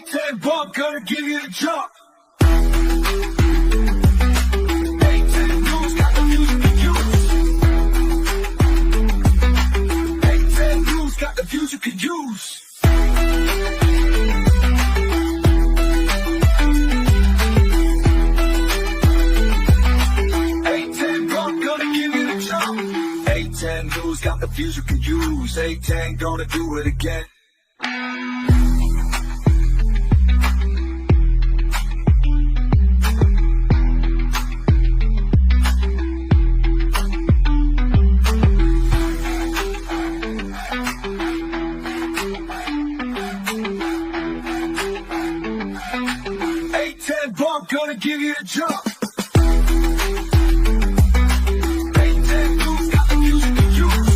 A10 bump, gonna give you the jump. Got the views you can use. A10 bump, gonna give you the jump. A10 news got the views you can use. A10 gonna do it again. A10 bump, gonna give you the jump. A10 news got the views you can use.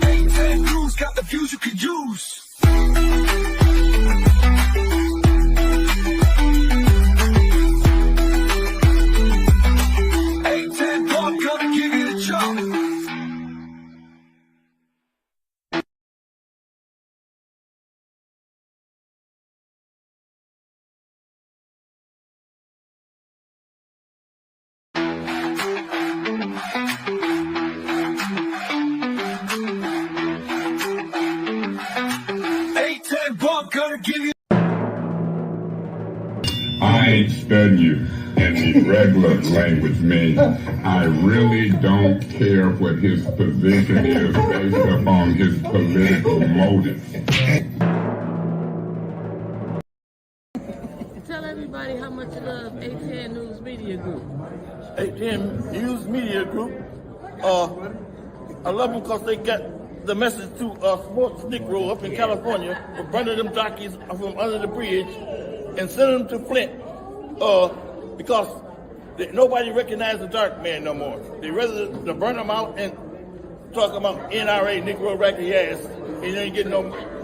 A10 news got the views you can use. A10 bump, gonna give you the jump. A10 bump, gonna give you. I ain't studying you in the regular language, man. I really don't care what his position is based upon his political motives. Tell everybody how much you love A10 News Media Group. A10 News Media Group. I love them because they got the message to sports Negro up in California for burning them jockeys from under the bridge and sending them to Flint because nobody recognizes the dark man no more. They rather to burn them out and talk about NRA, Negro racket ass, and you ain't getting no.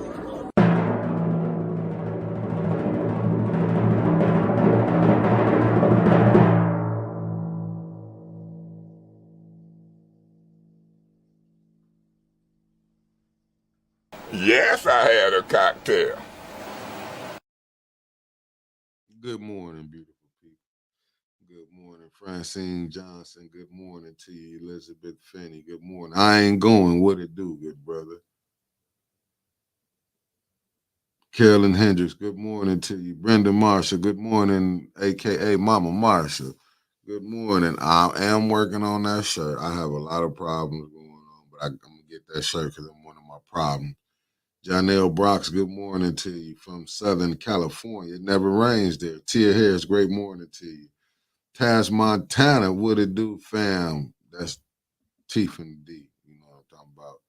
Yes, I had a cocktail. Good morning, beautiful people. Good morning, Francine Johnson. Good morning to you, Elizabeth Finney. Good morning. I ain't going. What it do, good brother? Carolyn Hendricks, good morning to you. Brenda Marshall, good morning, a.k.a. Mama Marshall. Good morning. I am working on that shirt. I have a lot of problems going on, but I'm going to get that shirt because I'm one of my problems. Janelle Brox, good morning to you from Southern California. It never rains there. Tia Harris, great morning to you. Taz Montana, what it do, fam? That's T from D. You know what I'm talking about.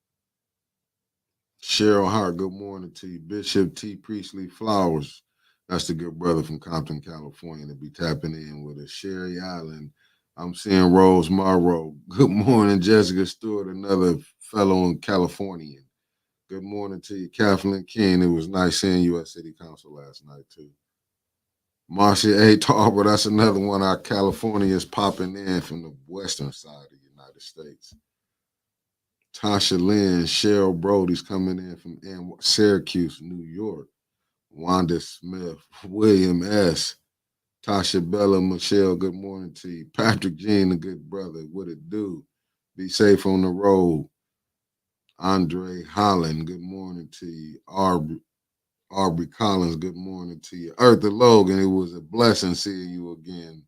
Cheryl Hart, good morning to you. Bishop T. Priestley Flowers, that's the good brother from Compton, California, to be tapping in with us. Sherry Allen, I'm seeing Rose Morrow. Good morning, Jessica Stewart, another fellow Californian. Good morning to you, Kathleen King. It was nice seeing you at City Council last night, too. Marcia A. Tarver, that's another one. Our Californians popping in from the western side of the United States. Tasha Lynn, Cheryl Brody's coming in from Syracuse, New York. Wanda Smith, William S. Tasha Bella, Michelle, good morning to you. Patrick Jean, the good brother, what it do? Be safe on the road. Andre Holland, good morning to you. Aubrey Collins, good morning to you. Eartha Logan, it was a blessing seeing you again.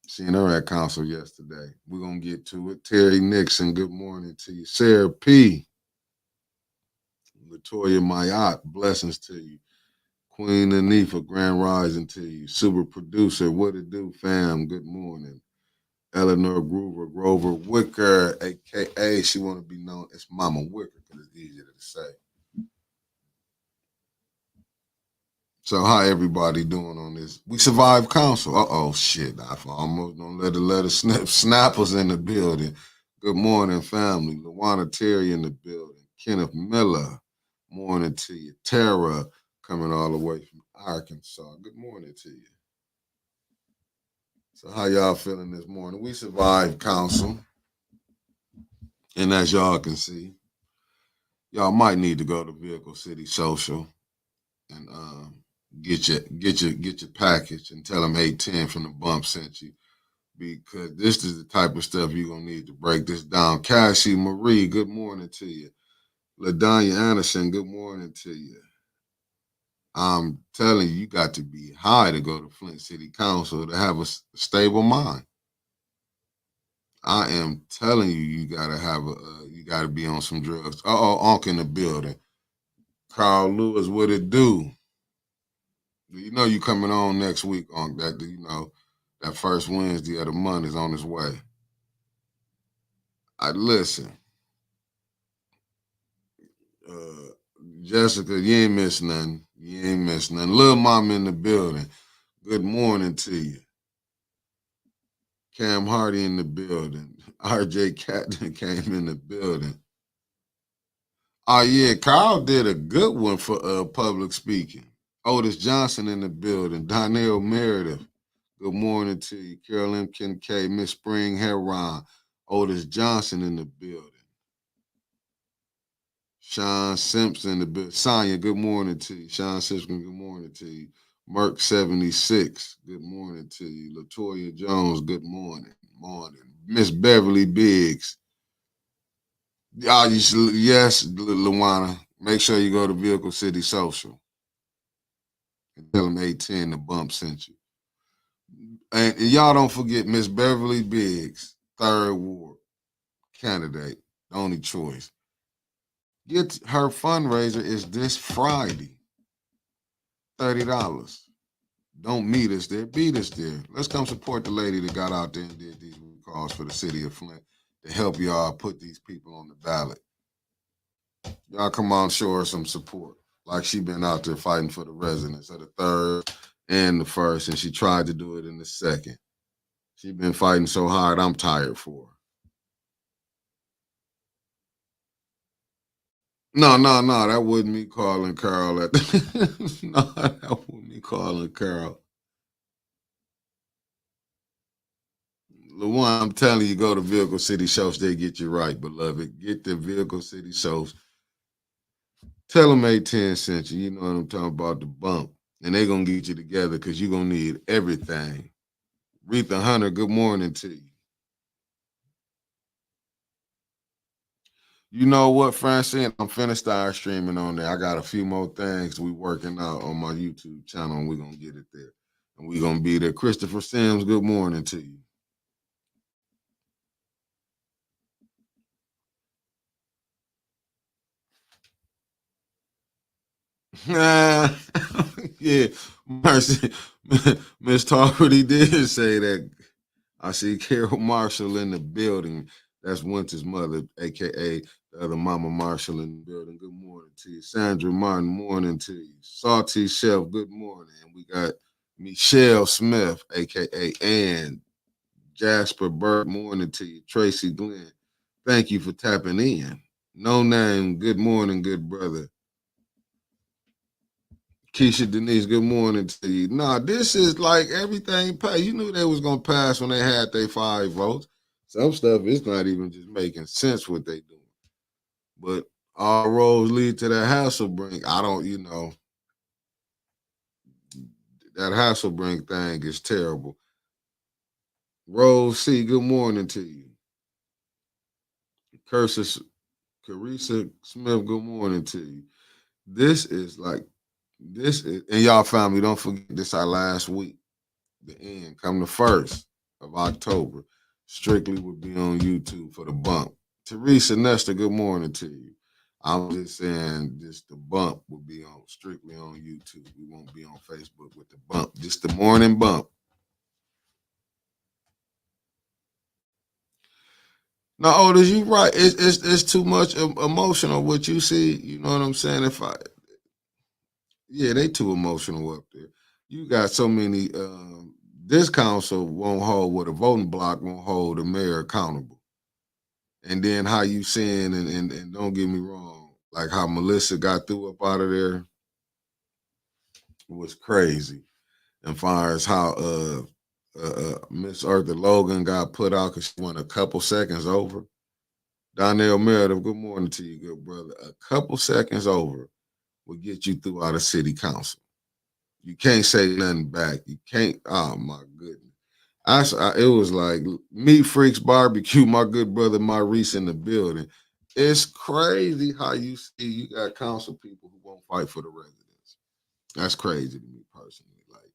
Seeing her at council yesterday. We're going to get to it. Terry Nixon, good morning to you. Sarah P. Latoya Mayat, blessings to you. Queen Anifa, grand rising to you. Super producer, what it do, fam? Good morning. Eleanor Grover Wicker, a.k.a. she want to be known as Mama Wicker because it's easier to say. So how everybody doing on this? We survived council. Uh-oh, shit. I almost don't let the snappers in the building. Good morning, family. Luana Terry in the building. Kenneth Miller, morning to you. Tara, coming all the way from Arkansas. Good morning to you. So how y'all feeling this morning? We survived council. And as y'all can see, Y'all might need to go to Vehicle City Social and get your package and tell them 810 from the bump sent you, because this is the type of stuff you're gonna need to break this down. Cassie Marie, good morning to you. LaDonya Anderson, good morning to you. I'm telling you, you got to be high to go to Flint City Council to have a stable mind. I am telling you, you gotta have you gotta be on some drugs. Unc in the building. Carl Lewis, what it do? You know you coming on next week, Unc. That first Wednesday of the month is on its way. I listen. Jessica, you ain't miss nothing. You ain't miss nothing. Little mama in the building. Good morning to you. Cam Hardy in the building. RJ Catton came in the building. Oh yeah, Carl did a good one for public speaking. Otis Johnson in the building. Donnell Meredith. Good morning to you. Carol M. Kincaid, Miss Spring Heron. Otis Johnson in the building. Sean Simpson in the building. Sonia, good morning to you. Sean Simpson, good morning to you. Merck 76, good morning to you. Latoya Jones, good morning. Morning. Miss Beverly Biggs. Yes, Luana. Make sure you go to Vehicle City Social and tell them 810 the bump sent you. And y'all don't forget Miss Beverly Biggs, 3rd Ward candidate, the only choice. Get her fundraiser is this Friday. $30. Don't meet us there, beat us there. Let's come support the lady that got out there and did these calls for the city of Flint to help y'all put these people on the ballot. Y'all come on, show her some support. Like she been out there fighting for the residents of the 3rd and the 1st, and she tried to do it in the 2nd. She been fighting so hard, I'm tired for her. No, that wasn't me calling Carl. No, that wasn't me calling Carl. LaJuan, I'm telling you, go to Vehicle City Shows. They get you right, beloved. Get the Vehicle City Shows. Tell them 810 sent you. You know what I'm talking about, the bump. And they're going to get you together because you're going to need everything. Retha Hunter, good morning to you. You know what, Francine? I'm finna start streaming on there. I got a few more things we working out on my YouTube channel, and we're going to get it there. And we're going to be there. Christopher Sims, good morning to you. Yeah, Mercy. Miss Tardy did say that. I see Carol Marshall in the building. That's Winter's mother, aka the other Mama Marshall in the building. Good morning to you. Sandra Martin, morning to you. Salty Chef, good morning. And we got Michelle Smith, aka Ann. Jasper Burke, morning to you. Tracy Glenn, thank you for tapping in. No name, good morning, good brother. Keisha Denise, good morning to you. Nah, this is like everything pay. You knew they was gonna pass when they had their 5 votes. Some stuff is not even just making sense what they doing. But all roads lead to that Hasselbrink. I don't, that Hasselbrink thing is terrible. Rose C, good morning to you. Carissa Smith, good morning to you. This is, and y'all family, don't forget this our last week. The end, come the 1st of October. Strictly will be on YouTube for the bump. Teresa Nestor, good morning to you. I'm just saying, just the bump will be on strictly on YouTube. We won't be on Facebook with the bump. Just the morning bump. No, Otis, you right. It's too much emotional what you see. You know what I'm saying? They too emotional up there. You got so many. This council won't hold what a voting block won't hold the mayor accountable. And then how you saying, and don't get me wrong, like how Melissa got through up out of there was crazy. And far as how Miss Eartha Logan got put out because she went a couple seconds over. Donnell Meredith, good morning to you, good brother. A couple seconds over will get you through out of city council. You can't say nothing back. You can't. Oh my goodness. It was like Meat Freaks Barbecue. My good brother Maurice in the building. It's crazy how you see you got council people who won't fight for the residents. That's crazy to me personally. Like,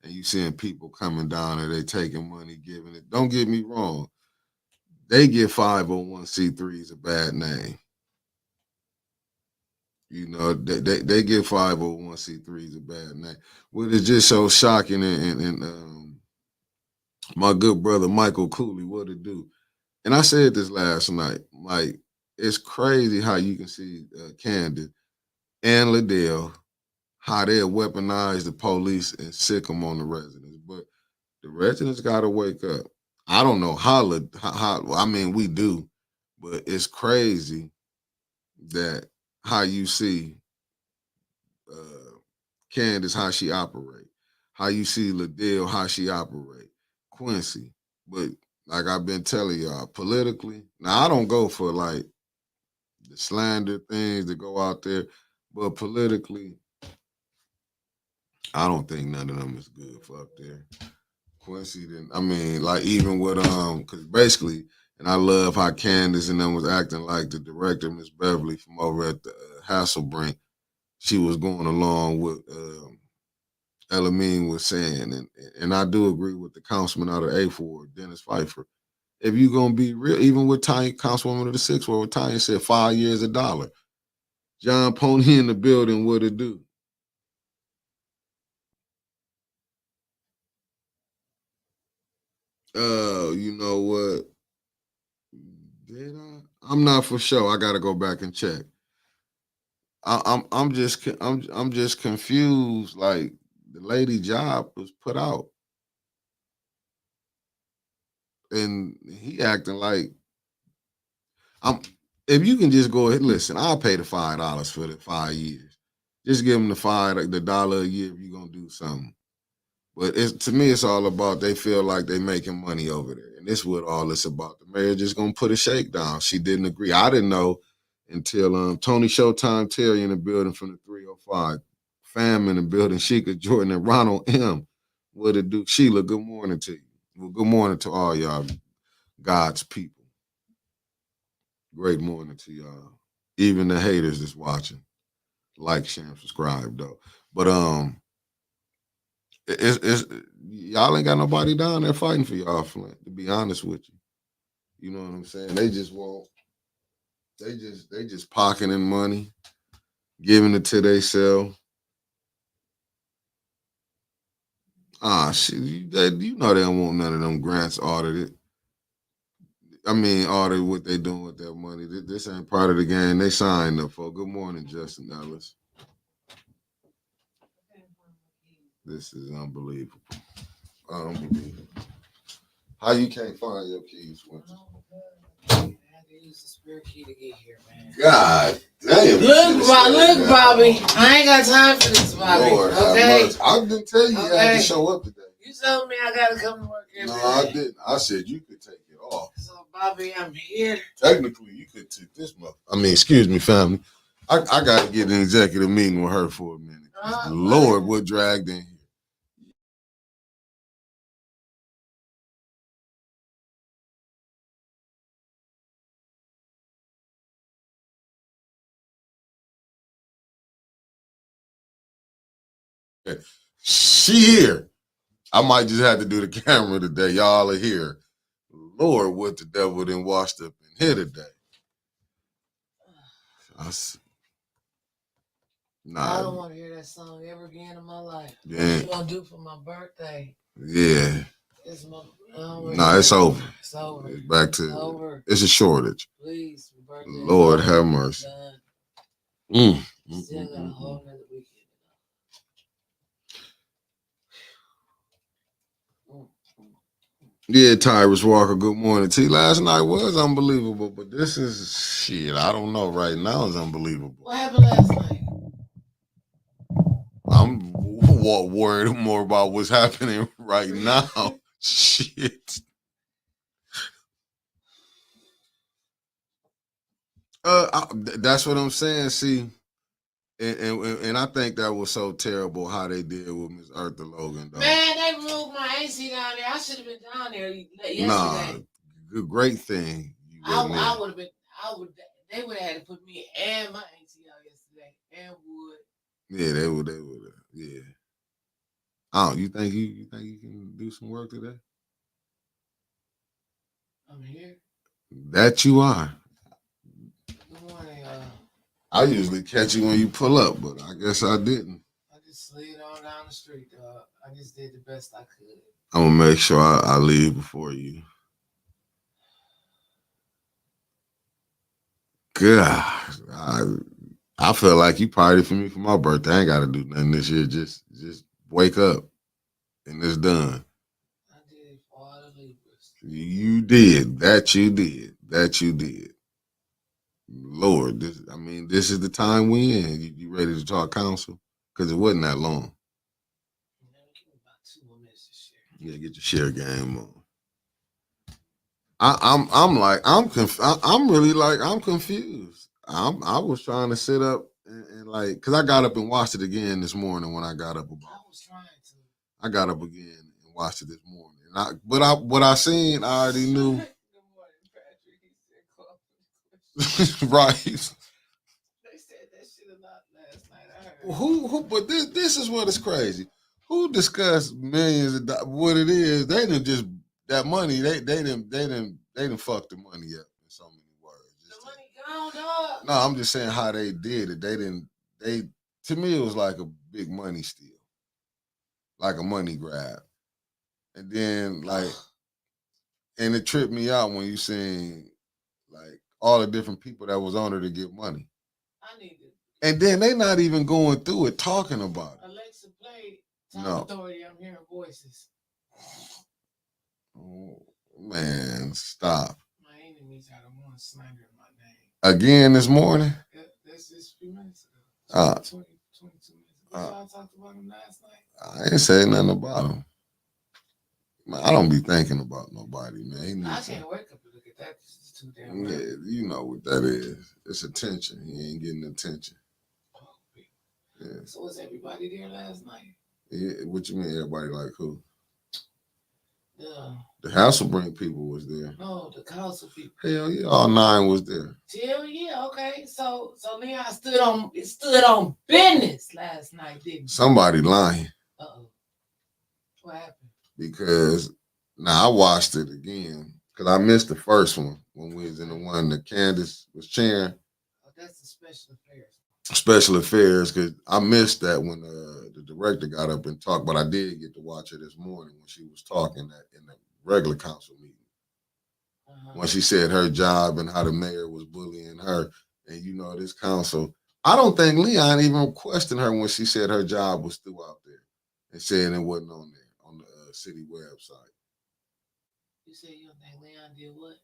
and you seeing people coming down and they taking money, giving it. Don't get me wrong. They give 501c3s a bad name. You know, they give 501c3s a bad name. What is just so shocking and my good brother Michael Cooley, what it do? And I said this last night. Like, it's crazy how you can see Candace and Liddell, how they'll weaponize the police and sick them on the residents. But the residents got to wake up. I don't know how, I mean, we do, but it's crazy that how you see Candace, how she operate, how you see Liddell, how she operate, Quincy. But like I've been telling y'all, politically, now I don't go for like the slander things that go out there, but politically, I don't think none of them is good for up there. Quincy didn't. I mean, like even with because basically, and I love how Candace and them was acting like the director, Miss Beverly from over at the Hasselbrink. She was going along with Elamine was saying, and I do agree with the councilman out of A4, Dennis Pfeiffer. If you're gonna be real, even with Tanya, Councilwoman of the Sixth Ward, Tanya said 5 years $1. John Pony in the building, what it do? You know what? Did I? I'm not for sure. I gotta go back and check. I'm just confused. Like the lady job was put out, and he acting like I'm. If you can just go ahead, listen, I'll pay the $5 for the 5 years. Just give them the dollar a year if you're gonna do something. But to me, it's all about they feel like they making money over there. And this is what all it's about. The mayor just gonna put a shakedown. She didn't agree. I didn't know until Tony Showtime Terry in the building from the 305. Fam in the building, Sheikah Jordan and Ronald M. What it do? Sheila, good morning to you. Well, good morning to all y'all, God's people. Great morning to y'all. Even the haters that's watching. Like, share, and subscribe though. But it's y'all ain't got nobody down there fighting for y'all, Flint, to be honest with you. You know what I'm saying? They just won't, they just pocketing money, giving it to themselves. Shit, you know they don't want none of them grants audited. I mean, audit what they doing with that money. This ain't part of the game. They signed up for. Good morning, Justin Ellis. This is unbelievable. Unbelievable. How you can't find your keys, Winston? I had to use the spare key to get here, man. God damn. Look, Bobby. I ain't got time for this, Bobby. Lord, okay? I didn't tell you you had to show up today. You told me I gotta come to work every day. No, I didn't. I said you could take it off. So, Bobby, I'm here. Technically, you could take this month. I mean, excuse me, family. I got to get an executive meeting with her for a minute. Lord, what dragged in here. She here. I might just have to do the camera today. Y'all are here. Lord, what the devil done washed up in here today. I don't want to hear that song ever again in my life. Yeah. What you gonna do for my birthday? Yeah. It's over. It's over. It's over. It's back to over. It's a shortage. Please, my birthday. Lord have mercy. Still got a whole nother weekend. Yeah, Tyrus Walker, good morning. T, last night was unbelievable, but this is shit. I don't know. Right now is unbelievable. What happened last night? I'm worried more about what's happening right now. Shit. That's what I'm saying. See, and I think that was so terrible how they did with Miss Eartha Logan, though. Man, they removed my AC down there. I should have been down there yesterday. Nah, great thing. I would have been. They would have had to put me and my AC out yesterday, and wood. Yeah, they would. Yeah. Oh, you think you can do some work today? I'm here. That you are. Good morning. I usually catch you when you pull up, but I guess I didn't. I just slid on down the street, dog. I just did the best I could. I'm gonna make sure I leave before you. God, I feel like you partied for me for my birthday. I ain't got to do nothing this year. Just wake up and it's done. I did it for all the Libras. You did. That you did. That you did. Lord, this is the time we in. You ready to talk council? Because it wasn't that long. Give me about 2 more minutes to share. Yeah, get your share game on. I'm confused. I was trying to sit up and like, cause I got up and watched it again this morning when I got up about. I was trying to. I got up again and watched it this morning. What I seen, I already knew. Good morning, Patrick. He said, Right. They said that shit a lot last night. I heard. Who? But this is what is crazy. Who discussed millions of dollars? What it is? They didn't just that money. They didn't fuck the money up in so many words. The money gone, dog. No, I'm just saying how they did it. They to me it was like a big money steal, like a money grab, and then and it tripped me out when you seen like all the different people that was on there to get money. I need it. And then they not even going through it, talking about it. Alexa, play Top Authority. I'm hearing voices. Oh, man, stop. My enemies had one slander in my name. Again this morning? That's just a few minutes ago. 22 minutes ago. Y'all talked about him last night? I ain't say nothing about him. Man, I don't be thinking about nobody, man. I can't wake up and look at that. It's too damn yeah, right. You know what that is. It's attention. He ain't getting attention. Yeah. So was everybody there last night? Yeah, what you mean everybody like who? Yeah. The Hasselbrink people was there. No, the council people. Hell yeah, all 9 was there. Hell yeah, okay. So Leon stood on business last night, didn't he? Somebody lying. Uh-oh. What happened? Because now I watched it again because I missed the first one when we was in the one that Candace was chairing. Oh, that's the special affairs. Special affairs, because I missed that when the director got up and talked, but I did get to watch her this morning when she was talking in the regular council meeting. When she said her job and how the mayor was bullying her. And you know, this council, I don't think Leon even questioned her when she said her job was still out there and saying it wasn't on there on the city website. You said you don't think Leon did what?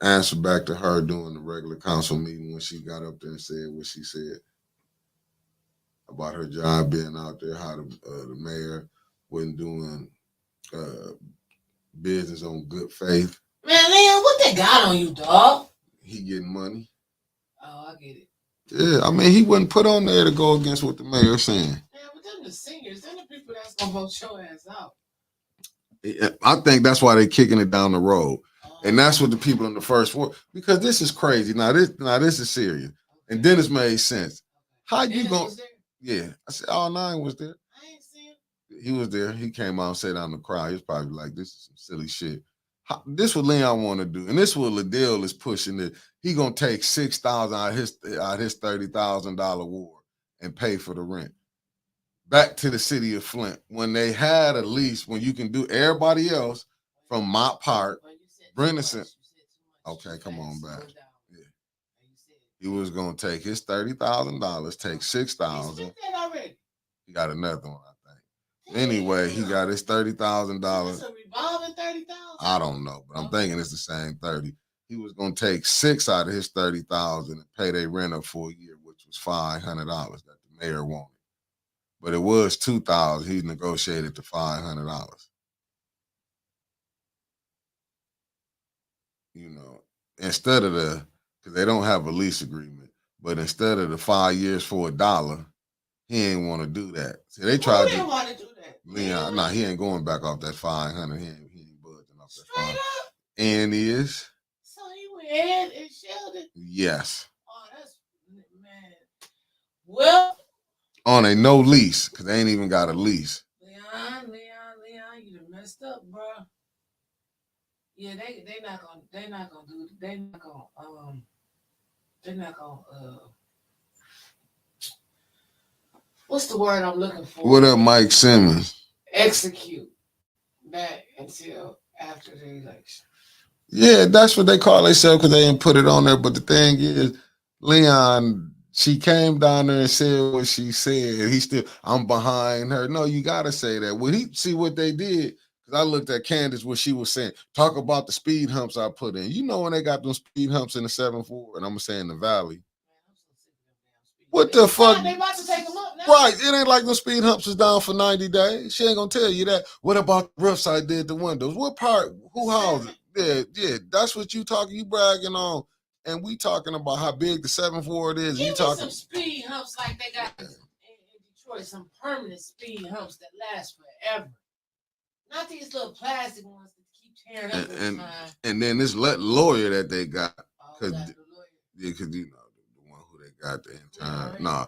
Answer back to her during the regular council meeting when she got up there and said what she said about her job being out there, how the mayor wasn't doing business on good faith. Man, Leon, what they got on you, dog? He getting money. Oh, I get it. Yeah, I mean, he wasn't put on there to go against what the mayor's saying. Yeah, but them the seniors, them the people that's gonna vote your ass out. I think that's why they're kicking it down the road. And that's what the people in the first ward, because this is crazy. Now this is serious. And then it's made sense. How you going? Yeah. I said all 9 was there. I ain't seen him. He was there. He came out and sat down in the crowd. He was probably like, this is some silly shit. This what Leon want to do. And this what Liddell is pushing it. He gonna take $6,000 out of his $30,000 ward and pay for the rent. Back to the city of Flint. When they had a lease, when you can do everybody else from Mott Park, Brenison. Okay, come on back. Yeah. He was gonna take his $30,000, take $6,000. He got another one, I think. Anyway, he got his $30,000. That's a revolving 30,000. I don't know, but I'm thinking it's the same 30. He was gonna take 6 out of his 30,000 and pay their rent up for a year, which was $500 that the mayor wanted. But it was $2,000. He negotiated to $500. You know, instead of because they don't have a lease agreement. But instead of the 5 years for $1, he ain't want to do that. See, they tried Who didn't to. want to do that? Leon, nah, he ain't going back off that 500. He ain't budging off that Straight 500. up. And is. So he went ahead and shelled it. Yes. Oh, that's man. Well, On a no lease, because they ain't even got a lease. Leon, you done messed up, bro. Yeah, they're not gonna what's the word I'm looking for? What up, Mike Simmons? Execute that until after the election. Yeah, that's what they call themselves because they didn't put it on there. But the thing is, Leon, she came down there and said what she said. He still, I'm behind her. No, you gotta say that. When he see what they did, because I looked at Candace, what she was saying. Talk about the speed humps I put in. You know when they got those speed humps in the 7-4, and I'm gonna say in the valley. What the fuck? They about to take them up now. Right, it ain't like the speed humps is down for 90 days. She ain't gonna tell you that. What about the roofs I did the windows? What part? Who housed it? Yeah, that's what you talking. You bragging on, and we talking about how big the 7-4 it is. Give you me talking some speed humps like they got in Detroit, some permanent speed humps that last forever. Not these little plastic ones that keep tearing up every time. And then this lawyer that they got, Because you know the one who they got the entire. Right. Nah,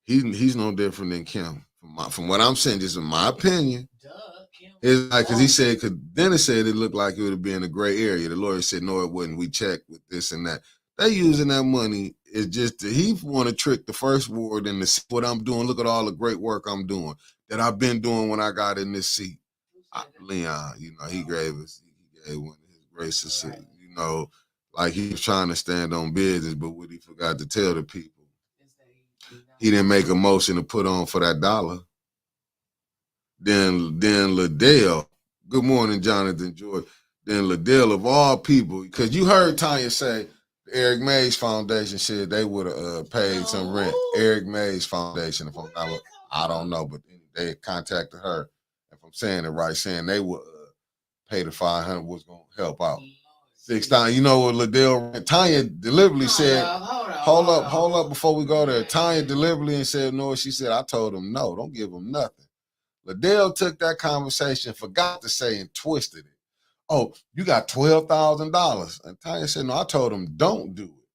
he's no different than Kim. From what I'm saying, just in my opinion. It's like, because he said, because Dennis said it looked like it would have been a gray area. The lawyer said, no, it wouldn't. We checked with this and that. They using that money is just, he want to trick the first ward and to see what I'm doing. Look at all the great work I'm doing that I've been doing when I got in this seat. Leon, you know, he gave one of his graces, you know, like he was trying to stand on business, but what he forgot to tell the people, he didn't make a motion to put on for that $1. Then Liddell, good morning, Jonathan George. Then Liddell, of all people, because you heard Tanya say the Eric Mays Foundation said they would have paid some rent. Eric Mays Foundation, if I'm not, I don't know, but they contacted her. If I'm saying it right, saying they would pay the 500 was going to help out. 6 times, you know what Liddell, Tanya deliberately said, hold up before we go there. Tanya deliberately and said, no, she said, I told him no, don't give him nothing. Liddell took that conversation, forgot to say, and twisted it. Oh, you got $12,000. And Tanya said, no, I told him don't do it.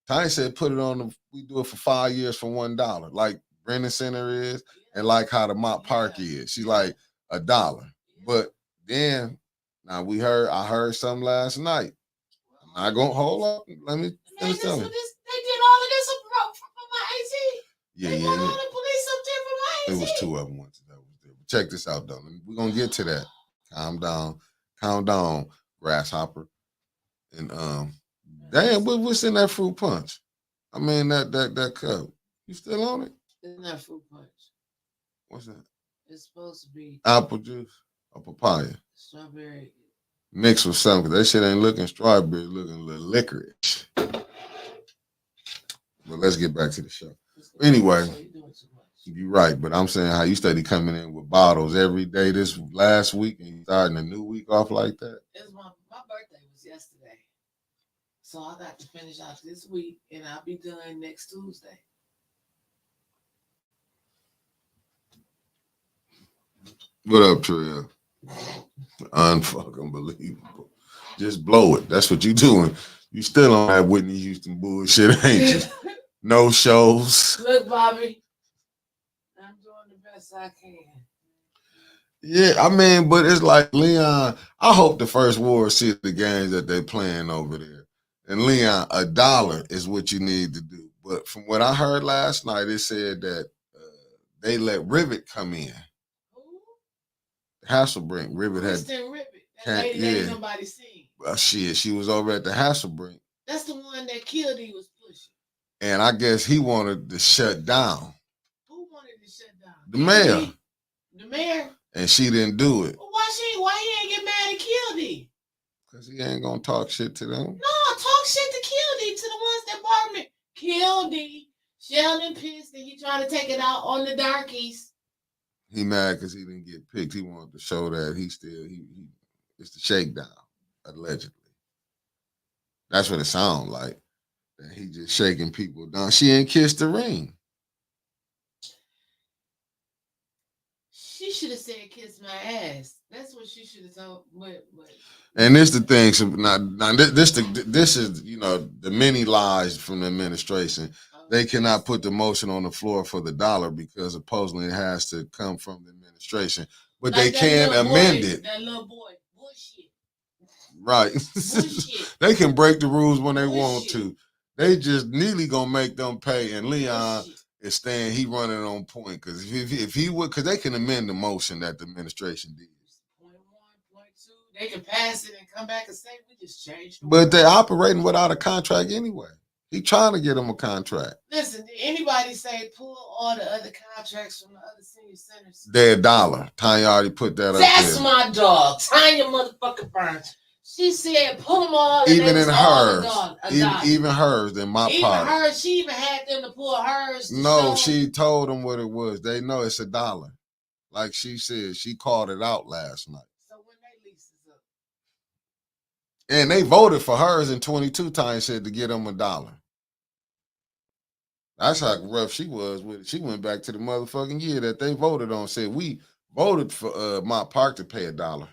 Tanya said, put it on, we do it for 5 years for $1, like Brennan Center is, and like how the Mott Park is. She's like $1. But then, now I heard something last night. I'm not going to hold up. Let me finish telling you. They did all of this from my AT. Yeah, they got all the police up there from my AT. It was 2 of them once. Check this out, though. We're going to get to that. Calm down, grasshopper. And damn, what's in that fruit punch? I mean, that cup. You still on it? It's not fruit punch. What's that? It's supposed to be apple juice or papaya. Strawberry. Mixed with something. That shit ain't looking strawberry, looking a little licorice. But let's get back to the show. Anyway, you're right, but I'm saying how you steady coming in with bottles every day this last week and you starting a new week off like that. It's my birthday was yesterday. So I got to finish out this week and I'll be done next Tuesday. What up, Trill? Unfucking believable. Just blow it. That's what you doing. You still on that Whitney Houston bullshit, ain't you? No shows. Look, Bobby, I'm doing the best I can. Yeah, I mean, but it's like Leon, I hope the first ward see the games that they playing over there. And Leon, $1 is what you need to do. But from what I heard last night, it said that they let Rivet come in. Hasselbrink. Rivet had. That lady that ain't nobody seen. Well, shit, she was over at the Hasselbrink. That's the one that Kildee was pushing. And I guess he wanted to shut down. Who wanted to shut down? The mayor. The mayor? And she didn't do it. Well, why he ain't get mad at Kildee? Because he ain't going to talk shit to them. No, talk shit to Kildee, to the ones that bought me. Kildee, Sheldon pissed and he trying to take it out on the darkies. He mad because he didn't get picked. He wanted to show that it's the shakedown, allegedly. That's what it sounds like. that he just shaking people down. She ain't kissed the ring. She should have said, "Kiss my ass." That's what she should have told. But And this the thing. So now this is the many lies from the administration. They cannot put the motion on the floor for the dollar because supposedly it has to come from the administration. But like they can amend it. That little boy, bullshit. Right. Bullshit. They can break the rules when they Bullshit. want to. They just nearly gonna make them pay. And Leon Bullshit. is staying. He running on point because if he would, because they can amend the motion that the administration did. Point 1, point 2. They can pass it and come back and say we just changed. But they're operating without a contract anyway. He trying to get them a contract. Listen, did anybody say pull all the other contracts from the other senior centers? They're $1. Tanya already put that up there. That's my dog, Tanya motherfucking Burns. She said pull them all. Even in hers, even hers, in my even part. Hers, she even had them to pull hers. No, she told them what it was. They know it's $1. Like she said, she called it out last night. So when they leases up. And they voted for hers in 22 times, said to get them $1. That's how rough she was with it. She went back to the motherfucking year that they voted on, said we voted for my park to pay $1.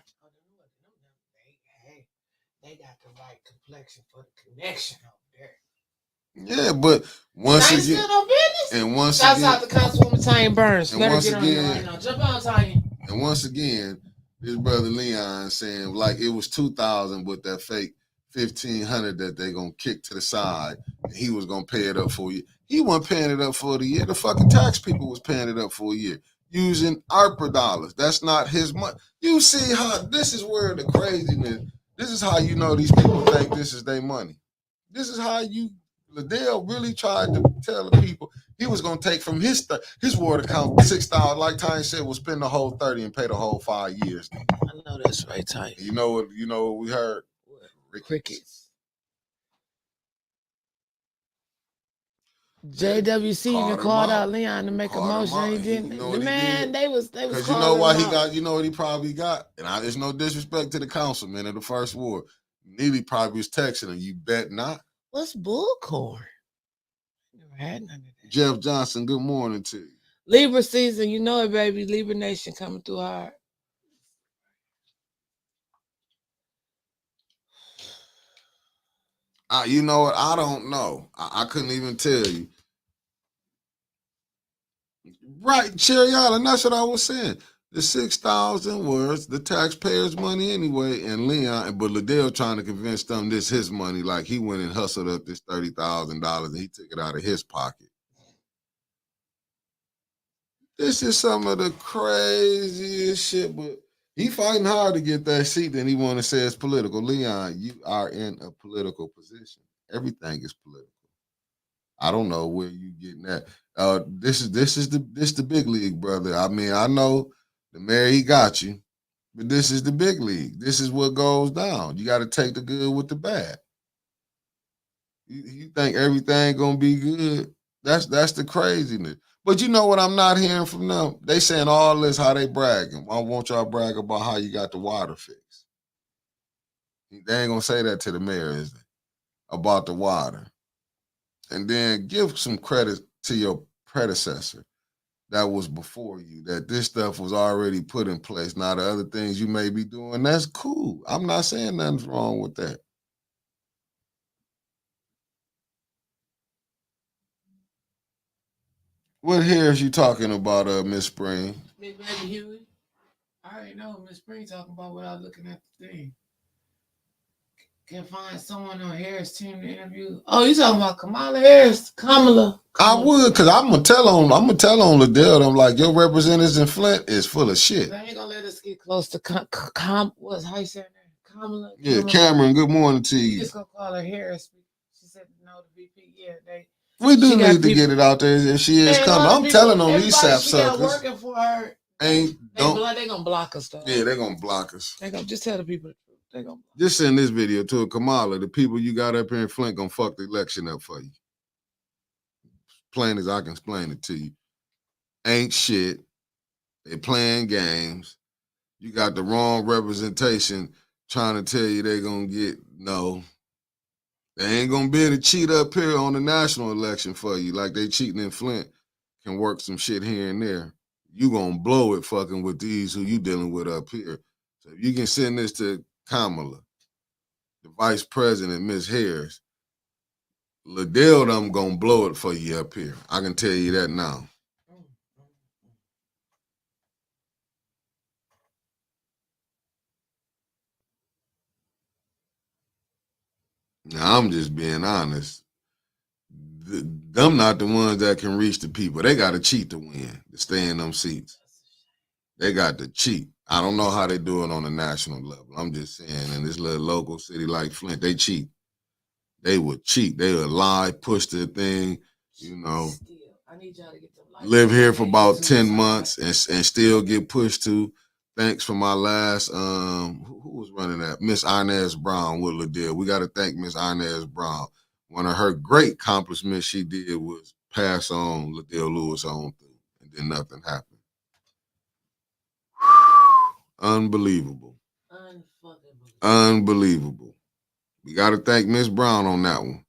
They got the right complexion for the connection over there. Yeah, but once again, still no business. And once shouts again, out to Councilwoman Tanya Burns. And let once her get again, on right now. Jump on, Tanya. And once again, his brother Leon saying like it was 2,000 with that fake 1,500 that they gonna kick to the side. And he was gonna pay it up for you. He wasn't paying it up for the year. The fucking tax people was paying it up for a year using ARPA dollars. That's not his money. You see how this is where the craziness. This is how you know these people think this is their money. This is how Liddell really tried to tell the people he was going to take from his ward account 6,000, like Tanya said, will spend the whole 30 and pay the whole 5 years. I know that's right, Tanya. You know what we heard? Crickets. JWC even called out Leon to make a motion. He didn't. They was because you know why he got. You know what he probably got, and there's no disrespect to the councilman of the first ward. Neely probably was texting him. You bet not. What's bullcorn? Never had none of that. Jeff Johnson, good morning to you. Libra season, you know it, baby. Libra Nation coming through hard. You know what? I don't know. I couldn't even tell you. Right, Cherry Island. That's what I was saying. The 6,000 was the taxpayers' money anyway, and Leon, but Liddell trying to convince them this his money, like he went and hustled up this $30,000 and he took it out of his pocket. This is some of the craziest shit, but he fighting hard to get that seat, and he want to say it's political. Leon, you are in a political position. Everything is political. I don't know where you getting that. This is the big league, brother. I mean, I know the mayor, he got you, but this is the big league. This is what goes down. You got to take the good with the bad. You think everything gonna be good? That's the craziness. But you know what I'm not hearing from them? They saying all this, how they bragging. I want y'all to brag about how you got the water fixed. They ain't gonna say that to the mayor, is they? About the water. And then give some credit to your predecessor that was before you, that this stuff was already put in place. Now, the other things you may be doing, that's cool. I'm not saying nothing's wrong with that. What hair is you talking about, Miss Spring? Big Baby Huey. I already know Miss Spring talking about without looking at the thing. Can find someone on Harris' team to interview. Oh, you talking about Kamala Harris? Kamala. I would, cause I'm gonna tell on Liddell. I'm like, your representatives in Flint is full of shit. They ain't gonna let us get close to what's how you say her name? Kamala. Yeah, Cameron. Good morning to you. You just gonna call her Harris. She said no to VP. Yeah, we do need to get it out there if she is coming. I'm telling on these sapsuckers. Working for her. They gonna block us though. Yeah, they're gonna block us. They gonna just tell the people. Just send this video to a Kamala. The people you got up here in Flint gonna fuck the election up for you. Plain as I can explain it to you. Ain't shit. They playing games. You got the wrong representation trying to tell you they gonna get no. They ain't gonna be able to cheat up here on the national election for you like they cheating in Flint. Can work some shit here and there. You gonna blow it fucking with these who you dealing with up here. So if you can send this to Kamala, the vice president, Miss Harris, Liddell, I'm gonna blow it for you up here. I can tell you that now. Now I'm just being honest. Them not the ones that can reach the people. They got to cheat to win, to stay in them seats. They got to cheat. I don't know how they do it on a national level. I'm just saying, in this little local city like Flint, they cheat. They would cheat. They would lie, push the thing, you know. I need y'all to get them live here for about 10 months and still get pushed to. Thanks for my last, who was running that? Miss Inez Brown with Liddell. We got to thank Miss Inez Brown. One of her great accomplishments she did was pass on Liddell Lewis on through, and then nothing happened. Unbelievable. Unbelievable. We got to thank Miss Brown on that one.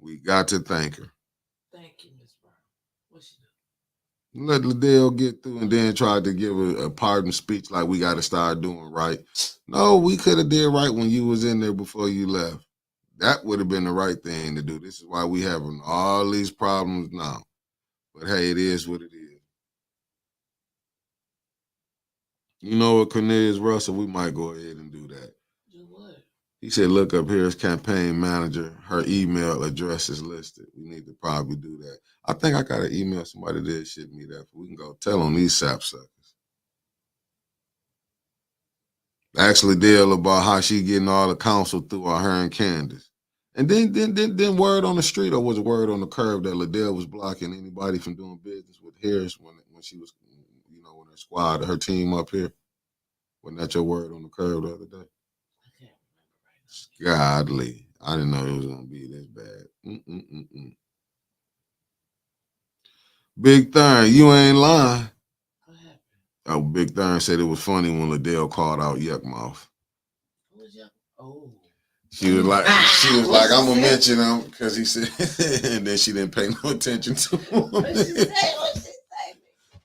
We got to thank her. Thank you, Miss Brown. What she do? Let Liddell get through and then try to give a pardon speech like we got to start doing right. No, we could have did right when you was in there before you left. That would have been the right thing to do. This is why we having all these problems now. But hey, it is what it is. You know what, Cornelius Russell, we might go ahead and do that. Do what? He said, look up here as campaign manager. Her email address is listed. We need to probably do that. I think I got to email somebody that ship me that. We can go tell on these sapsuckers. Actually deal about how she getting all the counsel through her and Candace. And then word on the street, or was it word on the curb that Liddell was blocking anybody from doing business with Harris when she was, you know, when her squad, her team up here? Wasn't that your word on the curb the other day? Godly. I didn't know it was going to be this bad. Big Thurn, you ain't lying. What happened? Oh, Big Thurn said it was funny when Liddell called out Yuck Mouth. Who was Yuck? Oh. She was like, I'm going to mention him because he said, and then she didn't pay no attention to him. What she say? What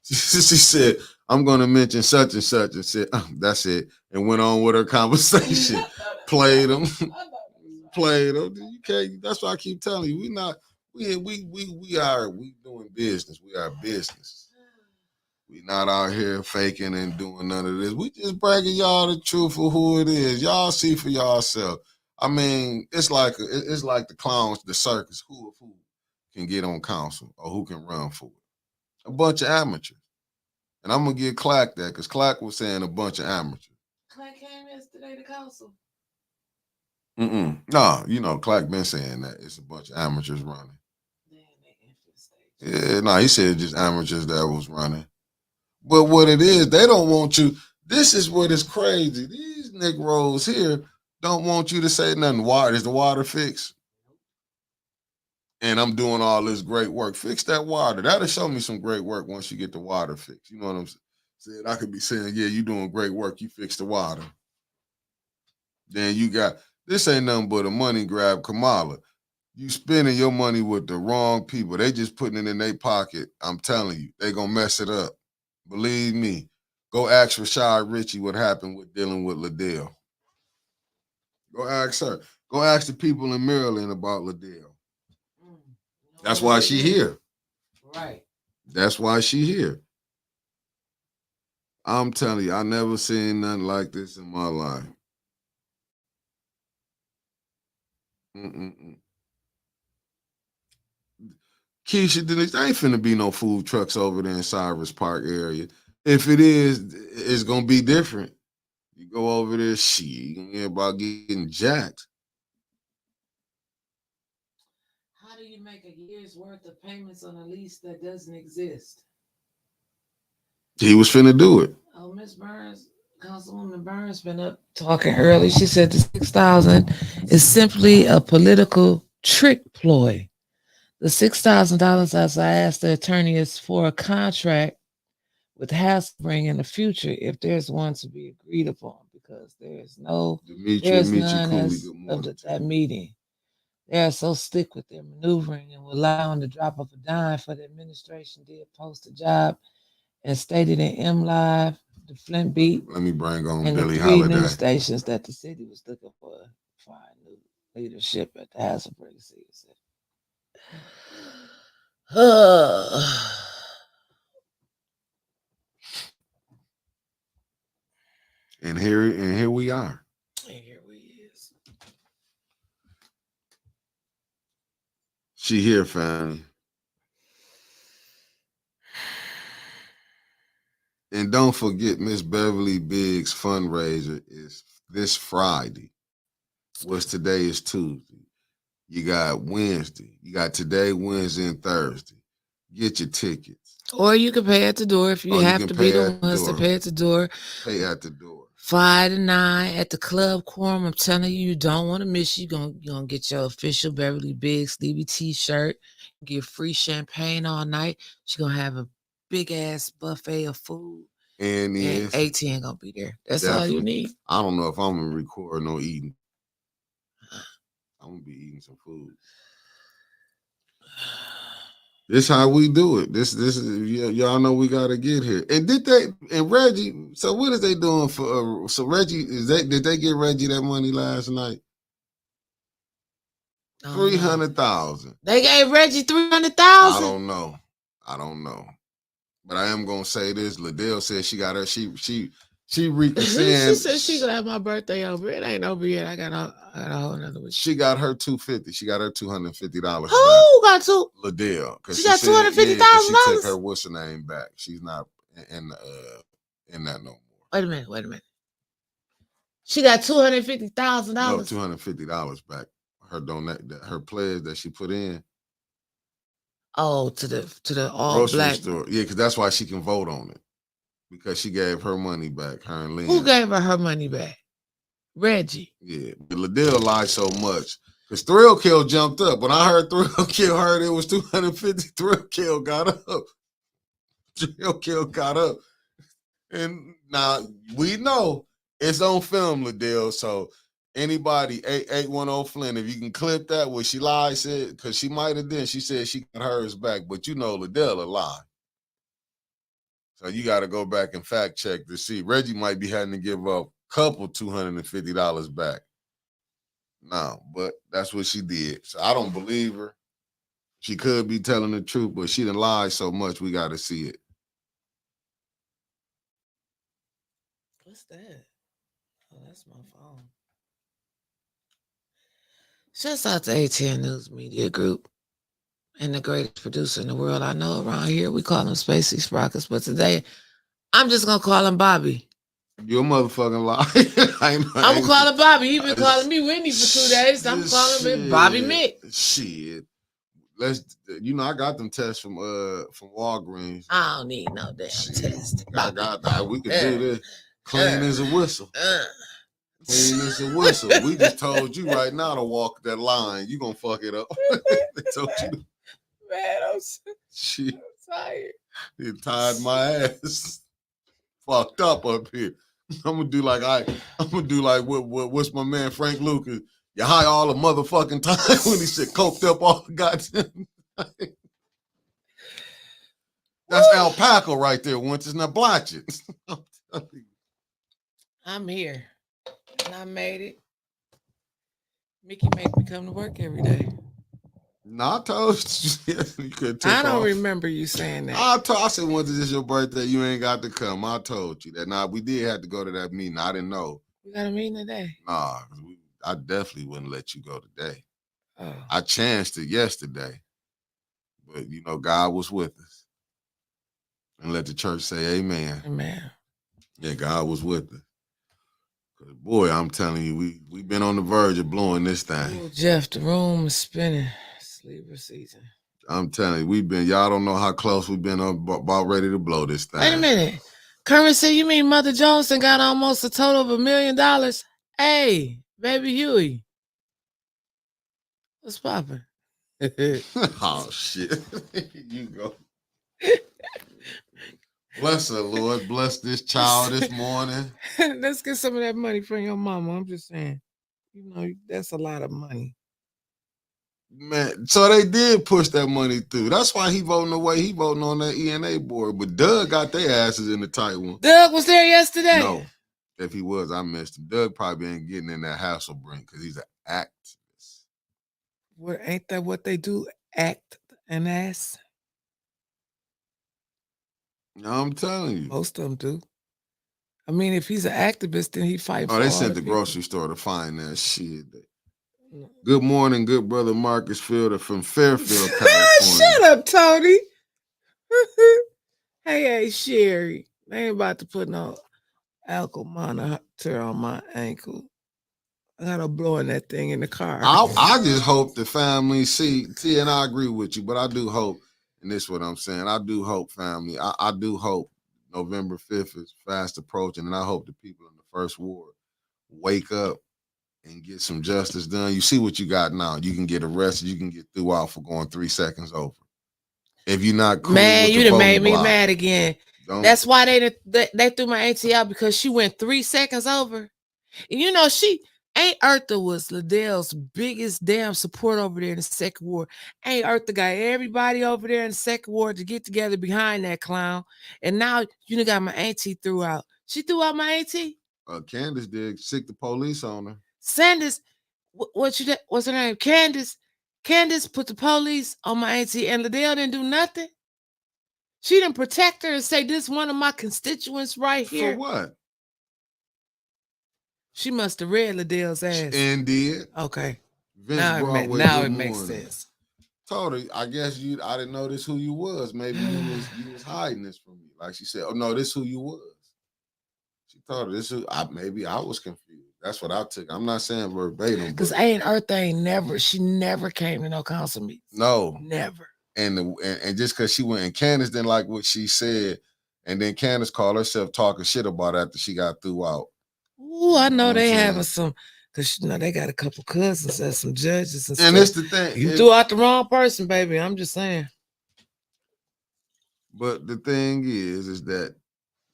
she say? She said, I'm going to mention such and such, and said, that's it, and went on with her conversation. Played him. You can't. That's why I keep telling you, we doing business. We are business. We not out here faking and doing none of this. We just bragging y'all the truth of who it is. Y'all see for yourself. I mean, it's like the clowns, the circus. Who can get on council or who can run for it? A bunch of amateurs. And I'm gonna give Clack that because Clack was saying a bunch of amateurs. Clack came yesterday to council. No, you know, Clack been saying that it's a bunch of amateurs running. Yeah, no, he said just amateurs that was running. But what it is, they don't want you. This is what is crazy. These Negroes here don't want you to say nothing. Water, is the water fixed? And I'm doing all this great work. Fix that water. That'll show me some great work once you get the water fixed. You know what I'm saying? I could be saying, yeah, you doing great work. You fix the water. Then you got, this ain't nothing but a money grab, Kamala. You spending your money with the wrong people. They just putting it in their pocket. I'm telling you, they gonna mess it up. Believe me. Go ask Rashad Ritchie what happened with dealing with Liddell. Go ask her. Go ask the people in Maryland about Liddell. That's why she here. Right. That's why she here. I'm telling you, I never seen nothing like this in my life. Keisha, there ain't finna be no food trucks over there in Cyrus Park area. If it is, it's gonna be different. You go over there, you gonna hear about getting jacked. How do you make a year's worth of payments on a lease that doesn't exist? He was finna do it. Oh, Miss Burns, Councilwoman Burns been up talking early. She said the 6,000 is simply a political trick ploy. The $6,000, as I asked the attorney, is for a contract with Hasselbring in the future if there's one to be agreed upon, because there's none of that meeting. They are so stick with their maneuvering and will lie on the drop of a dime for the administration did post a job and stated in M Live, the Flint Beat, Let me bring on and the Billie 3 Holiday. news stations that the city was looking for new leadership at the House of Representatives. And here we are. And here we is. She here, family. And don't forget, Miss Beverly Biggs fundraiser is this Friday. What's today is Tuesday. You got Wednesday. You got today, Wednesday, and Thursday. Get your tickets. Or you can pay at the door if you have to be the ones to pay at the door. Pay at the door. 5 to 9 at the Club Quorum. I'm telling you, you don't want to miss. You're gonna get your official Beverly Biggs Stevie t-shirt. Get free champagne all night. She's gonna have a big ass buffet of food. And ATN gonna be there. That's all you need. I don't know if I'm gonna record no eating. I'm gonna be eating some food. This how we do it. This is y'all know we gotta get here. And Reggie? So what is they doing for? So Reggie did they get Reggie that money last night? 300,000. They gave Reggie 300,000. I don't know. But I am gonna say this. Liddell said she got her. She Rika saying she said she gonna have my birthday over. It ain't over yet. I got a whole nother week. She got her $250. She got her $250. Who got two? Liddell. She got $250,000. She took her what's her name back. She's not in that no more. Wait a minute. She got $250,000. No, $250 back. Her pledge that she put in. Oh, to the all grocery black store. Yeah, because that's why she can vote on it. Because she gave her money back, her and Lynn. Who gave her money back? Reggie. Yeah, but Liddell lied so much. Because Thrill Kill jumped up. When I heard Thrill Kill heard it was 250, Thrill Kill got up. Thrill Kill got up. And now we know it's on film, Liddell. So anybody, 8810 Flynn, if you can clip that where she lied, said, because she might have done, she said she got hers back, but you know Liddell a lie. So you got to go back and fact check to see. Reggie might be having to give up a couple $250 back. No, but that's what she did. So I don't believe her. She could be telling the truth, but she done lied so much, we got to see it. What's that? Oh, that's my phone. Shouts out to ATN News Media Group and the greatest producer in the world I know around here. We call him Spacey Sprockets, but today I'm just gonna call him Bobby. You're a motherfucking liar. I'm gonna call him Bobby. He been calling me Whitney for 2 days. I'm calling him Bobby Mick. Shit. I got them tests from Walgreens. I don't need no damn test. I got that. We can do this. Clean as a whistle. Clean as a whistle. We just told you right now to walk that line. You gonna fuck it up. They told you. Man, I'm tired. It tied my ass. Fucked up here. I'm gonna do like what's my man Frank Lucas? You high all the motherfucking time when he said coked up all the goddamn time. That's alpaca right there. Once it's not blotch it. I'm here. And I made it. Mickey make me come to work every day. No, I told you. You could take I don't off. Remember you saying that. I said, once it's your birthday, you ain't got to come. I told you that. Nah, we did have to go to that meeting. I didn't know. We got a meeting today. Nah, I definitely wouldn't let you go today. Oh. I chanced it yesterday. But, God was with us. And let the church say amen. Amen. Yeah, God was with us. Cause boy, I'm telling you, we've been on the verge of blowing this thing. Ooh, Jeff, the room is spinning. Sleeper season. I'm telling you, y'all don't know how close we've been about ready to blow this thing. Wait a minute. Currency, you mean Mother Johnson got almost a total of $1 million? Hey, baby Huey. What's poppin'? Oh, shit. You go. Bless her, Lord. Bless this child this morning. Let's get some of that money from your mama. I'm just saying. That's a lot of money. Man, so they did push that money through. That's why he voting the way he voting on that ENA board. But Doug got their asses in the tight one. Doug was there yesterday. No, if he was, I missed him. Doug probably ain't getting in that Hasselbrink because he's an activist. What ain't that what they do? Act an ass. No, I'm telling you. Most of them do. I mean, if he's an activist, then he fight. Oh, for they all sent the people. grocery store to find that shit. Good morning, good brother Marcus Fielder from Fairfield, California. Shut up, Tony. Hey, Sherry. They ain't about to put no alcohol monitor on my ankle. I gotta blow in that thing in the car. I just hope the family see, and I agree with you, but I do hope, and this is what I'm saying, I do hope, family, I do hope November 5th is fast approaching, and I hope the people in the first ward wake up and get some justice done. You see what you got now. You can get arrested, you can get through out for going 3 seconds over. If you're not cool, man, with you the done made voting me block, mad again. That's why they threw my auntie out, because she went 3 seconds over. And you know, Aunt Eartha was Liddell's biggest damn support over there in the second ward. Aunt Eartha got everybody over there in the second ward to get together behind that clown. And now you done got my auntie threw out. She threw out my auntie? Candace did, sick the police on her. Sanders, what's her name? Candace put the police on my auntie, and Liddell didn't do nothing. She didn't protect her and say, this is one of my constituents right here. For what? She must have read Liddell's ass. And did. Okay. Vince Now it makes sense. Told her, I guess I didn't know this who you was. Maybe you was hiding this from me. Like she said, oh no, this who you was. She told her this maybe I was confused. That's what I took. I'm not saying verbatim. Because Aunt Eartha she never came to no council meetings. No. Never. And just because she went, and Candace didn't like what she said, and then Candace called herself talking shit about it after she got threw out. Ooh, I know they having some, because they got a couple cousins as some judges and stuff. And it's the thing. You threw out the wrong person, baby. I'm just saying. But the thing is that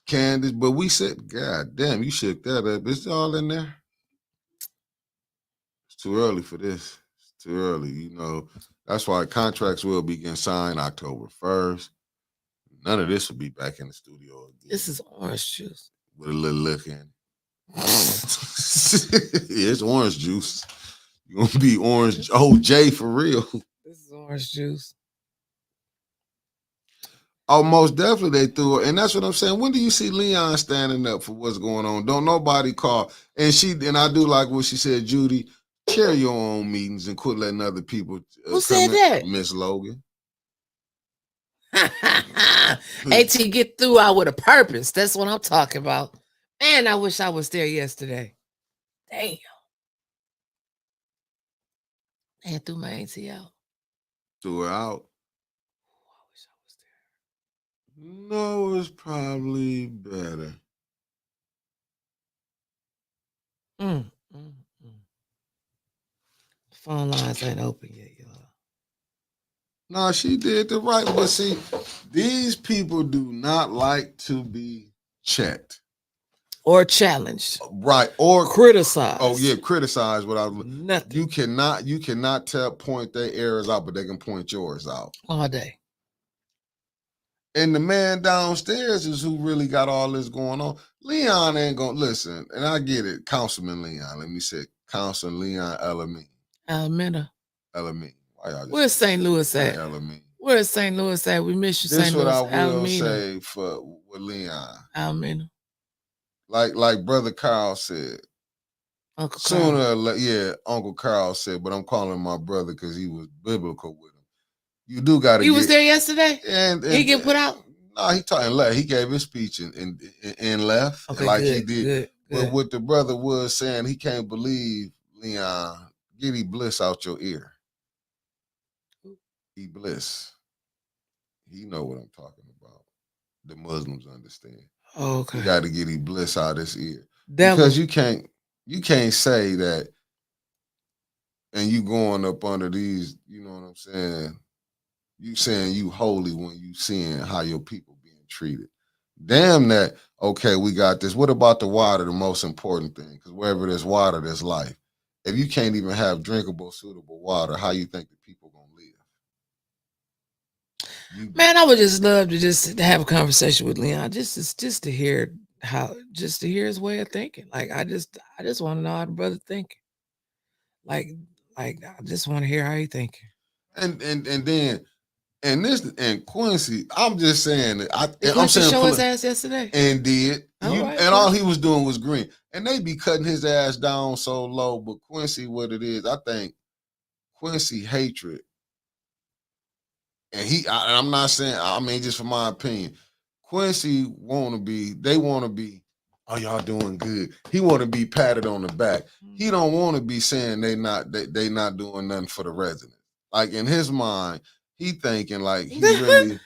Candace, but we said, God damn, you shook that up. It's all in there. It's too early for this. It's too early, you know. That's why contracts will begin signed October 1st. None of this will be back in the studio again. This is orange juice. With a little lick in it. Yeah, it's orange juice. You're gonna be orange OJ for real. This is orange juice. Oh, most definitely they threw it. And that's what I'm saying. When do you see Leon standing up for what's going on? Don't nobody call. And I do like what she said, Judy, chair your own meetings and quit letting other people Who said that? Miss Logan. AT get through out with a purpose. That's what I'm talking about. Man, I wish I was there yesterday. Damn. Man, threw my auntie out. Threw her out. Oh, I wish I was there. No, it's probably better. The phone lines ain't open yet, y'all. No, she did the right. But see, these people do not like to be checked. Or challenged. Right. Or criticized. Oh, yeah, criticize what I nothing. You cannot point their errors out, but they can point yours out. All day. And the man downstairs is who really got all this going on. Leon ain't gonna listen, and I get it. Councilman Leon, let me say, Councilman Leon Alameda. Where's St. Louis at? Where's St. Louis at? We miss you, St. Louis. This is what I will say with Leon. Alameda. Like Brother Carl said. Uncle Carl. Uncle Carl said, but I'm calling him my brother because he was biblical with him. You do got to. He was there yesterday, and he get put out. No, he talking left. He gave his speech and left, okay, like good, he did. Good. But what the brother was saying, he can't believe Leon Giddy Bliss out your ear. E Bliss. He know what I'm talking about. The Muslims understand. Oh, okay. You got to get E Bliss out his ear because you can't say that, and you going up under these. You know what I'm saying? You saying you holy when you seeing how your people being treated. Damn that, okay, we got this. What about the water, the most important thing? Because wherever there's water, there's life. if you can't even have drinkable, suitable water, how you think the people gonna live? Man, I would just love to just have a conversation with Leon, just to hear his way of thinking. Like I just want to know how the brother thinking. Like I just want to hear how he thinking. And then and Quincy, I'm just saying that Did I'm Quincy saying show his ass yesterday? and did all he was doing was green, and they be cutting his ass down so low. But Quincy, what it is, I think Quincy hatred, and I'm not saying, I mean, just from my opinion, Quincy they want to be, oh, y'all doing good. He want to be patted on the back. He don't want to be saying they not doing nothing for the residents. Like in his mind, he thinking like he really.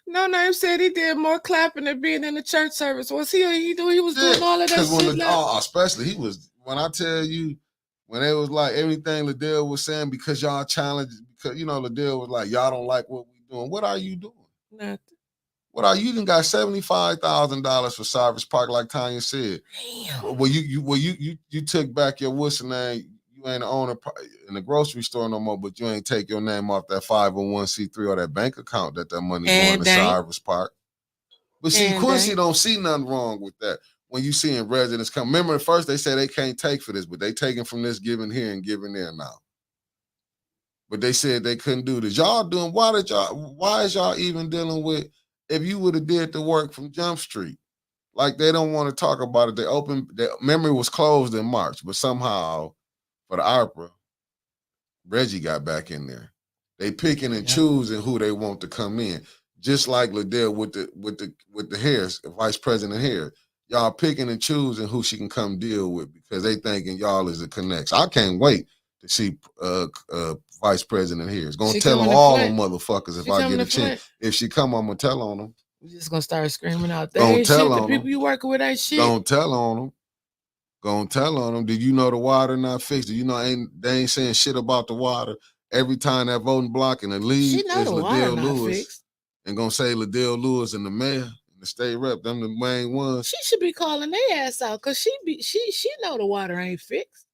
No name said he did more clapping than being in the church service. Was he was doing all of that shit? Especially he was, when I tell you, when it was like everything Liddell was saying, because y'all challenged, because Liddell was like, y'all don't like what we doing. What are you doing? Nothing. What are you? Done got $75,000 for Cyrus Park, like Tanya said. Damn. Well, you took back your what's the name? You ain't the owner in the grocery store no more, but you ain't take your name off that 501c3 or that bank account that money going to Cyrus Park. But see, Quincy don't see nothing wrong with that. When you seeing residents come, remember at first they said they can't take for this, but they taking from this, giving here and giving there now. But they said they couldn't do this. Y'all doing? Why is y'all even dealing with? If you would have did the work from Jump Street, like they don't want to talk about it. Their memory was closed in March, but somehow for the opera, Reggie got back in there. They picking and choosing who they want to come in. Just like Liddell with the Harris, Vice President Harris. Y'all picking and choosing who she can come deal with because they thinking y'all is a connection. I can't wait to see Vice President Harris. Gonna tell them all them motherfuckers if I get a chance. If she come, I'm gonna tell on them. We're just gonna start screaming out. Don't tell on them. The people you working with ain't shit. Don't tell on them. Gonna tell on them. Did you know the water not fixed? Do you know they ain't saying shit about the water? Every time that voting block in the league is Liddell Lewis. And gonna say Liddell Lewis and the mayor and the state rep, them the main ones. She should be calling their ass out because she know the water ain't fixed.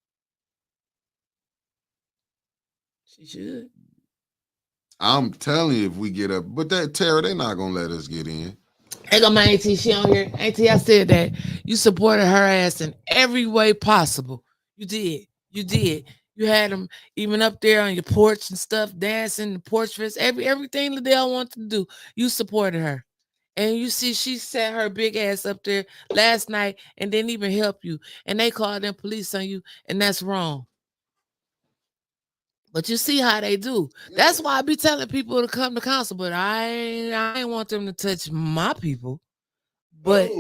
She should. I'm telling you, if we get up, but that Tara, they not gonna let us get in. Hey, go my auntie, she on here. Auntie, I said that you supported her ass in every way possible. You did. You had them even up there on your porch and stuff, dancing, the porch fest, everything Liddell wanted to do. You supported her. And you see, she sat her big ass up there last night and didn't even help you. And they called them police on you, and that's wrong. But you see how they do. That's why I be telling people to come to council, but I ain't want them to touch my people. But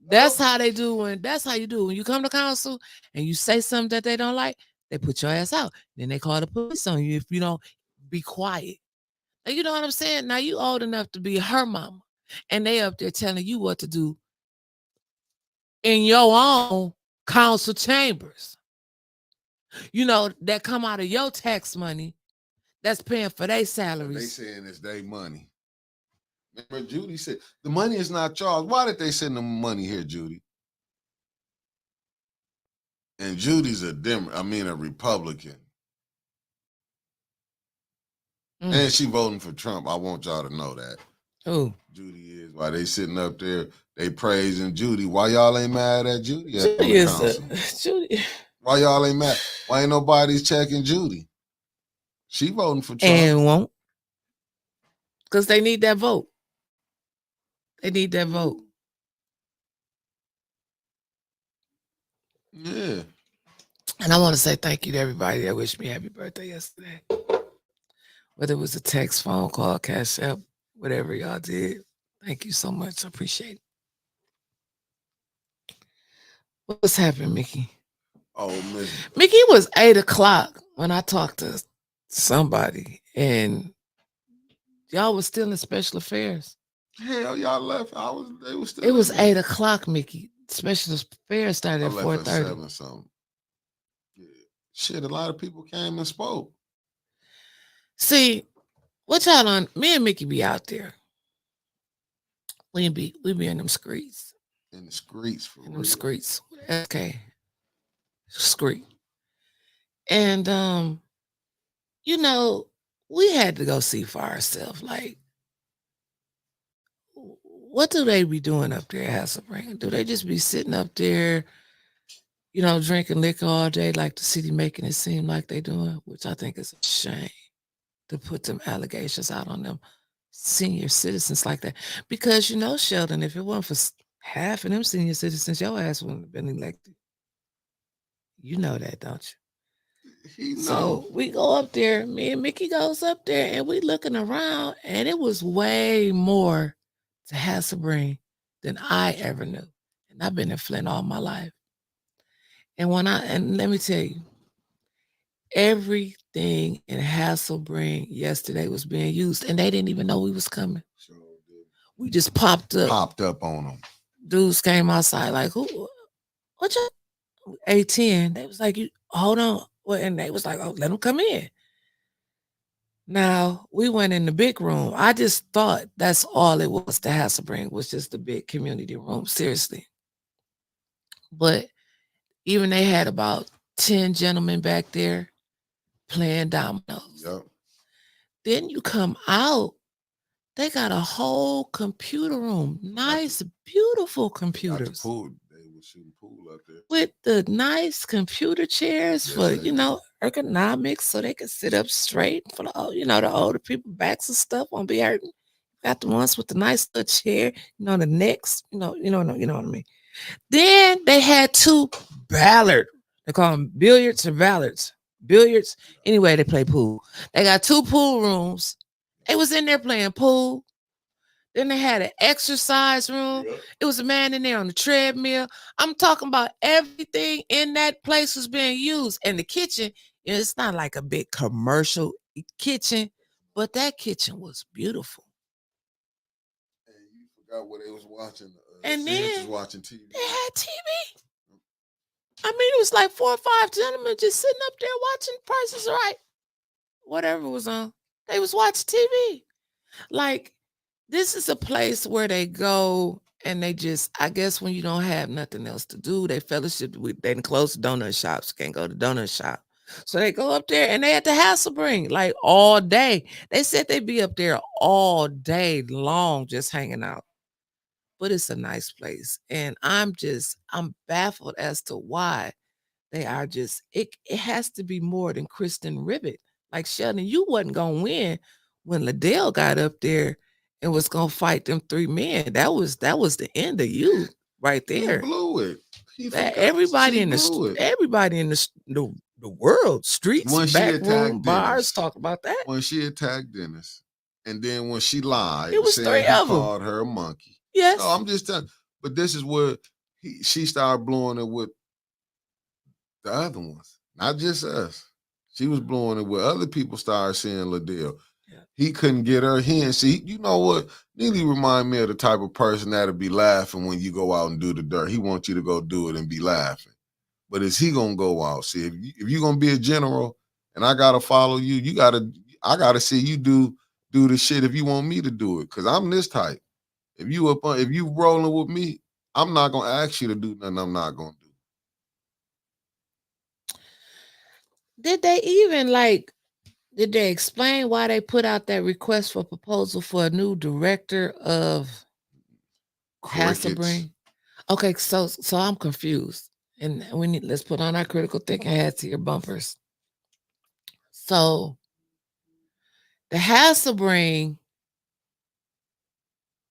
that's how they do that's how you do. When you come to council and you say something that they don't like, they put your ass out. Then they call the police on you if you don't be quiet. Now, you know what I'm saying? Now you old enough to be her mama. And they up there telling you what to do in your own council chambers. That come out of your tax money that's paying for their salaries. They saying it's their money. Remember, Judy said the money is not charged. Why did they send the money here, Judy? And Judy's a Republican. And she voting for Trump. I want y'all to know that. Who? Judy is. Why they sitting up there, they praising Judy. Why y'all ain't mad at Judy? Judy is Judy. Why y'all ain't mad? Why ain't nobody's checking Judy? She voting for Trump. And won't. Because they need that vote. They need that vote. Yeah. And I want to say thank you to everybody that wished me happy birthday yesterday. Whether it was a text, phone call, cash app, whatever y'all did. Thank you so much. I appreciate it. What's happened, Mickey? Oh, man. Mickey, it was 8:00 when I talked to somebody, and y'all was still in special affairs. Hell, y'all left. They was still. It was 8:00, Mickey. Special affairs started at 4:30. Something. Yeah. Shit, a lot of people came and spoke. See, what y'all on? Me and Mickey be out there. We be in them streets. In the streets, for real. Them streets. Okay. Street. And you know, we had to go see for ourselves. Like, what do they be doing up there at Hasselbrand? Do they just be sitting up there, you know, drinking liquor all day, like the city making it seem like they doing? Which I think is a shame to put them allegations out on them senior citizens like that. Because you know, Sheldon, if it wasn't for half of them senior citizens, your ass wouldn't have been elected. You know that, don't you? He know. So we go up there, me and Mickey goes up there, and we looking around, and it was way more to Hasselbrand than I ever knew. And I've been in Flint all my life. And let me tell you, everything in Hasselbrand yesterday was being used, and they didn't even know we was coming. Sure did. We just popped up on them. Dudes came outside like, who? What you? A10. They was like, you hold on. Well, and they was like, oh, let them come in. Now we went in the big room. I just thought that's all it was. The Hasselbrand was just a big community room, seriously. But even they had about 10 gentlemen back there playing dominoes. Yep. Then you come out, they got a whole computer room, nice, beautiful computers. Pool. They were shooting pool out there with the nice computer chairs Yes, for, they you know, ergonomics so they can sit up straight for the, you know, the older people, backs and stuff won't be hurting. Got the ones with the nice little chair, you know, the necks, you know what I mean. Then they had two ballard. They call them billiards or ballards. Billiards. Anyway, they play pool. They got two pool rooms. They was in there playing pool. Then they had an exercise room. Yep. It was a man in there on the treadmill. I'm talking about everything in that place was being used. And the kitchen, you know, it's not like a big commercial kitchen, but that kitchen was beautiful. And you forgot what they was watching. And then was watching TV. they had TV. I mean, it was like 4 or 5 gentlemen just sitting up there watching Price is Right. Whatever was on. They was watching TV. Like, this is a place where they go and they just, I guess when you don't have nothing else to do, they fellowship with, they close the donut shops, can't go to the donut shop. So they go up there and they at the Hasselbrand like all day. They said they'd be up there all day long just hanging out. But it's a nice place. And I'm baffled as to why they are just, it has to be more than Kristen Ribbit. Like, Sheldon, you wasn't gonna win when Liddell got up there and was gonna fight them 3 men. That was the end of you right there. He blew it. Everybody in the world, streets, When she back attacked room, bars, Dennis. talk about that. When she attacked Dennis, and then when she lied, It was saying 3 he of 'em. called her a monkey. Yes. No, I'm just telling. But this is where she started blowing it with the other ones, not just us. She was blowing it with other people. Started seeing Liddell. Yeah. He couldn't get her. He didn't see. You know what? Neely remind me of the type of person that'll be laughing when you go out and do the dirt. He wants you to go do it and be laughing. But is he gonna go out? See, if you're gonna be a general and I gotta follow you, I gotta see you do the shit if you want me to do it. Cause I'm this type. If you rolling with me, I'm not gonna ask you to do nothing I'm not gonna do. Did they explain why they put out that request for proposal for a new director of Hasselbrand? Okay, so I'm confused. And let's put on our critical thinking hats here, bumpers. So the Hasselbrand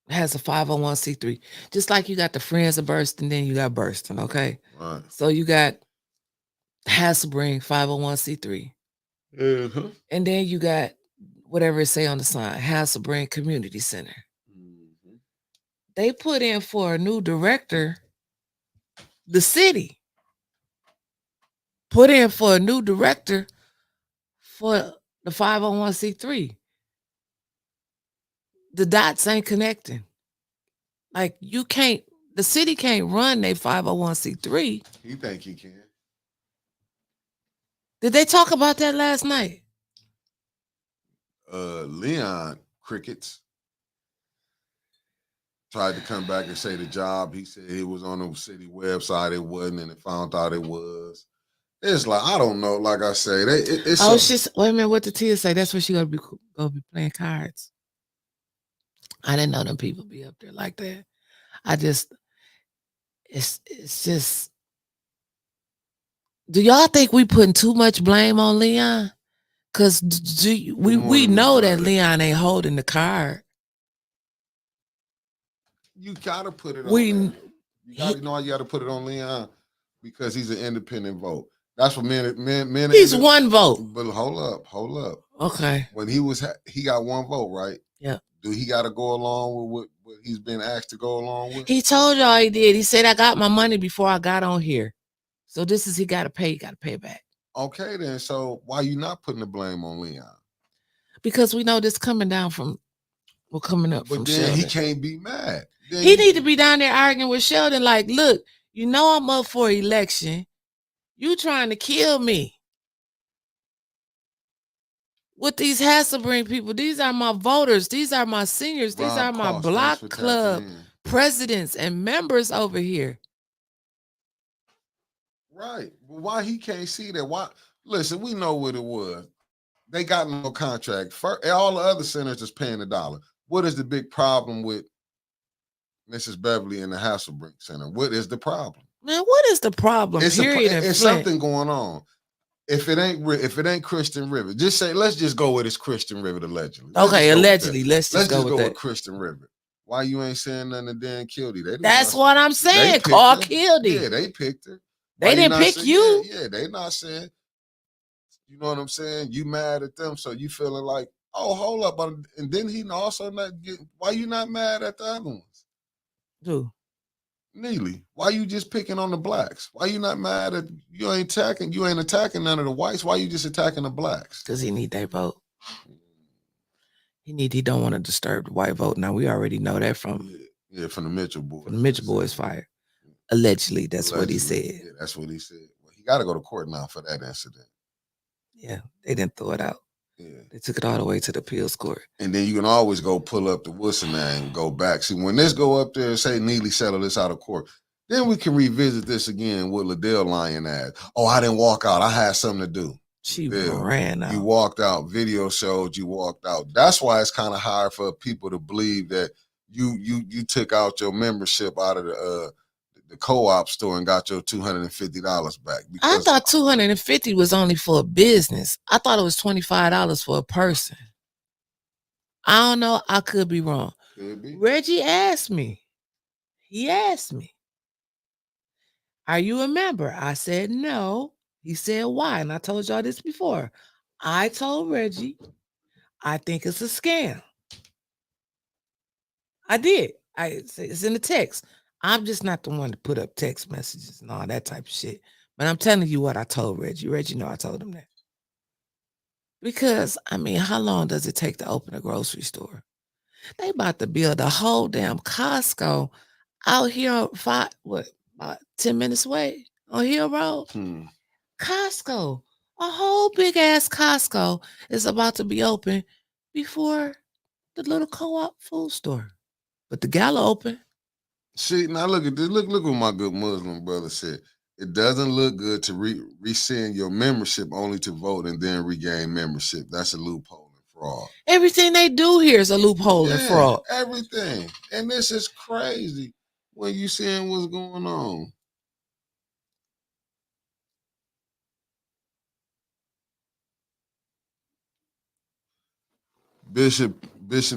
has a 501c3, just like you got the Friends of Burston, then you got Burston, okay? Right. So you got Hasselbrand 501c3. Uh-huh. And then you got whatever it say on the sign, Hasselbrand Community Center. Mm-hmm. They put in for a new director. The city put in for a new director for the 501c3. The dots ain't connecting. Like, the city can't run their 501c3. He think he can. Did they talk about that last night? Leon Crickets tried to come back and say the job. He said it was on the city website. It wasn't, and it found out it was. It's like I don't know. Like I say, it's Oh, a- she's wait a minute. What did Tia say? That's where she gonna be playing cards. I didn't know them people be up there like that. I just, it's just. Do y'all think we putting too much blame on Leon? Cause we morning, know Miss that Riley. Leon ain't holding the card. you gotta put it We- on. Leon. You gotta know why you gotta put it on Leon because he's an independent vote. That's what men. He's one vote. But hold up. Okay. When he got one vote, right? Yeah. Do he got to go along with what he's been asked to go along with? He told y'all he did. He said I got my money before I got on here. So this is he got to pay. He got to pay it back. Okay, then. So why you not putting the blame on Leon? Because we know this coming down from, well, coming up But from then Sheldon. he can't be mad. Then He need to be down there arguing with Sheldon like, look, you know I'm up for election. You trying to kill me. With these Hasselbring people, these are my voters. These are my seniors. These Rob are my Cost, block thanks for club tapping in. presidents and members over here. Right. But why he can't see that? Why? Listen, we know what it was. They got no contract. All the other senators is paying $1. What is the big problem with Mrs. Beverly and the Hasselbrink Center? What is the problem? Man, what is the problem? It's Period. it's something going on. If it ain't Christian River, just say let's just go with it's Christian River allegedly. Okay, allegedly. Let's just go with Christian River. Why you ain't saying nothing to Dan Kildee? That's what I'm saying. Call Kildee. Yeah, they picked her. They didn't pick you. Yeah, they not saying. You know what I'm saying? You mad at them, so you feeling like, oh, hold up, and then he also not getting. Why you not mad at the other ones? Who? Neely, why you just picking on the blacks? Why you not mad at you ain't attacking none of the whites? Why you just attacking the blacks? Because he need their vote. He don't want to disturb the white vote. Now we already know that from from the Mitchell boys. From the Mitchell boys fired. Allegedly, that's what he said. Yeah, that's what he said. Well, he got to go to court now for that incident. Yeah, they didn't throw it out. Yeah, they took it all the way to the appeals court. And then you can always go pull up the Wilson and go back. See, when this go up there and say Neely settle this out of court, then we can revisit this again with Liddell lying ass. Oh, I didn't walk out. I had something to do. She ran out. You walked out. Video showed you walked out. That's why it's kind of hard for people to believe that you took out your membership out of the co-op store and got your $250 back. I thought $250 was only for a business. I thought it was $25 for a person. I don't know. I could be wrong. Could be. Reggie asked me. He asked me, are you a member? I said no. He said why? And I told y'all this before. I told Reggie, I think it's a scam. I did. It's in the text. I'm just not the one to put up text messages and all that type of shit. But I'm telling you what I told Reggie. Reggie know I told him that. Because, I mean, how long does it take to open a grocery store? They about to build a whole damn Costco out here about 10 minutes away on Hill Road? Costco. A whole big ass Costco is about to be open before the little co-op food store. But the gala open. See, now look at this. Look what my good Muslim brother said. It doesn't look good to rescind your membership only to vote and then regain membership. That's a loophole and fraud. Everything they do here is a loophole and fraud. Everything. And this is crazy when you seeing what's going on. Bishop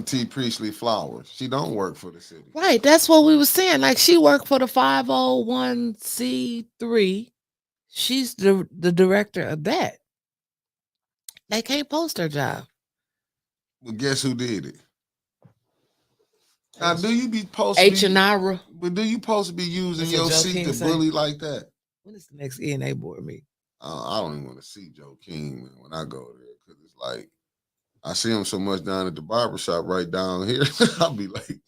T. Priestley Flowers. She don't work for the city. Right. That's what we were saying. Like she worked for the 501c3. She's the director of that. They can't post her job. Well, guess who did it? Now, do you be supposed H&R? But do you supposed to be using your seat to bully like that? When is the next ENA board meeting? I don't even want to see Joe King, man, when I go there because it's like I see him so much down at the barbershop right down here. I'll be like,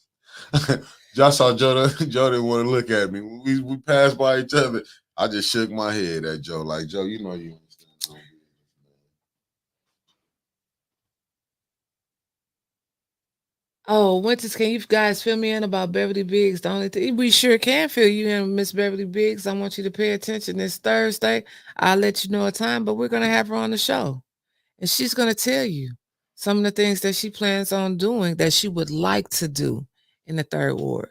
I saw Joe. Joe didn't want to look at me. When we passed by each other, I just shook my head at Joe. Like, Joe, you know you understand. Oh, Winters, can you guys fill me in about Beverly Biggs? The only thing we sure can fill you in, Miss Beverly Biggs. I want you to pay attention this Thursday. I'll let you know a time, but we're gonna have her on the show. And she's gonna tell you some of the things that she plans on doing that she would like to do in the third ward.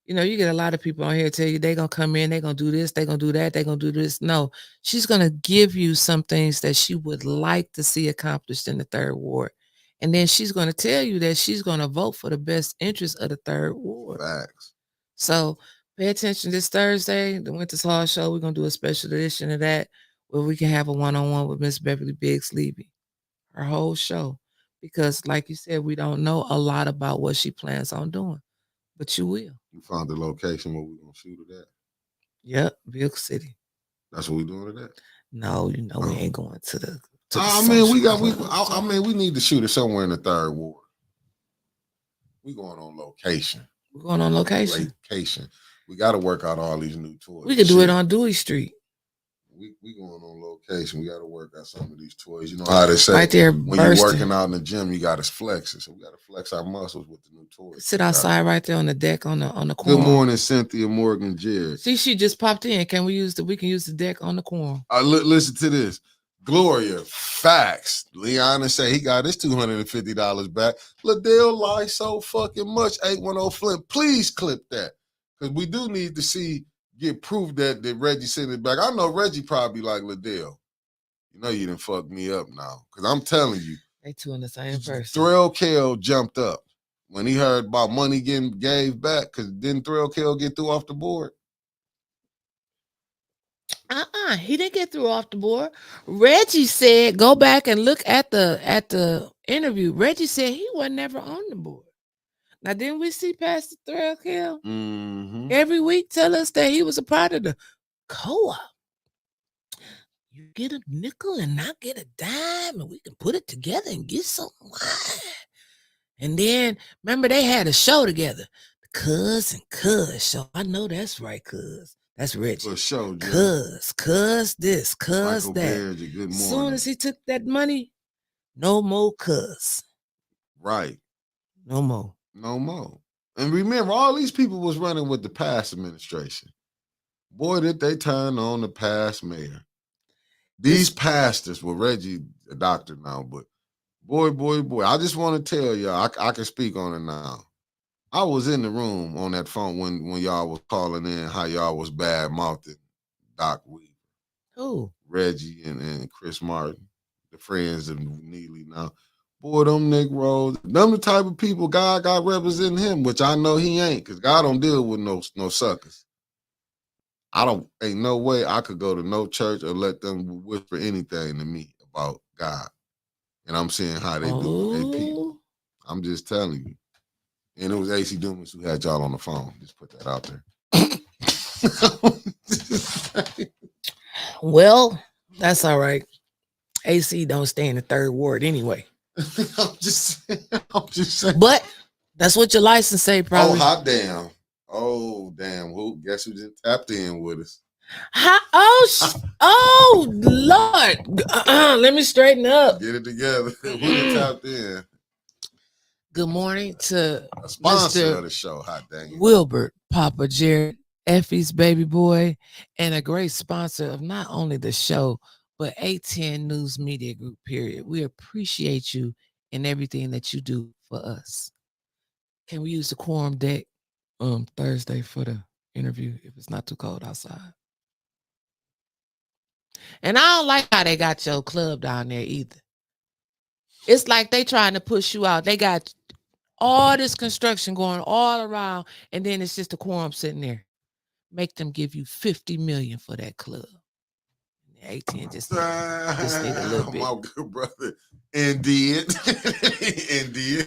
You get a lot of people on here tell you they're gonna come in, they're gonna do this, they're gonna do that, they're gonna do this. No, she's gonna give you some things that she would like to see accomplished in the third ward. And then she's gonna tell you that she's gonna vote for the best interest of the third ward. Facts. So pay attention this Thursday, the Winters Hall Show. We're gonna do a special edition of that where we can have a one-on-one with Miss Beverly Biggs Levy, her whole show. Because like you said, we don't know a lot about what she plans on doing. But you will. You found the location where we're gonna shoot it at. Yep, Bilk City. That's what we doing it at. No, we ain't going to the. I mean, we need to shoot it somewhere in the third ward. We going on location. We're going on location. We got to work out all these new toys. We could do it on Dewey Street. We going on location. We got to work out some of these toys. You know how they say right there when you're working out in the gym, you got to flex it. So we got to flex our muscles with the new toys. Sit outside right there on the deck on the corner. Good morning, Cynthia Morgan Jared. See, she just popped in. Can we use we can use the deck on the corner? Listen to this. Gloria, facts. Leon say he got his $250 back. Liddell lies so fucking much. 810 Flint. Please clip that. Because we do need to get proof that Reggie sent it back. I know Reggie probably like Liddell. You know you done fucked me up now. Because I'm telling you. They two in the same person. Thrill Kell jumped up when he heard about money getting gave back. Because didn't Thrill Kell get through off the board? He didn't get through off the board. Reggie said, go back and look at the interview. Reggie said he was never on the board. Now, didn't we see Pastor Thrill Kell every week tell us that he was a part of the co-op? You get a nickel and I get a dime, and we can put it together and get some wine. And then, remember, they had a show together, the Cuz and Cuz show. I know that's right, Cuz. That's Reggie. For sure, Cuz this, Cuz that. Good as soon as he took that money, no more Cuz. Right. No more. No more. And remember, all these people was running with the past administration. Boy, did they turn on the past mayor. These pastors, well, Reggie, a doctor now, but boy, I just want to tell y'all, I can speak on it now. I was in the room on that phone when y'all was calling in how y'all was bad mouthing Doc Weaver. Who? Reggie and Chris Martin, the friends of Neely now. Boy, them Negroes, them the type of people God got representing him, which I know he ain't, because God don't deal with no suckers. Ain't no way I could go to no church or let them whisper anything to me about God. And I'm seeing how they do with their people. I'm just telling you. And it was AC Dumas who had y'all on the phone. Just put that out there. Well, that's all right. AC don't stay in the third ward anyway. I'm just saying. But that's what your license say, probably. Oh, hot damn. Oh, damn. Who? Guess who just tapped in with us? Oh, Lord. Let me straighten up. Get it together. Who tapped in? Good morning to a sponsor Mr. of the show, hot dang. Wilbert Papa Jared, Effie's baby boy, and a great sponsor of not only the show, but A10 News Media Group, period. We appreciate you and everything that you do for us. Can we use the quorum deck Thursday for the interview if it's not too cold outside? And I don't like how they got your club down there either. It's like they trying to push you out. They got all this construction going all around, and then it's just a quorum sitting there. Make them give you $50 million for that club. 18 just need a little bit. My good brother, and did.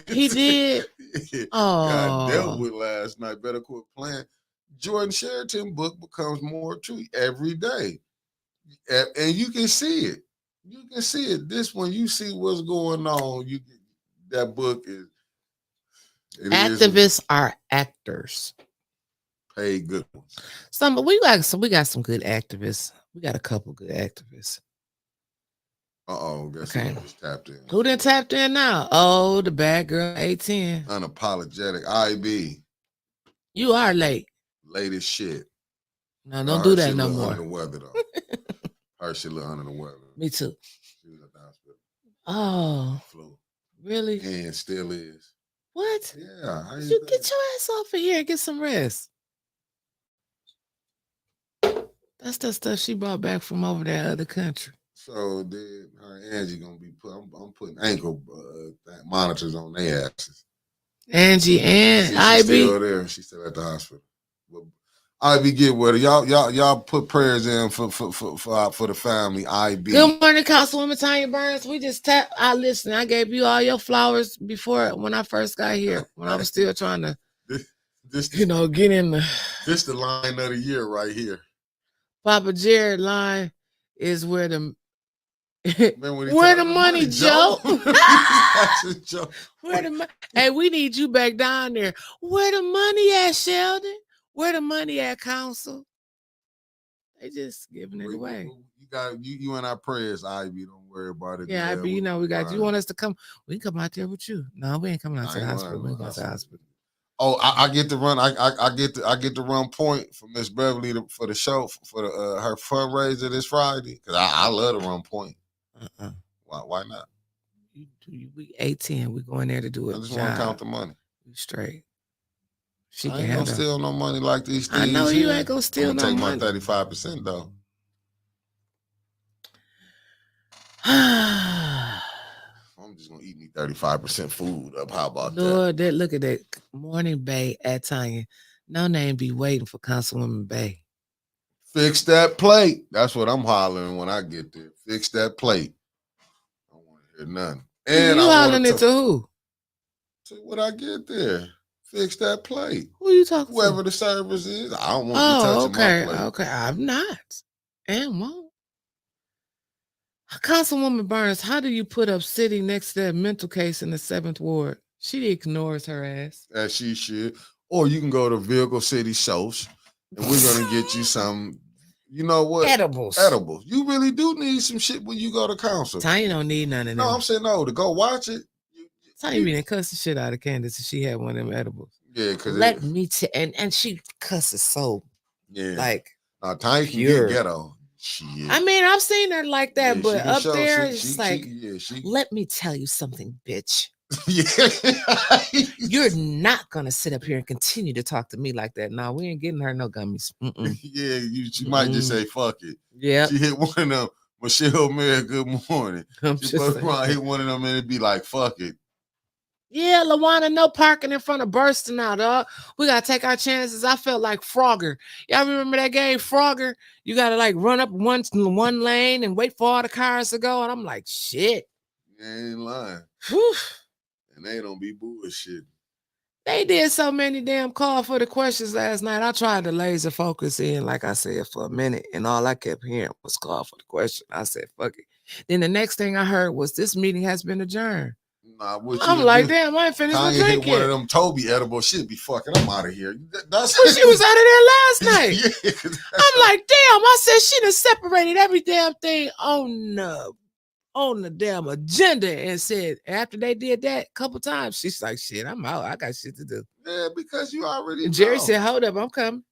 He did. Got dealt with last night. Better quit playing. Jordan Sheraton book becomes more true every day, and you can see it. You can see it. This one, you see what's going on. That book is. Activists are actors. Paid good ones. We got some good activists. We got a couple good activists. Guess Okay. who just tapped in? Who done tapped in now? Oh, the bad girl, 810. Unapologetic. IB. You are late. Late as shit. No, I don't heard do she that a no little more. under the weather, though. Heard she a little under the weather. Me too. She was at the hospital. Oh, Flu. really? And still is. What? Yeah. How You get your ass off of here and get some rest. That's the stuff she brought back from over that other country. So then her and Angie gonna be I'm putting ankle monitors on their asses. Angie and She's Ivy. still there. She's still at the hospital. But Ivy, get with her. Y'all put prayers in for the family. Ivy. Good morning, Councilwoman Tanya Burns. We just tapped. Listen, I gave you all your flowers before when I first got here. When I was still trying to, get in the. This the line of the year right here. Papa Jared line is where the where the money, Joe. Where the money? Hey, we need you back down there. Where the money at, Sheldon? Where the money at, Council? They just giving it away. You got you in our prayers, Ivy. Don't worry about it. Yeah, Ivy, we got you. Want us to come? We can come out there with you. No, we ain't coming out to the hospital. We ain't going to the hospital. Oh, I get to run. I get to run point for Miss Beverly for the show for the her fundraiser this Friday because I love to run point. Why not? We 18. We going there to do it. I just want to count the money. We straight. She ain't gonna steal no money like these things. I know you ain't gonna steal no money. I'm gonna take my 35% though. I'm just gonna eat me 35% food up. How about Lord, that? Look at that. Morning Bay at Tanya. No name be waiting for Councilwoman Bay. Fix that plate. That's what I'm hollering when I get there. Fix that plate. I don't want to hear nothing. And you hollering it to who? To when I get there. Fix that plate. Who you talking to? Whoever to? the service is. I don't want you touching my plate. Okay. I'm not. And won't. Councilwoman Burns, how do you put up sitting next to that mental case in the 7th Ward? She ignores her ass. As she should. Or you can go to Vehicle City Shows and we're going to get you some, you know what? Edibles. You really do need some shit when you go to council. Tanya don't need none of them. No, I'm saying no, to go watch it. Tanya didn't cuss the shit out of Candace and she had one of them edibles. Yeah, because let me and she cusses so like Tanya can get ghetto. Shit. I mean, I've seen her like that, but up there, it's like, let me tell you something, bitch. You're not gonna sit up here and continue to talk to me like that. No, we ain't getting her no gummies. She might just say fuck it. Yeah, she hit one of them. Michelle Mayer, good morning. She hit one of them and it'd be like fuck it. Yeah, Lawana, no parking in front of bursting out, dog. We gotta take our chances. I felt like Frogger. Y'all remember that game, Frogger? You gotta like run up one lane and wait for all the cars to go. And I'm like, shit. You ain't lying. Whew. And they don't be bullshit. They did so many damn call for the questions last night. I tried to laser focus in, like I said, for a minute, and all I kept hearing was call for the question. I said, fuck it. Then the next thing I heard was this meeting has been adjourned. I'm like, damn, I ain't finished my drink yet. One of them Toby edible shit be fucking. I'm out of here. That's she was out of there last night. I'm like, damn. I said she done separated every damn thing on the damn agenda and said after they did that a couple times, she's like, shit, I'm out. I got shit to do. Yeah, because you already and Jerry said, hold up, I'm coming.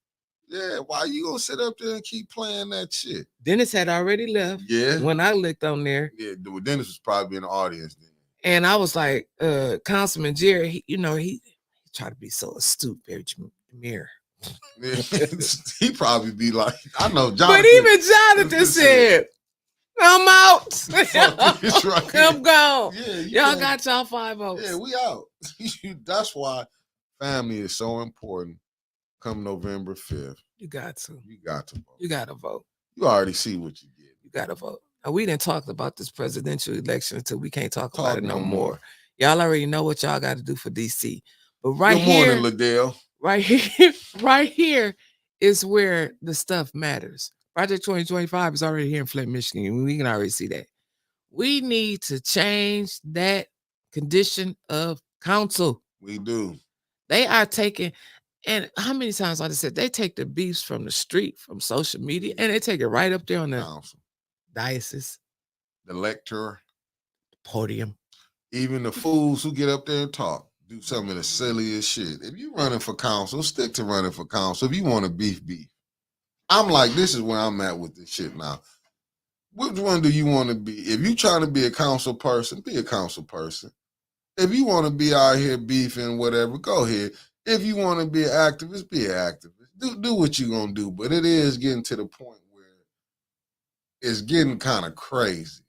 Yeah, why you gonna sit up there and keep playing that shit? Dennis had already left. Yeah. When I looked on there. Yeah, Dennis was probably in the audience then. And I was like, Councilman Jerry, he tried to be so astute, very mirror. He probably be like, I know Jonathan. But even Jonathan said, I'm out. Right. I'm gone. Yeah, y'all got y'all 5 votes. Yeah, we out. That's why family is so important. Come November 5th. You got to. You got to vote. You got to vote. You already see what you get. You got to vote. Now, we didn't talk about this presidential election until we can't talk about it no more. Y'all already know what y'all got to do for DC. But right Good morning, Liddell. Right here is where the stuff matters. Project 2025 is already here in Flint, Michigan. We can already see that. We need to change that condition of council. We do. They are taking, and how many times I said they take the beefs from the street, from social media, and they take it right up there on the council. Diocese. the lecturer, Podium. even the fools who get up there and talk, do some of the silliest shit. If you running for council, stick to running for council. If you want to beef. I'm like, this is where I'm at with this shit now. Which one do you want to be? If you trying to be a council person, be a council person. If you want to be out here beefing, whatever, go ahead. If you want to be an activist, be an activist. Do what you gonna do. But it is getting to the point where it's getting kind of crazy.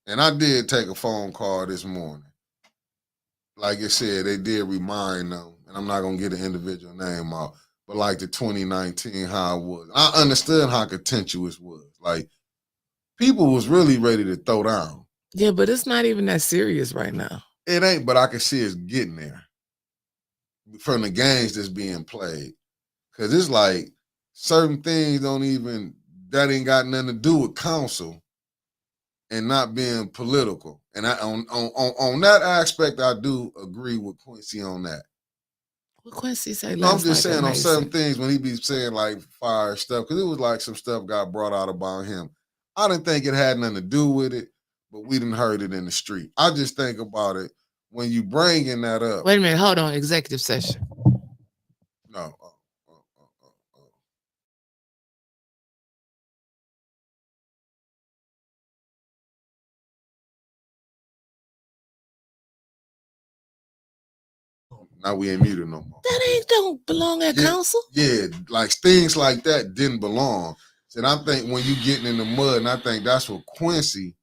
And I did take a phone call this morning. Like I said, they did remind them, and I'm not gonna get an individual name out, but like the 2019, how it was. I understood how contentious it was. Like, people was really ready to throw down. Yeah, but it's not even that serious right now. It ain't, but I can see it's getting there from the games that's being played. Because it's like certain things that ain't got nothing to do with council and not being political. And on that aspect, I do agree with Quincy on that. What Quincy say? No, I'm just saying on certain things when he be saying like fire stuff, because it was like some stuff got brought out about him. I didn't think it had nothing to do with it, but we didn't heard it in the street. I just think about it when you bringing that up. Wait a minute, hold on. Executive session. No. Now we ain't muted no more. That don't belong at council. Yeah, like things like that didn't belong. And I think when you getting in the mud, and I think that's what Quincy.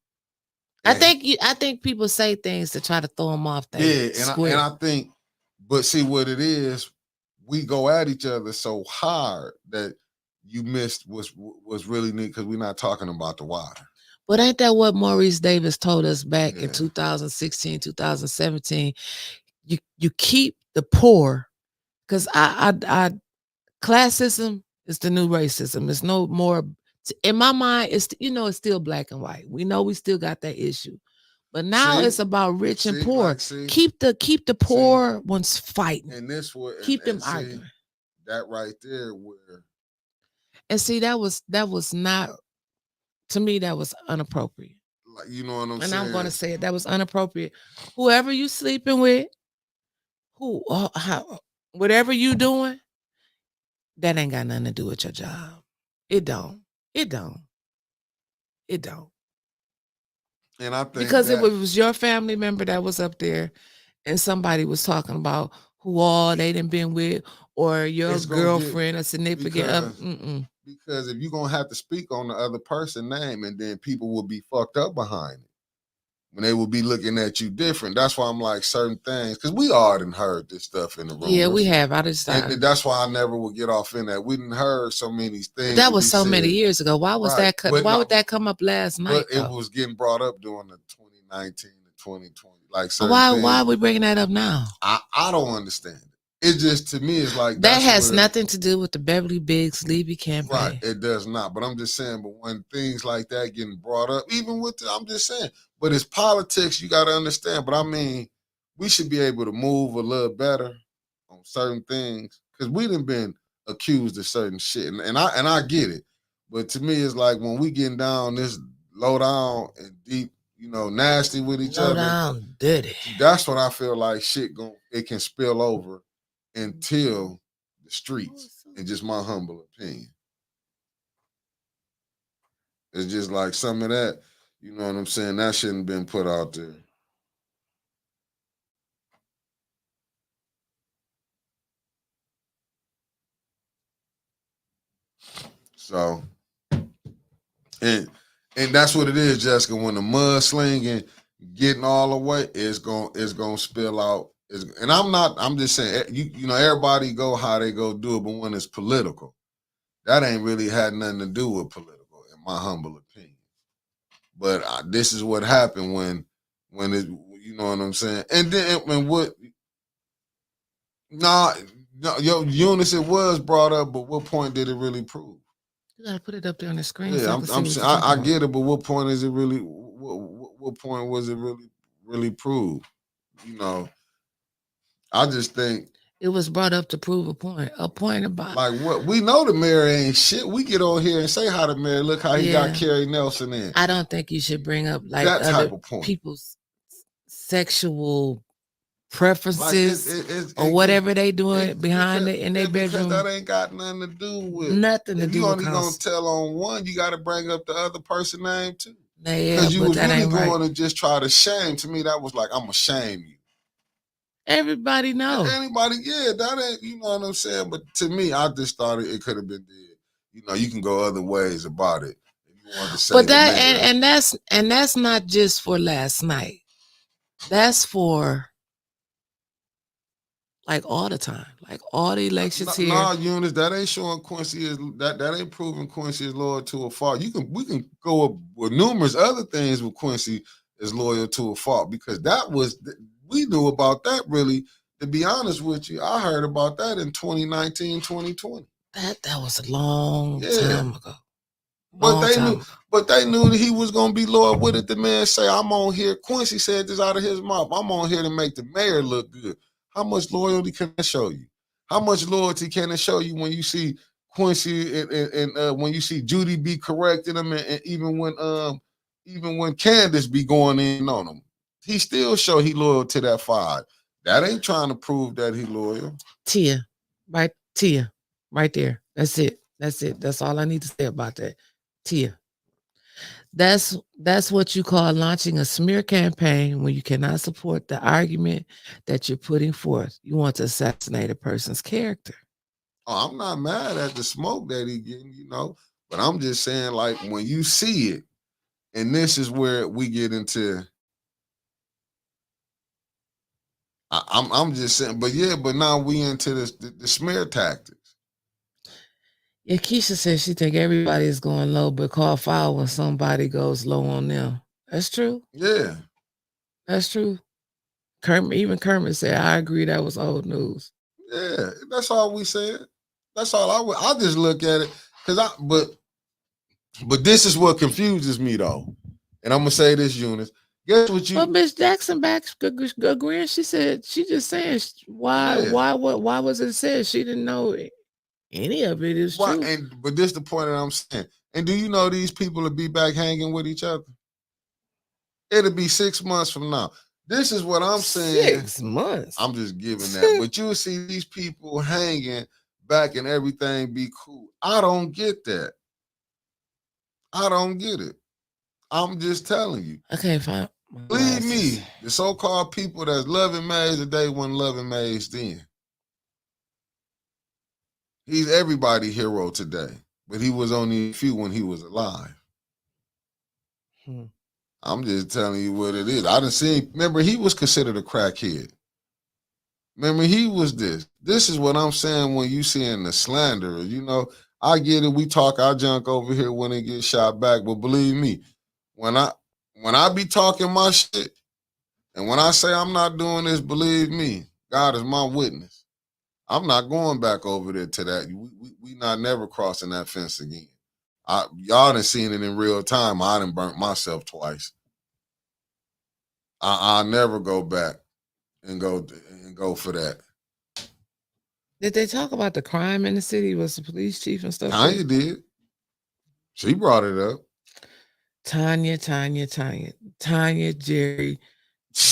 I think people say things to try to throw them off. And I think, but see what it is, we go at each other so hard that you missed was really neat because we're not talking about the water. But ain't that what Maurice Davis told us back in 2016, 2017? You keep the poor, because I classism is the new racism. It's no more, in my mind, it's still black and white. We know we still got that issue. But now it's about rich and poor. Keep the poor ones fighting. And this what keep them arguing. That right there where. And see, that was not, to me, that was inappropriate. Like, you know what I'm saying? And I'm gonna say it. That was inappropriate. Whoever you sleeping with, whatever you doing, that ain't got nothing to do with your job. It don't. And I think because if it was your family member that was up there and somebody was talking about who all they done been with, or your girlfriend or significant because if you're gonna have to speak on the other person's name, and then people will be fucked up behind it when they will be looking at you different. That's why I'm like certain things, because we all didn't heard this stuff in the room. Yeah, we have. And that's why I never would get off in that. We didn't heard so many things. That was so many years ago. Why was that? Why would that come up last night? But it was getting brought up during the 2019 to 2020. Like why are we bringing that up now? I don't understand it. It just, to me, is like that has nothing to do with the Beverly Biggs Levy campaign. Right, it does not. But I'm just saying, but when things like that getting brought up, even with I'm just saying, but it's politics, you got to understand. But I mean, we should be able to move a little better on certain things, because we done been accused of certain shit, and I get it. But to me, it's like when we getting down this low down and deep, nasty with each other. Low down, dirty. That's when I feel like shit it can spill over until the streets, in just my humble opinion. It's just like some of that, you know what I'm saying, that shouldn't have been put out there. So, and that's what it is, Jessica. When the mud slinging, getting all the way, it's gonna spill out. And I'm just saying, everybody go how they go do it, but when it's political, that ain't really had nothing to do with political, in my humble opinion. But this is what happened when it, you know what I'm saying? And then, your Eunice, it was brought up, but what point did it really prove? You gotta put it up there on the screen. Yeah, so I get it, but what point is it really? What point was it really proved? I just think It was brought up to prove a point. A point about Like what? We know the mayor ain't shit. We get on here and say how the mayor look how he got Yeah. Kerry Nelson in. I don't think you should bring up like That type other of point. people's sexual Like preferences or whatever they doing behind it in their because bedroom. that ain't got nothing to do with Nothing to If do you with only gonna tell on one, you got to bring up the other person's name too. Yeah, Because you but was that really ain't going right. to just try to shame. To me, that was like I'm gonna shame you. Everybody know. Anybody, yeah, that ain't, you know what I'm saying. But to me, I just thought it could have been did. You know, you can go other ways about it. If you want to say But the that mayor. and that's not just for last night. That's for like all the time, like all the elections here. Nah, Eunice, that ain't showing Quincy is that ain't proving Quincy is loyal to a fault. We can go up with numerous other things with Quincy is loyal to a fault because that was we knew about that really. To be honest with you, I heard about that in 2019, 2020. That was a long time ago. But they knew that he was gonna be loyal. What did the man say? I'm on here. Quincy said this out of his mouth. I'm on here to make the mayor look good. How much loyalty can I show you? How much loyalty can it show you when you see Quincy and when you see Judy be correcting him and even when Candace be going in on him, he still show he loyal to that 5. That ain't trying to prove that he loyal. Tia, right there. That's it. That's all I need to say about that. Tia. That's what you call launching a smear campaign when you cannot support the argument that you're putting forth. You want to assassinate a person's character. Oh, I'm not mad at the smoke that he getting, you know, but I'm just saying, like, when you see it, and this is where we get into. I'm just saying, but now we into the smear tactics. Yeah, Keisha says she think everybody is going low, but call foul when somebody goes low on them. That's true. Yeah, that's true. Kermit said, "I agree. That was old news." Yeah, that's all we said. That's all I just look at it but this is what confuses me though, and I'm gonna say this, Eunice. Guess what you? Well, Miss Jackson back agreeing. She said she just saying why was it said she didn't know any of it is true. But this the point that I'm saying. And do you know these people will be back hanging with each other? It'll be 6 months from now. This is what I'm saying. 6 months. I'm just giving that. But you'll see these people hanging back and everything be cool. I don't get that. I don't get it. I'm just telling you. Okay, fine. Believe me, the so-called people that's loving Maze today wasn't loving Maze then. He's everybody's hero today, but he was only a few when he was alive. I'm just telling you what it is. I done seen, remember, he was considered a crackhead. Remember, he was this. This is what I'm saying when you seeing the slander. You know, I get it. We talk our junk over here when it gets shot back. But believe me, when I be talking my shit, and when I say I'm not doing this, believe me, God is my witness. I'm not going back over there to that. We not never crossing that fence again. Y'all done seen it in real time. I done burnt myself twice. I'll never go back and go for that. Did they talk about the crime in the city? Was the police chief and stuff? Tanya did. She brought it up. Tanya, Jerry,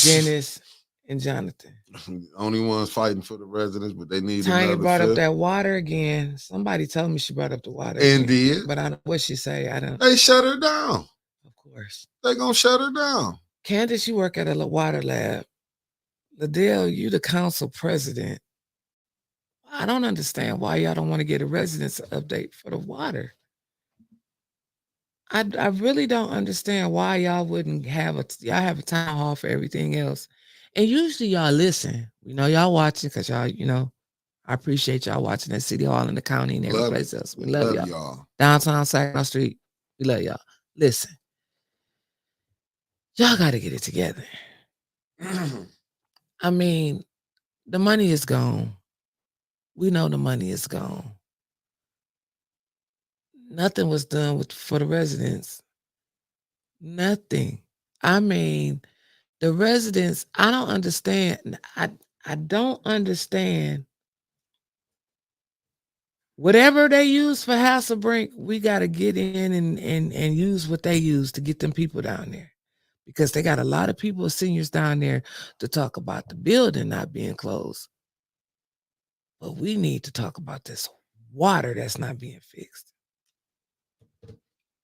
Dennis, and Jonathan. Only ones fighting for the residents, but they need Tanya another brought fifth. up that water again. Somebody told me she brought up the water. And again. did. But I don't know what she say. I don't. They shut her down. Of course. They gonna shut her down. Candace, you work at a water lab. Liddell, you the council president. I don't understand why y'all don't want to get a residence update for the water. I really don't understand why y'all wouldn't have y'all have a town hall for everything else. And usually y'all listen. We know y'all watching because y'all, you know, I appreciate y'all watching at City Hall in the county and every place else. We love y'all. Downtown Saginaw Street. We love y'all. Listen. Y'all got to get it together. I mean, the money is gone. We know the money is gone. Nothing was done for the residents. Nothing. I mean, the residents, I don't understand. I don't understand Whatever they use for Hasselbrink, we got to get in and use what they use to get them people down there. Because they got a lot of people, seniors down there, to talk about the building not being closed. But we need to talk about this water that's not being fixed.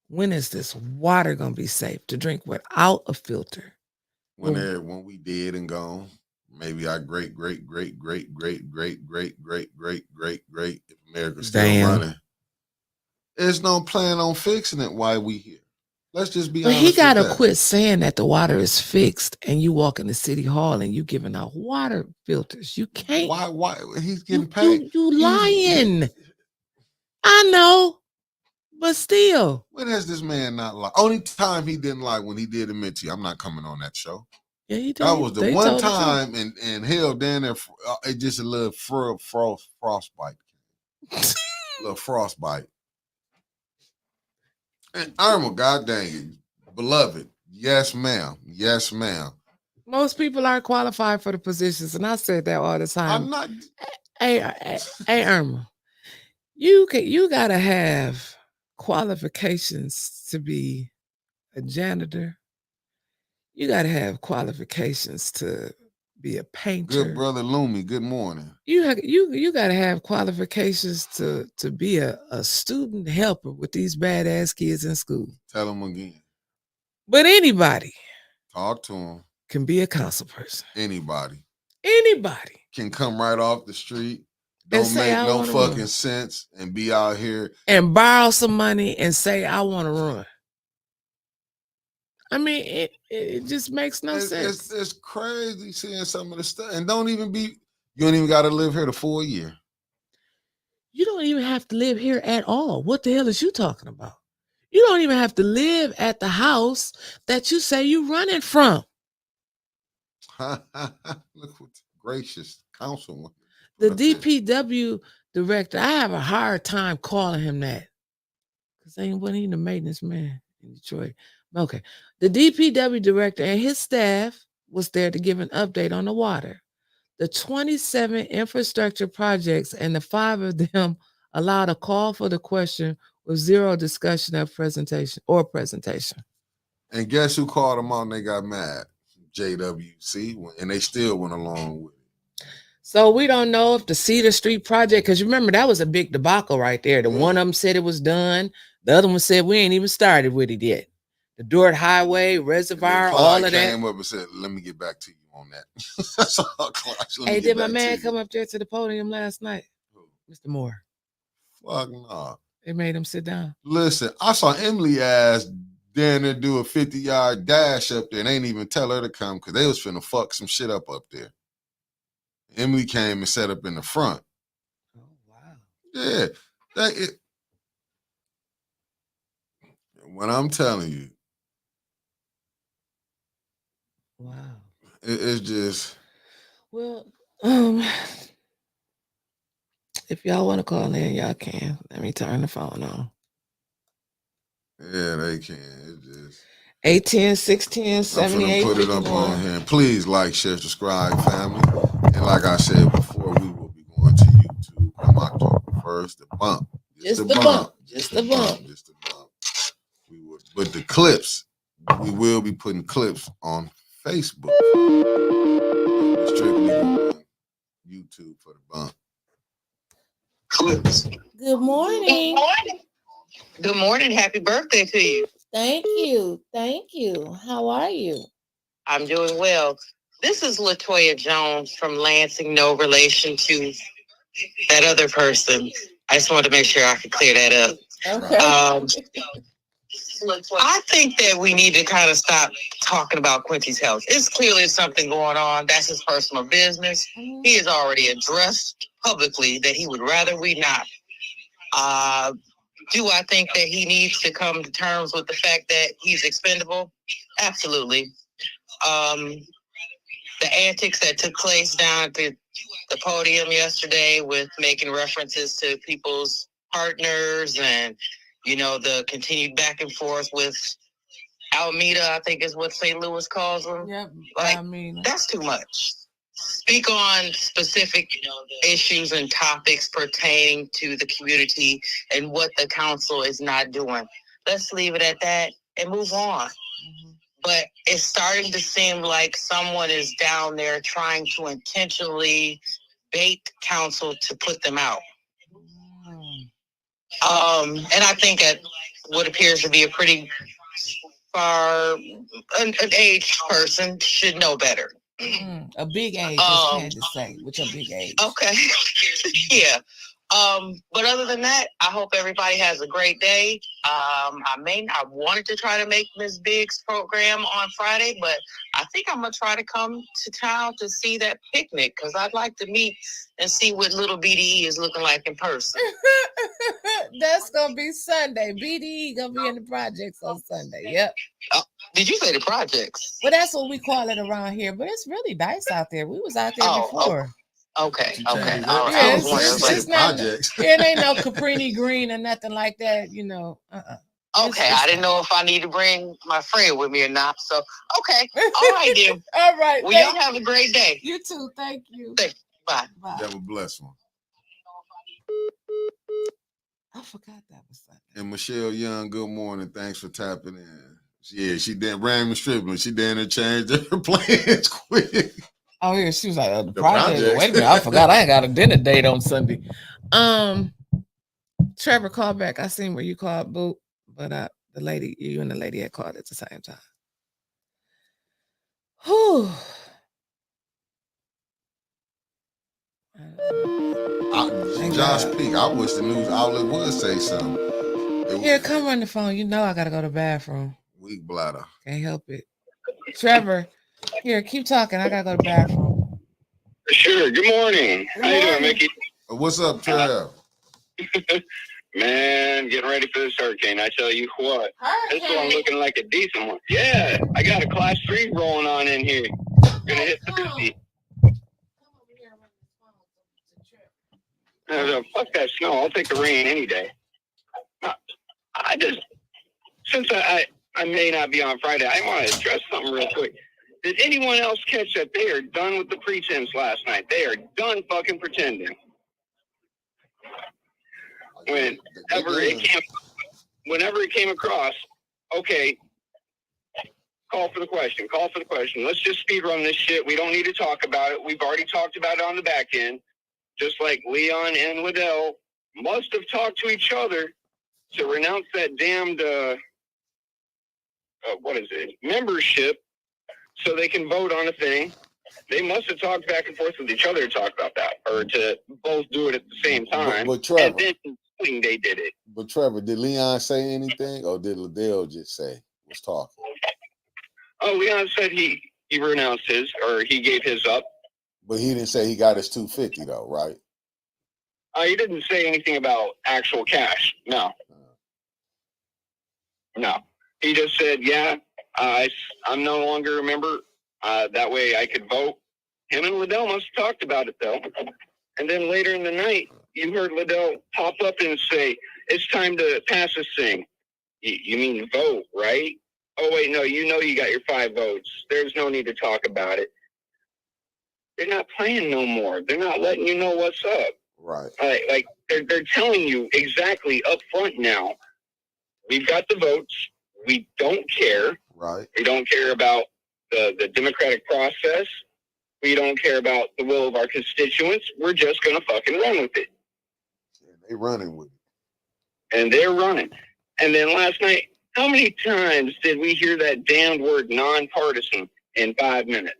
When is this water going to be safe to drink without a filter? When we dead and gone, maybe our great, if America's still running. There's no plan on fixing it while we here. Let's just be honest. But he got to quit saying that the water is fixed and you walk into City Hall and you giving out water filters. You can't. Why? He's getting paid. You lying. I know, but still. When has this man not lied? Only time he didn't lie when he did admit to you, I'm not coming on that show. Yeah, he did. That was the one time, and hell, down there, it just a little frostbite. A little frostbite. And Irma, God dang it, beloved, yes, ma'am. Yes, ma'am. Most people aren't qualified for the positions, and I said that all the time. I'm not. Hey, Irma, you gotta have qualifications to be a janitor. You gotta have qualifications to be a painter. Good brother Loomy, good morning. You gotta have qualifications to be a student helper with these badass kids in school. Tell them again. But anybody talk to them can be a council person. Anybody can come right off the street. Don't make no fucking sense and be out here and borrow some money and say I want to run. I mean, it just makes no sense. It's crazy seeing some of the stuff. And you don't even got to live here the full year. You don't even have to live here at all. What the hell is you talking about? You don't even have to live at the house that you say you're running from. Look what gracious councilwoman. The DPW director, I have a hard time calling him that. Because he wasn't even the maintenance man in Detroit. Okay. The DPW director and his staff was there to give an update on the water. The 27 infrastructure projects and the 5 of them allowed a call for the question with zero discussion of presentation. And guess who called them out and they got mad? JWC, and they still went along with it. So we don't know if the Cedar Street project, because remember, that was a big debacle right there. The one of them said it was done. The other one said we ain't even started with it yet. The Dort Highway, Reservoir, all of that. Came up and said, let me get back to you on that. That's all. Hey, did my man come up there to the podium last night? Mr. Moore. Fuck no. They made him sit down. Listen, I saw Emily ass down there do a 50-yard dash up there and they ain't even tell her to come because they was finna fuck some shit up there. Emily came and sat up in the front. Oh, wow. Yeah. What I'm telling you. Wow. It's just. Well, if y'all want to call in, y'all can. Let me turn the phone on. Yeah, they can. It just 810 610 78. I'm gonna put it up on here. Please like, share, subscribe, family. And like I said before, we will be going to YouTube on October 1st. The bump. Just the bump. But the clips, we will be putting clips on Facebook. Strictly on YouTube for the bump. Clips. Good morning. Good morning. Happy birthday to you. Thank you. How are you? I'm doing well. This is LaToya Jones from Lansing, no relation to that other person. I just wanted to make sure I could clear that up. Okay. I think that we need to kind of stop talking about Quincy's health. It's clearly something going on. That's his personal business. He has already addressed publicly that he would rather we not. Do I think that he needs to come to terms with the fact that he's expendable? Absolutely. The antics that took place down at the podium yesterday with making references to people's partners and, the continued back and forth with Almeida, I think is what St. Louis calls them. Yep. That's too much. speak on specific issues and topics pertaining to the community and what the council is not doing. Let's leave it at that and move on. But it's starting to seem like someone is down there trying to intentionally bait council to put them out. And I think that what appears to be a pretty far an aged person should know better. A big age, as Candace say, with your big age. Okay. Yeah. But other than that, I hope everybody has a great day. I wanted to try to make Miss Big's program on Friday, but I think I'm gonna try to come to town to see that picnic because I'd like to meet and see what little BDE is looking like in person. That's gonna be Sunday. BDE gonna be in the projects on Sunday. Yep. Did you say the projects? Well, that's what we call it around here, but it's really nice out there. We was out there before. Okay. All All right. right. Yeah, it's not, projects. it ain't no Caprini Green or nothing like that, you know. Okay, I didn't know if I need to bring my friend with me or not. So, okay. All right, then. All right. Well, y'all have a great day. You too. Thank you. Bye. Bye. Have a blessed one. I forgot that was Sunday. And Michelle Young, good morning. Thanks for tapping in. Yeah, she did Random Stripling. She did and changed her plans quick. Oh, yeah, she was like, the project. project. Wait a minute, I forgot I ain't got a dinner date on Sunday. Trevor called back. I seen where you called, Boo, but the lady, you and the lady had called at the same time. Whew. Josh Peak, I wish the news outlet would say something. Here, come on the phone. You know I gotta go to the bathroom. Weak bladder. Can't help it. Trevor, here, keep talking. I gotta go to the bathroom. Sure. Good morning. How you doing, Mickey? What's up, Trev? Man, getting ready for this hurricane. I tell you what, this one looking like a decent one. Yeah, I got a class 3 rolling on in here. Gonna hit the 50. Fuck that snow. I'll take the rain any day. I just, since I may not be on Friday, I want to address something real quick. Did anyone else catch that they are done with the pretense last night? They are done fucking pretending. Whenever it came across, okay, call for the question. Let's just speed run this shit. We don't need to talk about it. We've already talked about it on the back end. Just like Leon and Liddell must have talked to each other to renounce that damned, membership so they can vote on a thing. They must have talked back and forth with each other to talk about that, or to both do it at the same time. But Trevor, and then they did it. But Trevor, did Leon say anything, or did Liddell just was talking? Oh, Leon said he renounced his, or he gave his up. But he didn't say he got his 250 though, right? He didn't say anything about actual cash. No. He just said, yeah, I'm no longer a member. That way I could vote. Him and Liddell must have talked about it though. And then later in the night, you heard Liddell pop up and say, it's time to pass this thing. You mean vote, right? Oh, wait, no, you got your 5 votes. There's no need to talk about it. They're not playing no more. They're not letting you know what's up. Right. Like they're telling you exactly up front now. We've got the votes. We don't care. Right. We don't care about the democratic process. We don't care about the will of our constituents. We're just going to fucking run with it. Yeah, they running with it. And they're running. And then last night, how many times did we hear that damned word nonpartisan in 5 minutes?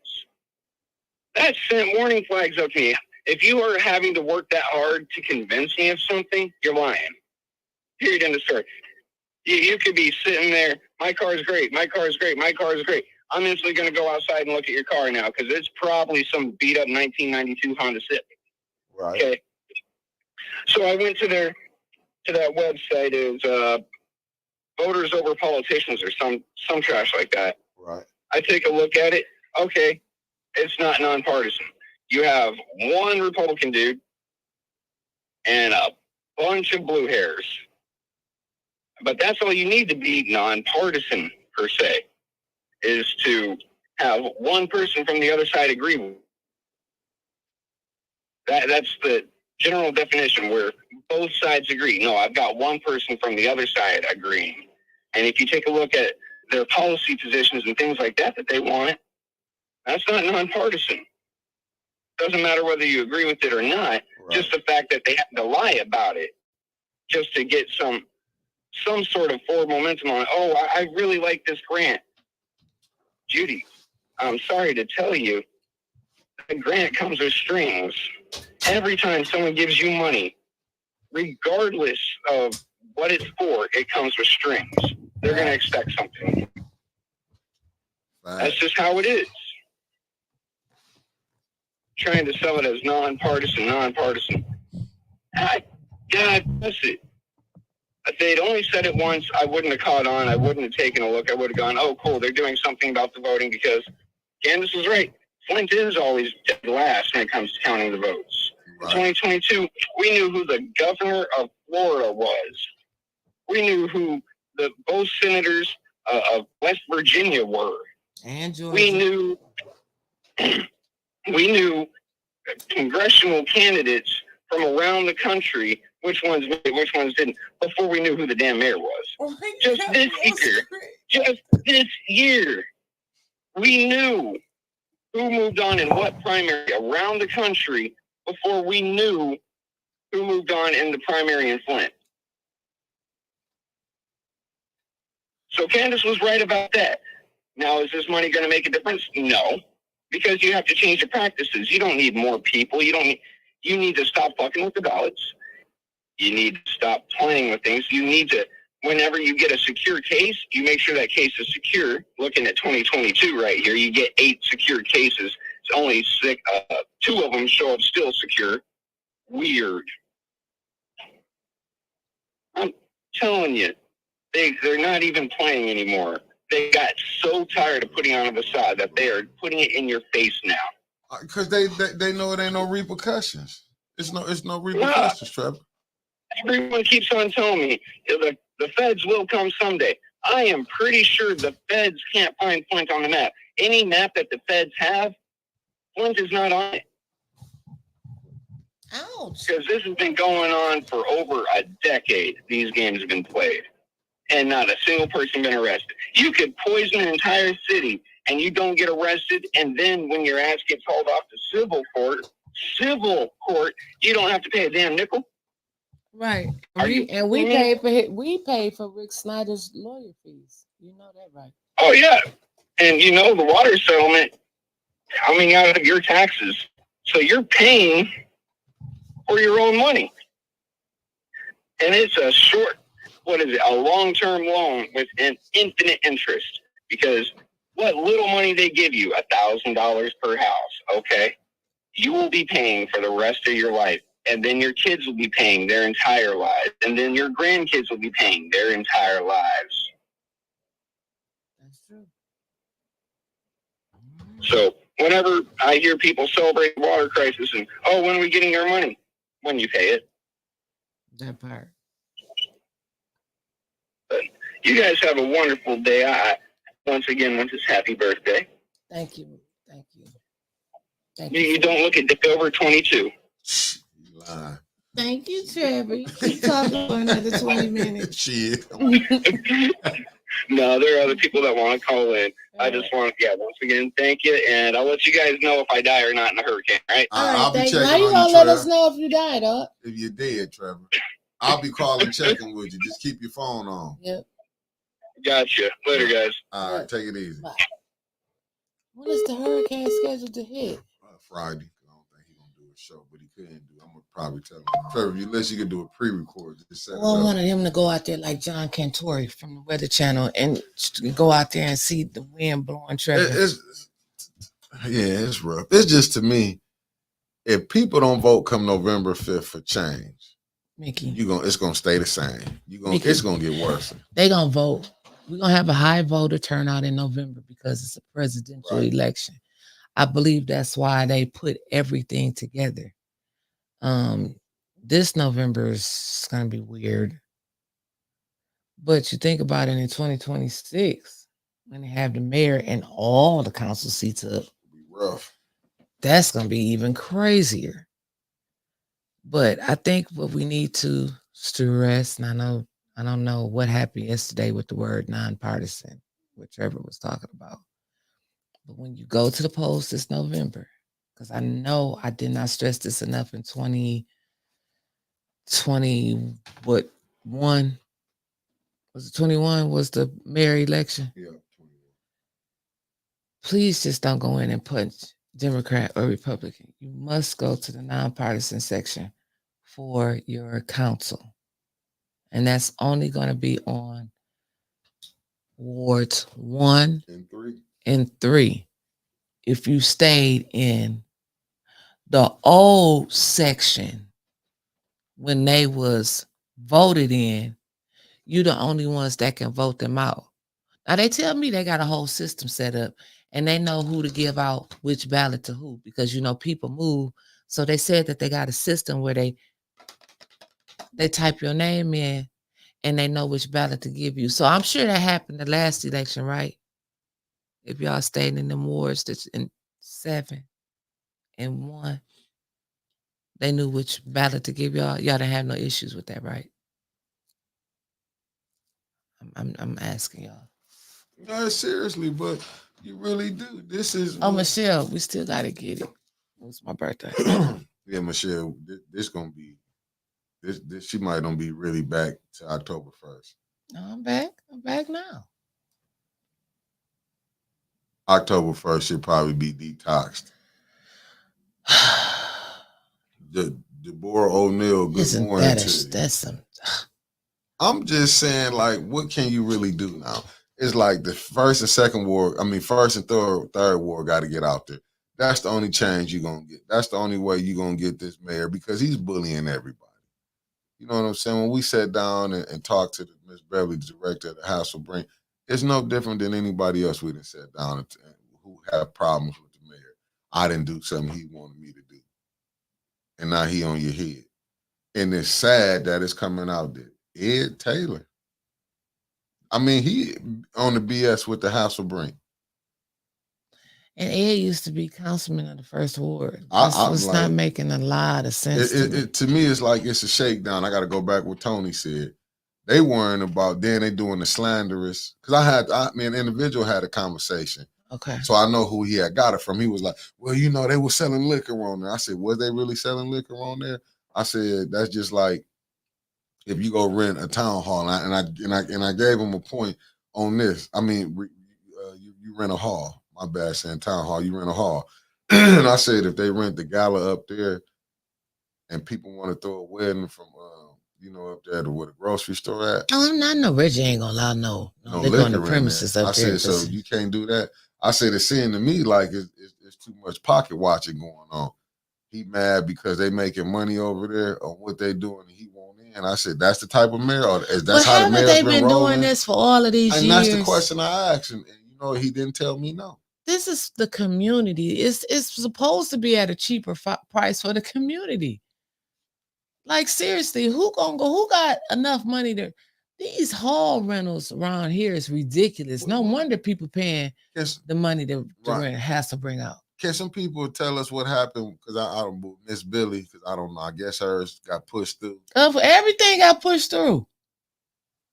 That sent warning flags up to me. If you are having to work that hard to convince me of something, you're lying. Period, end of story. You could be sitting there, my car is great, my car is great, my car is great. I'm instantly going to go outside and look at your car now because it's probably some beat up 1992 Honda Civic. Right. Okay. So I went to that website. It was Voters Over Politicians or some trash like that. Right. I take a look at it. Okay. It's not nonpartisan. You have one Republican dude and a bunch of blue hairs. But that's all you need to be nonpartisan, per se, is to have one person from the other side agree with. That's the general definition where both sides agree. No, I've got one person from the other side agreeing. And if you take a look at their policy positions and things like that they want, that's not nonpartisan. Doesn't matter whether you agree with it or not. Right. Just the fact that they have to lie about it just to get some sort of forward momentum on, oh, I really like this grant. Judy, I'm sorry to tell you, the grant comes with strings. Every time someone gives you money, regardless of what it's for, it comes with strings. They're going to expect something. That's just how it is. Trying to sell it as nonpartisan. God bless it. If they'd only said it once, I wouldn't have caught on. I wouldn't have taken a look. I would have gone, oh, cool, they're doing something about the voting, because Candace was right. Flint is always dead last when it comes to counting the votes. Right. In 2022, we knew who the governor of Florida was. We knew who both senators of West Virginia were. And Georgia. We knew congressional candidates from around the country, which ones didn't, before we knew who the damn mayor was. Oh just this year, we knew who moved on in what primary around the country before we knew who moved on in the primary in Flint. So Candace was right about that. Now, is this money going to make a difference? No, because you have to change your practices. You don't need more people. You need to stop fucking with the ballots. You need to stop playing with things. You need to, whenever you get a secure case, you make sure that case is secure. Looking at 2022 right here, you get 8 secure cases. It's only 2 of them show up still secure. Weird. I'm telling you, they're not even playing anymore. They got so tired of putting on a facade that they are putting it in your face now. Because they know it ain't no repercussions. It's no repercussions, Trevor. Everyone keeps on telling me the feds will come someday. I am pretty sure the feds can't find Flint on the map. Any map that the feds have, Flint is not on it. Ouch. Because this has been going on for over a decade. These games have been played. And not a single person been arrested. You could poison an entire city and you don't get arrested, and then when your ass gets hauled off to civil court, you don't have to pay a damn nickel. Right. We pay for Rick Snyder's lawyer fees. You know that, right? Oh yeah. And you know the water settlement coming out of your taxes. So you're paying for your own money. And it's a long-term loan with an infinite interest, because what little money they give you, $1,000 per house, okay, you will be paying for the rest of your life. And then your kids will be paying their entire lives. And then your grandkids will be paying their entire lives. That's true. So whenever I hear people celebrate the water crisis and, oh, when are we getting our money? When you pay it. That part. But you guys have a wonderful day. I once again want to say happy birthday. Thank you. You don't look a day over 22. Lie. Thank you, Trevor. You keep talking for another 20 minutes. Shit. No, there are other people that want to call in. I just want to, once again, thank you. And I'll let you guys know if I die or not in the hurricane, right? I'll be checking on you, How you going to let us know if you died, huh? If you did, Trevor. I'll be calling, checking with you. Just keep your phone on. Yep. Gotcha. Later, guys. All right, take it easy. Bye. When is the hurricane scheduled to hit? Friday. I don't think he's going to do a show, but he couldn't do. I'm going to probably tell him. Trevor, unless you can do a pre-record. I wanted him to go out there like John Cantori from the Weather Channel and go out there and see the wind blowing Trevor. It's rough. It's just, to me, if people don't vote come November 5th for change, Mickey, it's gonna stay the same. It's gonna get worse. They gonna vote. We're gonna have a high voter turnout in November because it's a presidential election. I believe that's why they put everything together. This November is gonna be weird. But you think about it, in 2026, when they have the mayor and all the council seats up, it'll be rough. That's gonna be even crazier. But I think what we need to stress, and I don't know what happened yesterday with the word nonpartisan, what Trevor was talking about. But when you go to the polls this November, because I know I did not stress this enough in 2020, what, one, was it 21 was the mayor election? Yeah. Please just don't go in and punch Democrat or Republican. You must go to the nonpartisan section for your council. And that's only going to be on wards 1 and 3. If you stayed in the old section when they was voted in, you the only ones that can vote them out. Now they tell me they got a whole system set up and they know who to give out which ballot to who because people move. So they said that they got a system where they type your name in and they know which ballot to give you. So I'm sure that happened the last election, right? If y'all stayed in them wards that's in 7 and 1, they knew which ballot to give y'all. Y'all didn't have no issues with that, right? I'm asking y'all. No, seriously, but you really do. This is Michelle, we still gotta get it. It was my birthday. Yeah, Michelle, this gonna be this she might don't be really back to October 1st. No, I'm back. I'm back now. October 1st should probably be detoxed. Deborah O'Neill, good morning to you. That's some. I'm just saying, like, what can you really do now? It's like the first and second ward, first and third ward got to get out there. That's the only change you're going to get. That's the only way you're going to get this mayor because he's bullying everybody. You know what I'm saying? When we sat down and talked to Miss Beverly, the director of the House of Brain, it's no different than anybody else we done sat down and who have problems with the mayor. I didn't do something he wanted me to do. And now he on your head. And it's sad that it's coming out that Ed Taylor, he on the BS with the House of Brain. And Ed used to be councilman of the first ward. It's not making a lot of sense to me. It's like it's a shakedown. I got to go back what Tony said. They worrying about, then they doing the slanderous. Because an individual had a conversation. Okay. So I know who he had got it from. He was like, well, they were selling liquor on there. I said, was they really selling liquor on there? I said, that's just like if you go rent a town hall. And I gave him a point on this. You rent a hall. My bad saying town hall. You rent a hall. And I said, if they rent the gala up there and people want to throw a wedding from up there to where the grocery store at. Oh, I know Reggie ain't gonna allow no liquor on the premises up there. I said, so you can't do that. I said, it seemed to me like it's too much pocket watching going on. He mad because they making money over there on what they doing and he won't in. I said, that's the type of mayor, or that's how the mayor's they been doing this for all of these years? And that's the question I asked him. And he didn't tell me no. This is the community. It's supposed to be at a cheaper price for the community. Like, seriously, who got enough money to? These hall rentals around here is ridiculous. No wonder people paying the money to rent has to bring out. Can some people tell us what happened? Because I don't Miss Billy, because I don't know. I guess hers got pushed through. Everything got pushed through.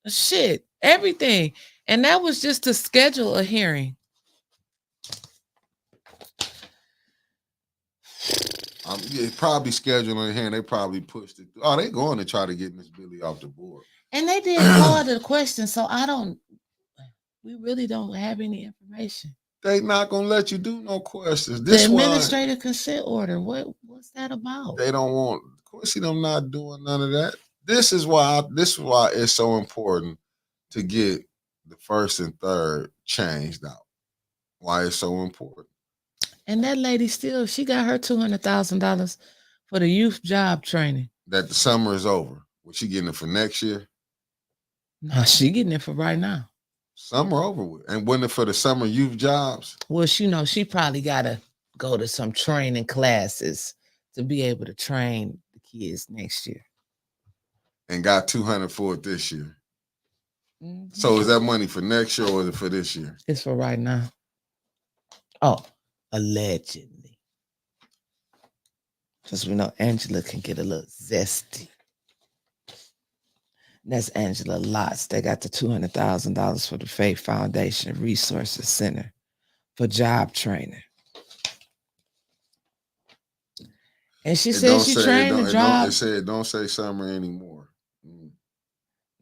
Shit, everything. And that was just to schedule a hearing. Probably scheduling a hearing. They probably pushed it through. Oh, they going to try to get Miss Billy off the board. And they did all the questions, so we really don't have any information. They not gonna let you do no questions. The administrative consent order, what's that about? They don't want. Of course, I'm not doing none of that. This is why it's so important to get the first and third changed out. Why it's so important. And that lady she got her $200,000 for the youth job training. That the summer is over. Was she getting it for next year? No, she getting it for right now. Summer over with. And wasn't it for the summer youth jobs? Well, she probably got to go to some training classes to be able to train the kids next year. And got $200 for it this year. Mm-hmm. So is that money for next year or is it for this year? It's for right now. Oh, allegedly. Because we know Angela can get a little zesty. And that's Angela Lotz. They got the $200,000 for the Faith Foundation Resources Center for job training. And she said she trained the job. It said don't say summer anymore.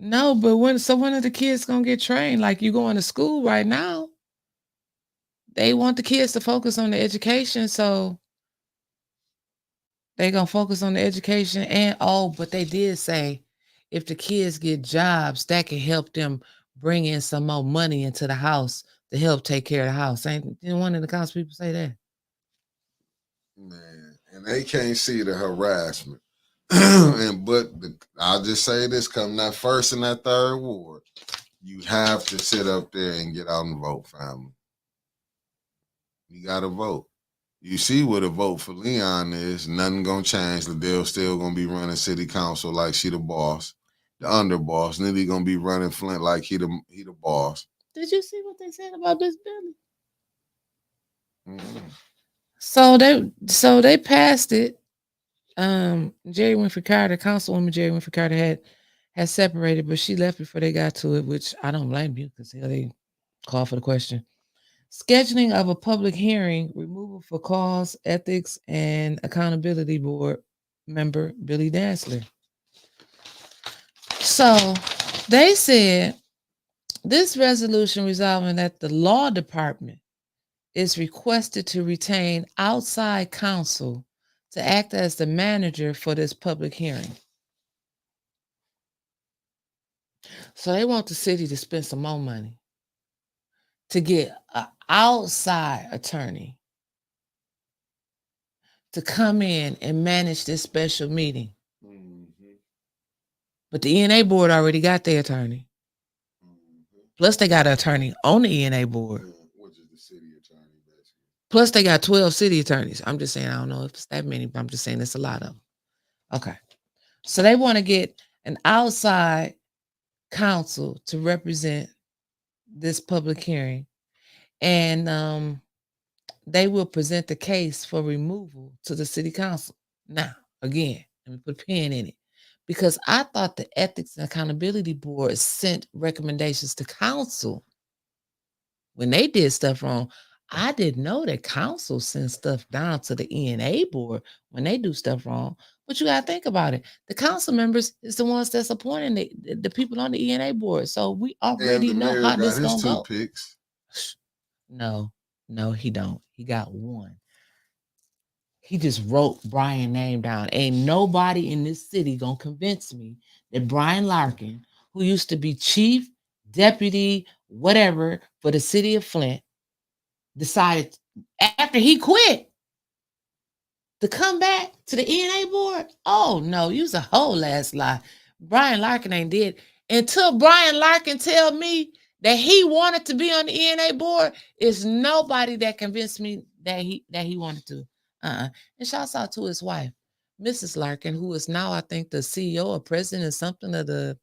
No, but when are the kids gonna get trained? Like you going to school right now. They want the kids to focus on the education, so they gonna focus on the education but they did say if the kids get jobs, that can help them bring in some more money into the house to help take care of the house. Ain't one of the council people say that? Man, and they can't see the harassment. I'll just say this: come that first and that third ward, you have to sit up there and get out and vote, family. You got to vote. You see what a vote for Leon is. Nothing gonna change. Liddell still gonna be running city council like she the boss, the underboss. Nitty gonna be running Flint like he the boss. Did you see what they said about Miss Billy? Mm-hmm. So they passed it. Jerry Winfrey Carter, Councilwoman Jerry Winfrey Carter had separated, but she left before they got to it, which I don't blame you because they called for the question. Scheduling of a public hearing, removal for cause, ethics, and accountability board member Billy Dantzler. So they said this resolution resolving that the law department is requested to retain outside counsel to act as the manager for this public hearing. So they want the city to spend some more money to get an outside attorney to come in and manage this special meeting. Mm-hmm. But the ENA board already got their attorney. Mm-hmm. Plus they got an attorney on the ENA board. Yeah, which is the city attorney, basically. Plus they got 12 city attorneys. I'm just saying, I don't know if it's that many, but I'm just saying it's a lot of them. Okay. So they want to get an outside counsel to represent this public hearing. And they will present the case for removal to the city council. Now, again, let me put a pin in it. Because I thought the Ethics and Accountability Board sent recommendations to council when they did stuff wrong. I didn't know that council sends stuff down to the ENA board when they do stuff wrong. But you got to think about it. The council members is the ones that's appointing the people on the ENA board. So we already know how this going to go. Picks. No, he don't. He got one. He just wrote Brian's name down. Ain't nobody in this city going to convince me that Brian Larkin, who used to be chief, deputy, whatever for the city of Flint, decided after he quit to come back to the ENA board. Oh, no, you was a whole ass lie. Brian Larkin ain't dead. Until Brian Larkin tell me that he wanted to be on the ENA board, is nobody that convinced me that he wanted to. And shouts out to his wife, Mrs. Larkin, who is now, I think, the CEO or president or something of the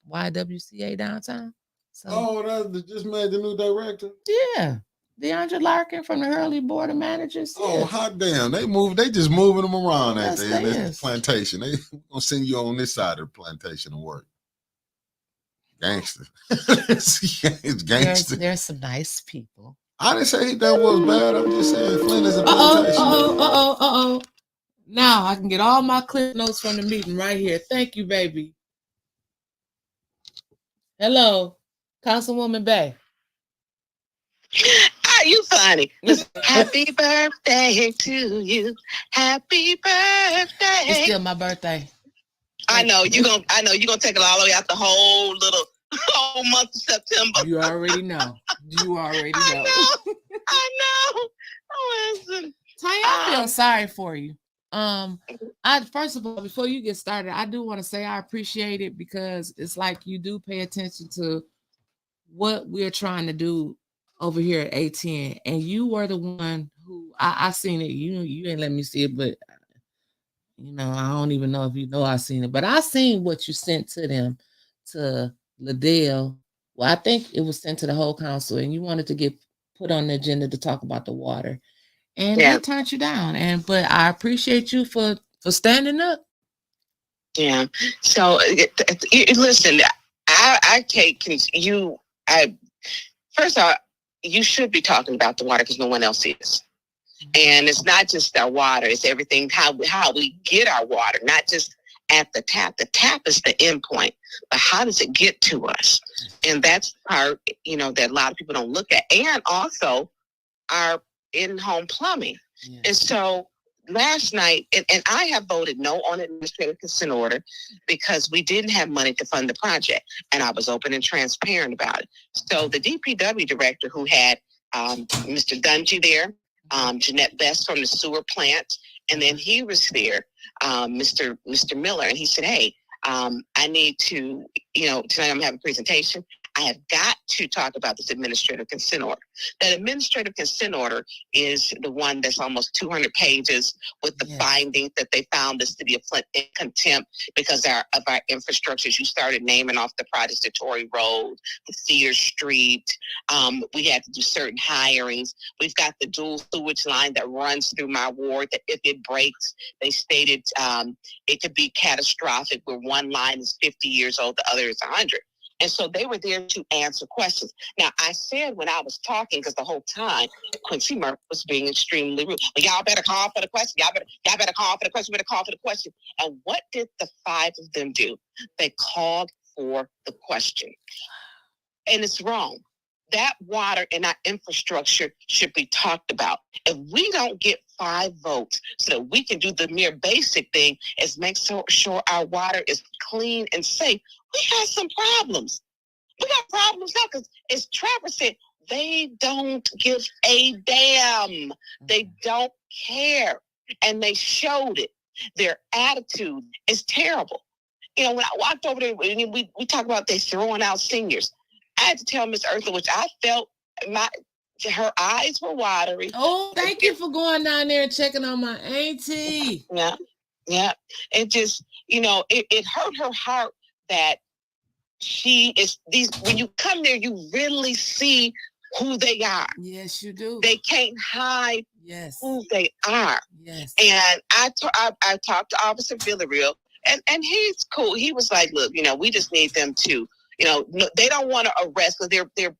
YWCA downtown. So, that just made the new director? Yeah. DeAndre Larkin from the Hurley Board of Managers. Oh, hot damn. They just moving them around at the plantation. They gonna send you on this side of the plantation to work. Gangster. It's gangster. There's some nice people. I didn't say that was bad. I'm just saying Flint is a plantation. Now I can get all my clip notes from the meeting right here. Thank you, baby. Hello, Councilwoman Bay. You funny. Happy birthday to you. Happy birthday. It's still my birthday. I know you're gonna take it all the way out the whole month of September. You already know. I know. Oh, listen. Tanya, I feel sorry for you. First of all, before you get started, I do want to say I appreciate it because it's like you do pay attention to what we're trying to do over here at A10, and you were the one who I seen it. You ain't let me see it, but I don't even know if you know I seen it, but I seen what you sent to them, to Liddell. Well, I think it was sent to the whole council, and you wanted to get put on the agenda to talk about the water, and they turned you down. But I appreciate you for for standing up. Yeah. So listen, I take you. First of all, you should be talking about the water because no one else is. And it's not just our water; it's everything how we get our water, not just at the tap. The tap is the end point, but how does it get to us? And that's the part, that a lot of people don't look at. And also our in-home plumbing. Yes. And so last night, and I have voted no on administrative consent order because we didn't have money to fund the project. And I was open and transparent about it. So the DPW director who had Mr. Dungy there, Jeanette Best from the sewer plant, and then he was there, Mr. Miller, and he said, hey, I need to, tonight I'm having a presentation. I have got to talk about this administrative consent order. That administrative consent order is the one that's almost 200 pages with the findings that they found the city of Flint in contempt because of our infrastructures. You started naming off the projects, the Torrey Road, the Sears Street. We had to do certain hirings. We've got the dual sewage line that runs through my ward that if it breaks, they stated it could be catastrophic where one line is 50 years old, the other is 100. And so they were there to answer questions. Now, I said when I was talking, because the whole time, Quincy Murphy was being extremely rude. Well, y'all better call for the question. Y'all better call for the question. Better call for the question. And what did the five of them do? They called for the question. And it's wrong. That water and our infrastructure should be talked about. If we don't get 5 votes so that we can do the mere basic thing is make sure our water is clean and safe, we got some problems. We got problems now because, as Trevor said, they don't give a damn. They don't care. And they showed it. Their attitude is terrible. When I walked over there, we talk about they throwing out seniors. I had to tell Miss Eartha, which I felt her eyes were watery. Oh, thank you for going down there and checking on my auntie. Yeah. It just, it hurt her heart that she is when you come there, you really see who they are. Yes, you do. They can't hide who they are. Yes. And I talked to Officer Villarreal, and he's cool. He was like, look, we just need them to, they don't want to arrest because they're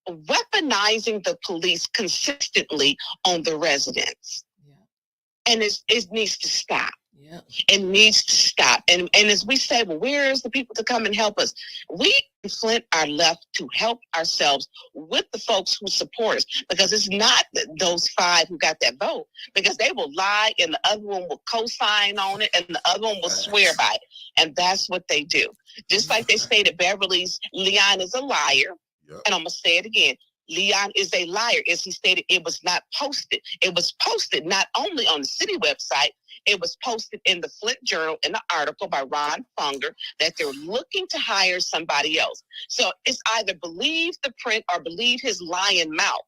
weaponizing the police consistently on the residents. Yeah. And it needs to stop. Yeah. It needs to stop. And as we say, well, where is the people to come and help us? We in Flint are left to help ourselves with the folks who support us, because it's not those 5 who got that vote, because they will lie and the other one will co-sign on it and the other one will swear by it. And that's what they do. Just like they stated Beverly's Leon is a liar. Yep. And I'm going to say it again. Leon is a liar. As he stated, it was not posted. It was posted not only on the city website, it was posted in the Flint Journal in an article by Ron Funger that they're looking to hire somebody else. So it's either believe the print or believe his lying mouth.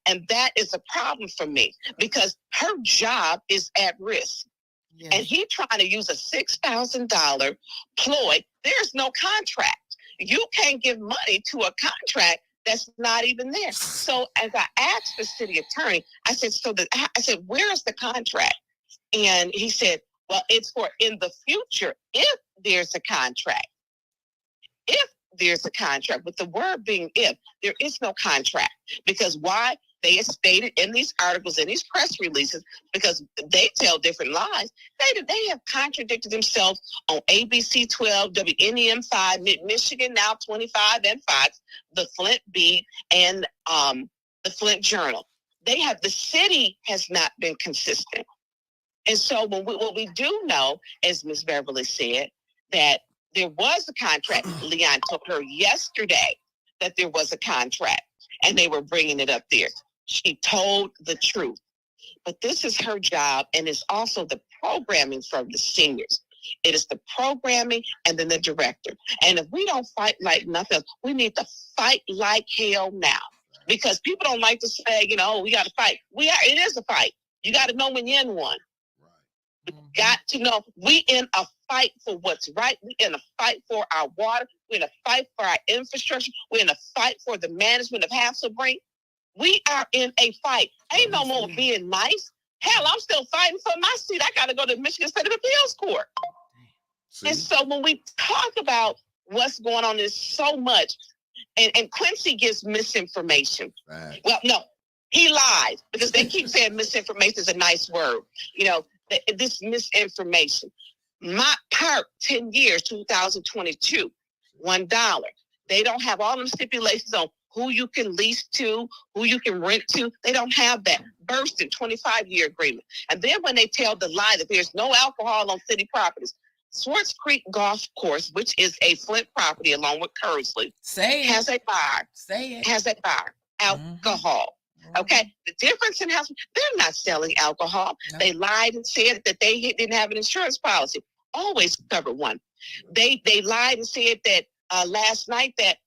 And that is a problem for me because her job is at risk. Yes. And he trying to use a $6,000 ploy. There's no contract. You can't give money to a contract that's not even there. So as I asked the city attorney, I said, where is the contract? And he said, well, it's for in the future if there's a contract. If there's a contract, with the word being if, there is no contract. Because why? They have stated in these articles, in these press releases, because they tell different lies, they have contradicted themselves on ABC 12, WNEM 5, Mid-Michigan Now 25 and Fox, the Flint Beat, and the Flint Journal. The city has not been consistent. And so what we do know, as Ms. Beverly said, that there was a contract. Leon told her yesterday that there was a contract, and they were bringing it up there. She told the truth. But this is her job, and it's also the programming from the seniors. It is the programming and then the director. And if we don't fight like nothing else, we need to fight like hell now. Because people don't like to say, we got to fight. It is a fight. You got to know when you're in one. We got to know we in a fight for what's right. We in a fight for our water. We're in a fight for our infrastructure. We're in a fight for the management of Hasselbrink. We are in a fight. Ain't no more being nice. Hell, I'm still fighting for my seat. I got to go to Michigan State Appeals Court. See? And so when we talk about what's going on, there's so much. And Quincy gives misinformation. Right. Well, no, he lies because they keep saying misinformation is a nice word. You know, this misinformation. My part, 10 years, 2022, $1. They don't have all them stipulations on who you can lease to, who you can rent to. They don't have that. Bursting 25-year agreement. And then when they tell the lie that there's no alcohol on city properties, Swartz Creek Golf Course, which is a Flint property along with Kersley, has a bar. Has a bar. Alcohol. Mm-hmm. Okay. The difference in house, they're not selling alcohol. No. They lied and said that they didn't have an insurance policy. Always cover one. They lied and said that last night that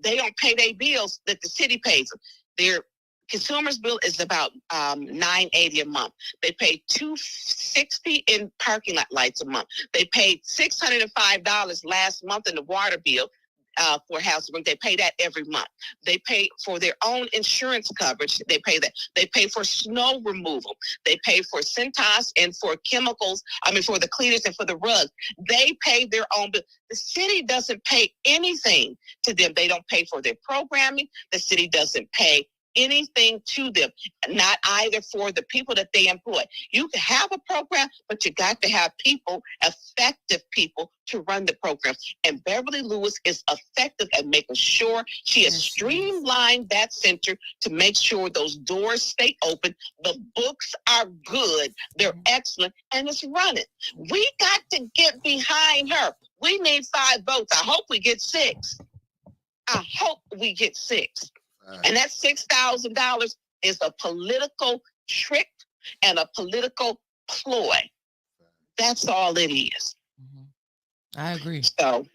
they don't pay their bills, that the city pays them. Their consumer's bill is about $980 a month. They pay $260 in parking lot lights a month. They paid $605 last month in the water bill for house rent. They pay that every month. They pay for their own insurance coverage. They pay that. They pay for snow removal. They pay for Centos and for chemicals. I mean, for the cleaners and for the rugs. They pay their own bill. The city doesn't pay anything to them. They don't pay for their programming. The city doesn't pay anything to them, not either for the people that they employ. You can have a program, but you got to have people, effective people, to run the program. And Beverly Lewis is effective at making sure she has streamlined that center to make sure those doors stay open. The books are good. They're excellent. And it's running. We got to get behind her. We need 5 votes. I hope we get 6. I hope we get 6. And that $6,000 is a political trick and a political ploy. That's all it is. Mm-hmm. I agree. So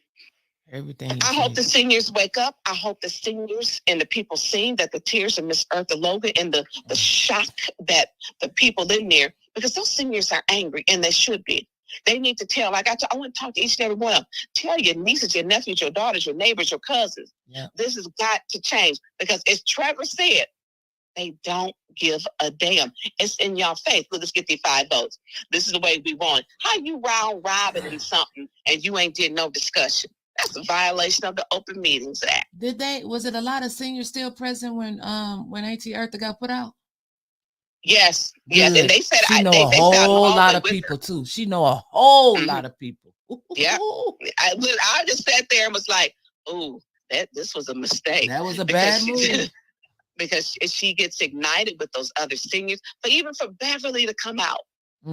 everything. I hope the seniors wake up. I hope the seniors and the people seeing that the tears of Miss Eartha Logan and the shock that the people in there, because those seniors are angry and they should be. They need to tell, I want to talk to each and every one of them. Tell your nieces, your nephews, your daughters, your neighbors, your cousins. Yeah. This has got to change because as Trevor said, they don't give a damn. It's in your face. Let's get these 5 votes. This is the way we want it. How you round robin in something and you ain't did no discussion? That's a violation of the Open Meetings Act. Was it a lot of seniors still present when A.T. Eartha got put out? Yes, yes, and they said she know a whole lot of people too. She know a whole lot of people. Yeah, I just sat there and was like, "Oh, this was a mistake. That was a bad move." Because she gets ignited with those other seniors, but even for Beverly to come out,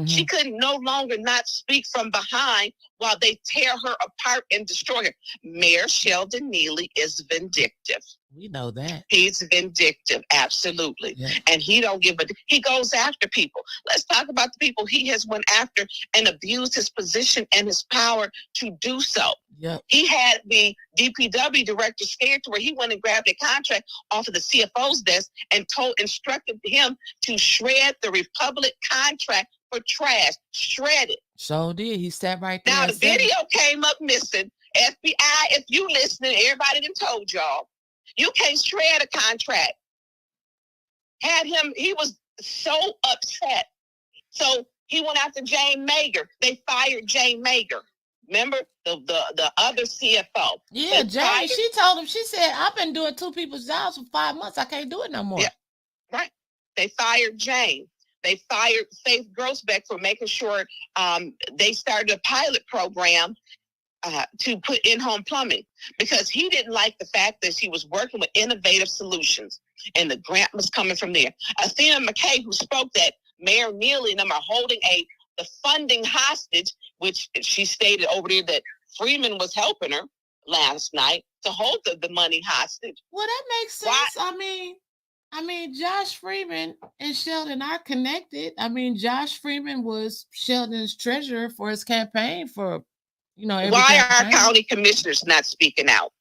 she could no longer not speak from behind while they tear her apart and destroy her. Mayor Sheldon Neely is vindictive. We know that. He's vindictive, absolutely. Yeah. And he don't give he goes after people. Let's talk about the people he has went after and abused his position and his power to do so. Yep. He had the DPW director scared to where he went and grabbed a contract off of the CFO's desk and instructed him to shred the Republic contract for trash. Shred it. So did. He sat right there. Now the video came up missing. FBI, if you listening, everybody done told y'all. You can't shred a contract. He was so upset. So he went after Jane Mager. They fired Jane Mager. Remember the other CFO? Yeah, Jane, she told him, she said, I've been doing 2 people's jobs for 5 months. I can't do it no more. Yeah, right. They fired Jane. They fired Faith Grossbeck for making sure they started a pilot program to put in-home plumbing because he didn't like the fact that she was working with innovative solutions and the grant was coming from there. Athena McKay, who spoke that Mayor Neely and them are holding the funding hostage, which she stated over there that Freeman was helping her last night to hold the money hostage. Well, that makes sense. Why? I mean, Josh Freeman and Sheldon are connected. I mean, Josh Freeman was Sheldon's treasurer for his campaign for why are our county commissioners not speaking out?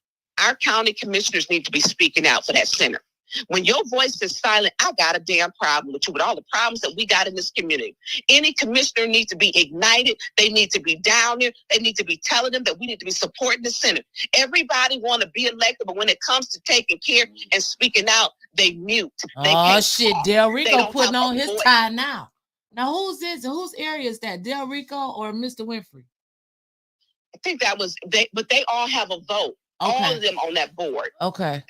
Our county commissioners need to be speaking out for that center. When your voice is silent, I got a damn problem with you, with all the problems that we got in this community. Any commissioner needs to be ignited. They need to be down there. They need to be telling them that we need to be supporting the center. Everybody want to be elected, but when it comes to taking care and speaking out, they mute. Shit, Del Rico putting on his tie now. Now, who's this? Whose area is that? Del Rico or Mr. Winfrey? I think that was but they all have a vote. Okay. All of them on that board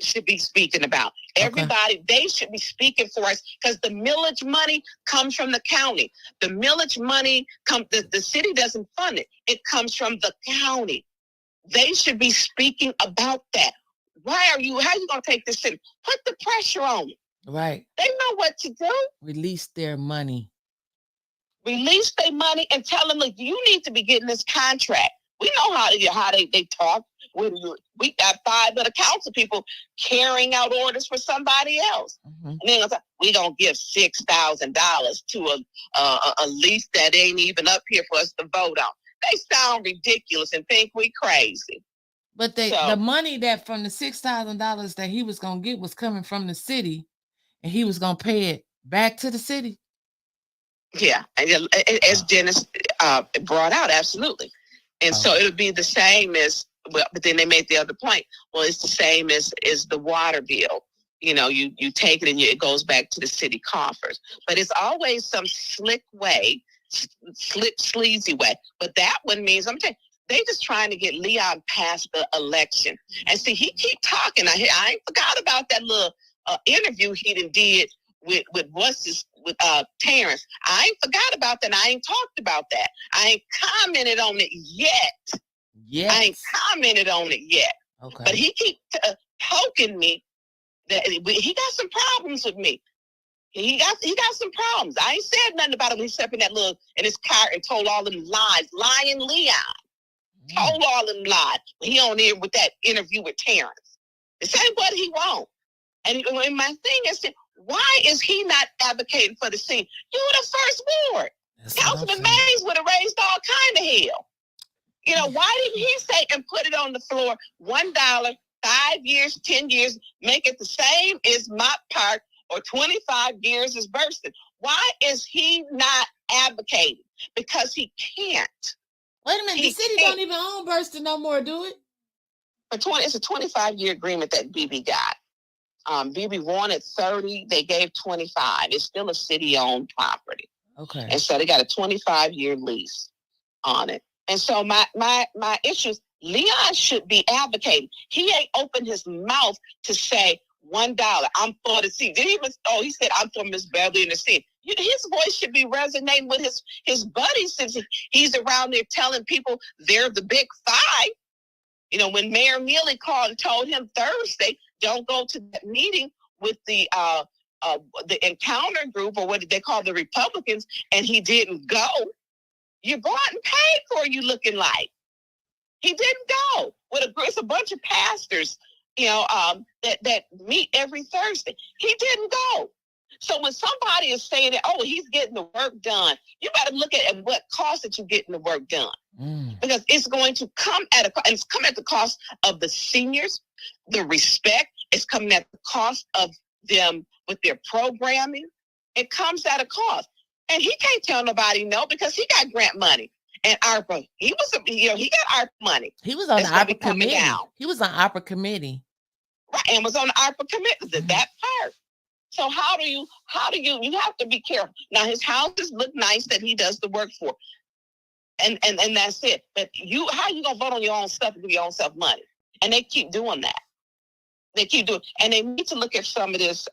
should be speaking about. Everybody, they should be speaking for us because the millage money comes from the county. The millage money the city doesn't fund it. It comes from the county. They should be speaking about that. How are you going to take this city? Put the pressure on it. Right. They know what to do. Release their money. Release their money and tell them, look, you need to be getting this contract. We know how they talk. We got 5 other council people carrying out orders for somebody else. Mm-hmm. And then we gonna give $6,000 to a lease that ain't even up here for us to vote on. They sound ridiculous and think we crazy. But the money that from the $6,000 that he was gonna get was coming from the city, and he was gonna pay it back to the city. Yeah, and as Dennis brought out, absolutely. And so it would be the same as, but then they made the other point. Well, it's the same as the water bill. You know, you take it and it goes back to the city coffers. But it's always some slick way, sleazy way. But that one means, I'm telling you, they just trying to get Leon past the election. And see, he keep talking. I ain't forgot about that little interview he did with Terrence. I ain't forgot about that. I ain't talked about that. I ain't commented on it yet. Yes. I ain't commented on it yet. Okay. But he keep poking me that he got some problems with me. He got some problems. I ain't said nothing about him. He stepped in his car and told all them lies. Lying Leon. Told all them lies. He on there with that interview with Terrence. This ain't what he want. And my thing is, why is he not advocating for the scene? You were the first ward. Councilman Mays would have raised all kind of hell. You know, why didn't he say and put it on the floor, $1, 5 years, 10 years, make it the same as Mott Park, or 25 years as Burston? Why is he not advocating? Because he can't. Wait a minute, the city don't even own Burston no more, do it? It's a 25-year agreement that BB got. BB wanted 30, they gave 25. It's still a city-owned property. Okay. And so they got a 25-year lease on it. And so my issue is Leon should be advocating. He ain't opened his mouth to say $1. I'm for the city. He said, I'm for Miss Beverly in the city. His voice should be resonating with his buddies, since he's around there telling people they're the big 5. You know, when Mayor Neely called and told him Thursday, don't go to that meeting with the encounter group, or what did they call the Republicans, and he didn't go. You bought and paid for, you looking like. He didn't go. It's a bunch of pastors, you know, that meet every Thursday. He didn't go. So when somebody is saying that, oh, he's getting the work done, you got to look at what cost that you're getting the work done. Because it's going to come at the cost of the seniors, the respect. It's coming at the cost of them with their programming. It comes at a cost. And he can't tell nobody no, because he got grant money. And ARPA, he got ARPA money. He was on the ARPA committee. He was on ARPA committee. Right, and was on the ARPA committee, that part. So how do you have to be careful. Now his houses look nice that he does the work for. And that's it. But how you gonna vote on your own stuff and give your own self money? And they keep doing that. And they need to look at some of this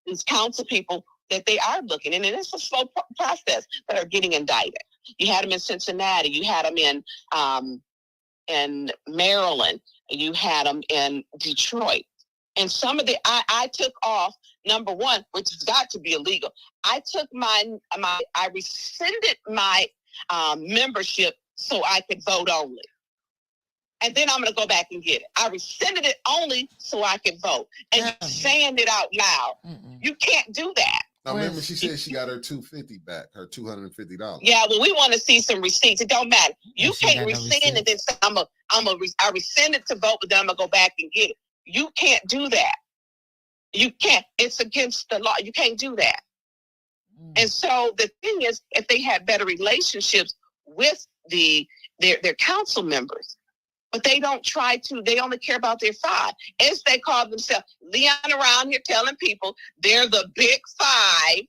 these council people that they are looking, and it's a slow process, that are getting indicted. You had them in Cincinnati, you had them in Maryland, you had them in Detroit. And some of I took off, number one, which has got to be illegal. I rescinded my membership so I could vote only. And then I'm going to go back and get it. I rescinded it only so I could vote. And saying it out loud, you can't do that. Now remember, she said she got her $250 back, her $250. Yeah, well, we want to see some receipts. It don't matter. You can't rescind it and say I rescind it to vote, but then I'm gonna go back and get it. You can't do that. You can't. It's against the law. You can't do that. And so the thing is, if they had better relationships with their council members, but they don't try to. They only care about their 5. As they call themselves, Leon around here telling people they're the big 5.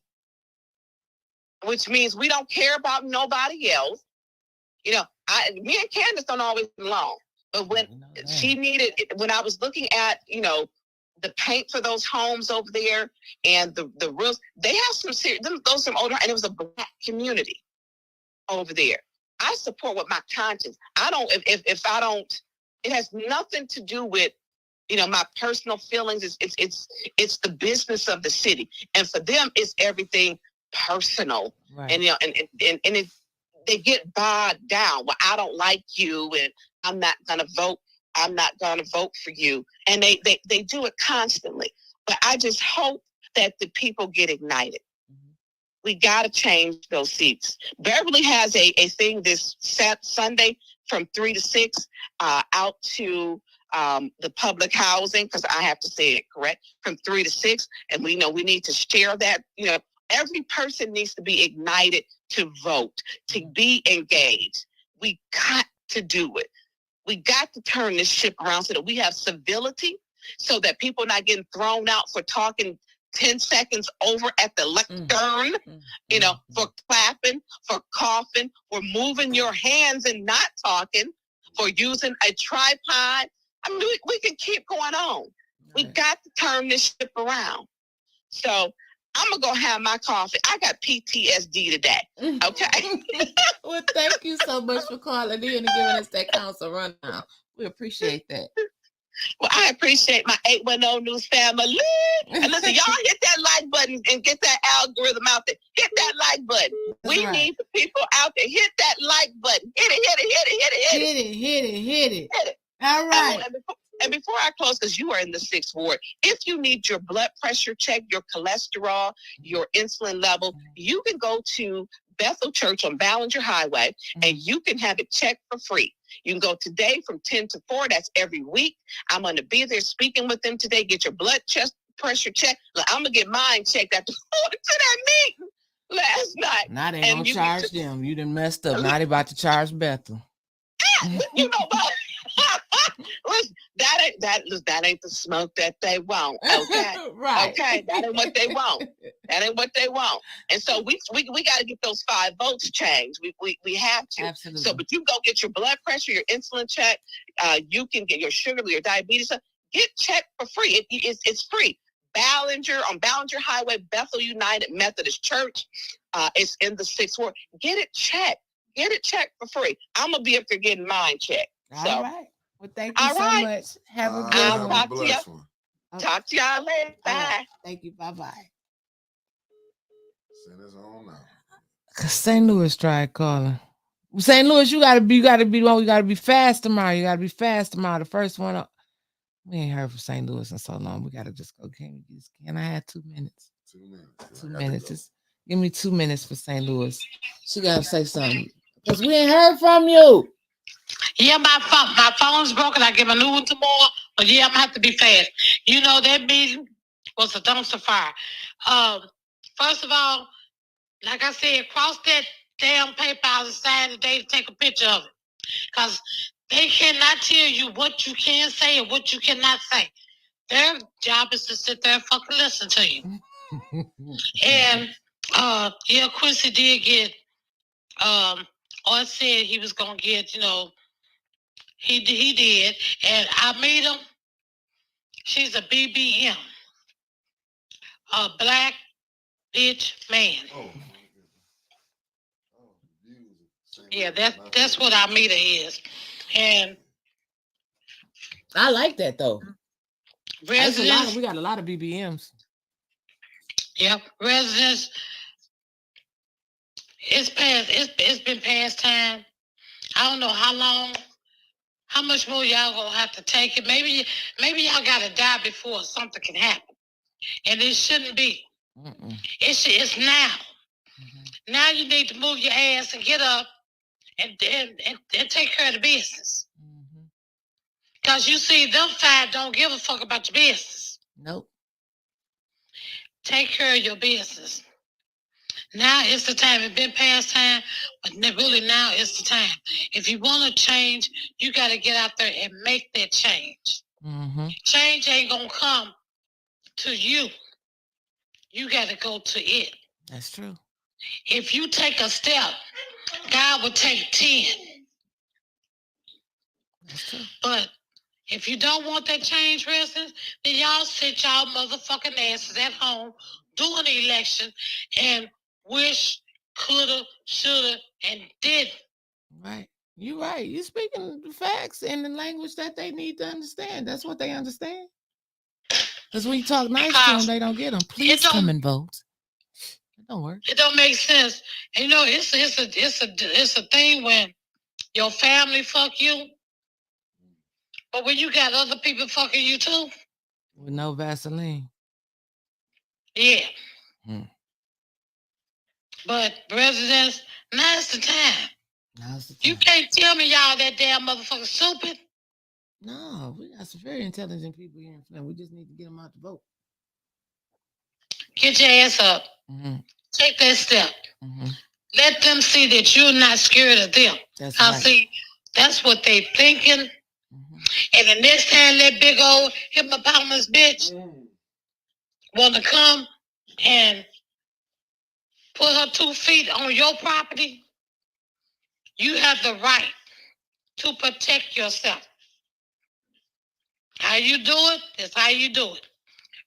which means we don't care about nobody else. You know, me and Candace don't always get along, but when when I was looking at, you know, the paint for those homes over there and the roofs, they have some serious, those some older, and it was a Black community over there. I support with my conscience. I don't, if I don't, it has nothing to do with, you know, my personal feelings. It's the business of the city, and for them, it's everything personal. Right. And you know, and they get bogged down. Well, I don't like you, and I'm not gonna vote. I'm not gonna vote for you, and they do it constantly. But I just hope that the people get ignited. We got to change those seats. Beverly has a thing this Sunday from 3 to 6 out to the public housing, because I have to say it correct, from 3 to 6. And we know we need to share that. You know, every person needs to be ignited to vote, to be engaged. We got to do it. We got to turn this ship around so that we have civility, so that people are not getting thrown out for talking 10 seconds over at the lectern, you know, for clapping, for coughing, for moving your hands and not talking, for using a tripod. I mean, we can keep going on. We got to turn this ship around. So I'm going to go have my coffee. I got PTSD today. Okay. Well, thank you so much for calling in and giving us that council rundown. We appreciate that. Well, I appreciate my 810 News family. And listen, y'all hit that like button and get that algorithm out there. Hit that like button. That's we need the people out there. Hit that like button. Hit it. All right. And before I close, because you are in the 6th ward, if you need your blood pressure checked, your cholesterol, your insulin level, you can go to Bethel Church on Ballinger Highway, and you can have it checked for free. You can go today from 10 to 4. That's every week. I'm going to be there speaking with them today. Get your blood pressure checked. Look, I'm going to get mine checked after going to that meeting last night. Now they don't charge them. You done messed up. Now they about to charge Bethel. You know what? That ain't the smoke that they want. Okay. Right. Okay. That ain't what they want. That ain't what they want. And so we got to get those 5 votes changed. We have to. Absolutely. So, but you go get your blood pressure, your insulin checked. You can get your sugar, your diabetes. Get checked for free. It's free. Ballinger on Ballinger Highway, Bethel United Methodist Church. It's in the 6th ward. Get it checked. Get it checked for free. I'm gonna be up there getting mine checked. All right. Well, thank you so much. Have a good one. Talk to y'all later. Bye. Thank you. Bye-bye. Send us on now. Cause St. Louis tried calling. St. Louis, you gotta be the one. We gotta be fast tomorrow. You gotta be fast tomorrow. The first one up. We ain't heard from St. Louis in so long. We gotta just go. Can I have 2 minutes? 2 minutes. 2 minutes. Just give me 2 minutes for St. Louis. She gotta say something. Because we ain't heard from you. Yeah, my phone's broken. I give a new one tomorrow. But yeah, I'm gonna have to be fast. You know, that meeting was a dumpster fire. First of all, like I said, cross that damn paper out and sign today to take a picture of it. Because they cannot tell you what you can say and what you cannot say. Their job is to sit there and fucking listen to you. And yeah, Quincy did get or said he was gonna get, you know, he did, and I made him. She's a BBM, a black bitch man. Yeah, that's what our meter is, and I like that though. Residents, we got a lot of BBMs. Yep, residents. It's past. It's been past time. I don't know how long. How much more y'all gonna have to take it? Maybe y'all gotta die before something can happen, and it shouldn't be. It's now. Mm-hmm. Now you need to move your ass and get up and take care of the business. Mm-hmm. Cause you see, them 5 don't give a fuck about your business. Nope. Take care of your business. Now is the time. It's been past time, but really now is the time. If you want to change, you got to get out there and make that change. Mm-hmm. Change ain't going to come to you. You got to go to it. That's true. If you take a step, God will take 10. But if you don't want that change, residents, then y'all sit y'all motherfucking asses at home during the election and wish, coulda, shoulda, and didn't. Right. You're right. You're speaking the facts in the language that they need to understand. That's what they understand. Because when you talk nice to them, they don't get them. Please come and vote. It don't work. It don't make sense. And, you know, it's a thing when your family fuck you, but when you got other people fucking you too. With no Vaseline. Yeah. But residents, now's the time. You can't tell me y'all that damn motherfucker stupid. No, we got some very intelligent people here in Flint. We just need to get them out to vote. Get your ass up. Take that step. Let them see that you're not scared of them. That's right. See, that's what they thinking. And the next time that big old hippopotamus bitch want to come and put her 2 feet on your property, you have the right to protect yourself. How you do it is how you do it.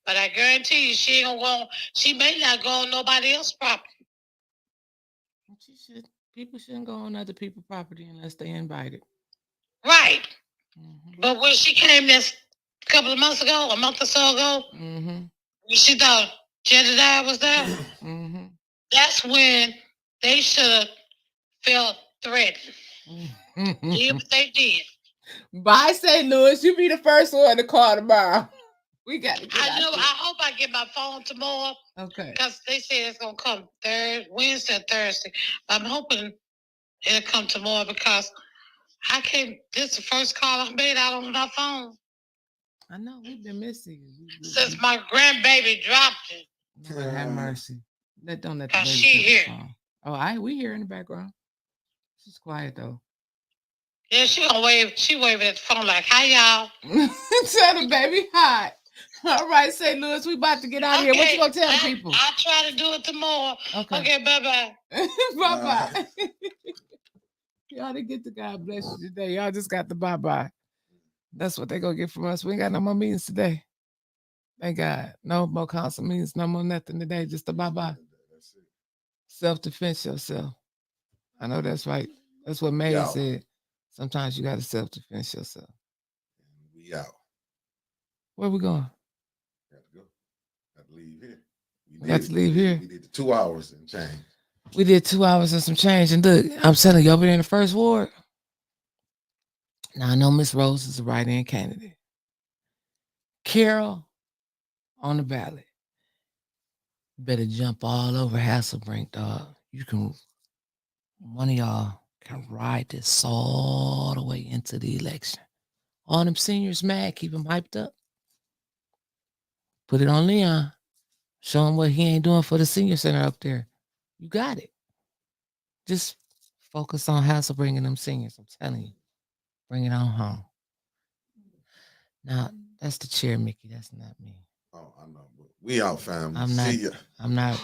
But I guarantee you, she may not go on nobody else's property. People shouldn't go on other people's property unless they invited. Right. But when she came this a couple of months ago, a month or so ago, she thought Jedediah was there. That's when they should have felt threatened. Yeah, but they did. Bye, St. Louis. You be the first one to call tomorrow. We got to get I hope I get my phone tomorrow. Okay. Because they said it's going to come Wednesday or Thursday. I'm hoping it'll come tomorrow because I can't. This is the first call I've made out on my phone. I know. We've been missing you. Since my grandbaby dropped it. Lord have mercy. Don't let the baby she here. Oh, we hear in the background. She's quiet though. Yeah, she gonna wave. She waving at the phone like, "Hi, y'all." Tell the baby hi. All right, St. Louis, we about to get out of here. What you gonna tell the people? I'll try to do it tomorrow. Okay, bye-bye. Bye-bye. Y'all didn't get the God bless you today. Y'all just got the bye-bye. That's what they gonna get from us. We ain't got no more meetings today. Thank God. No more council meetings, no more nothing today. Just a bye-bye. Self-defense yourself. I know that's right. That's what May said. Sometimes you gotta self-defense yourself. We out. Where we going? Got to go. Got to leave here. We got to leave here. We did the 2 hours and change. We did 2 hours and some change. And look, I'm telling you, over there in the first ward. Now I know Miss Rose is a write-in candidate. Carol on the ballot. Better jump all over Hasselbrink, dog. One of y'all can ride this all the way into the election. All them seniors mad, keep them hyped up. Put it on Leon. Show him what he ain't doing for the senior center up there. You got it. Just focus on Hasselbrink and them seniors. I'm telling you. Bring it on home. Now, that's the chair, Mickey. That's not me. Oh, I know. But we out, family. See ya. I'm not.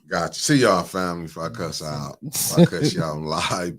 Gotcha. See y'all, family. If I cuss out, if I cuss y'all live.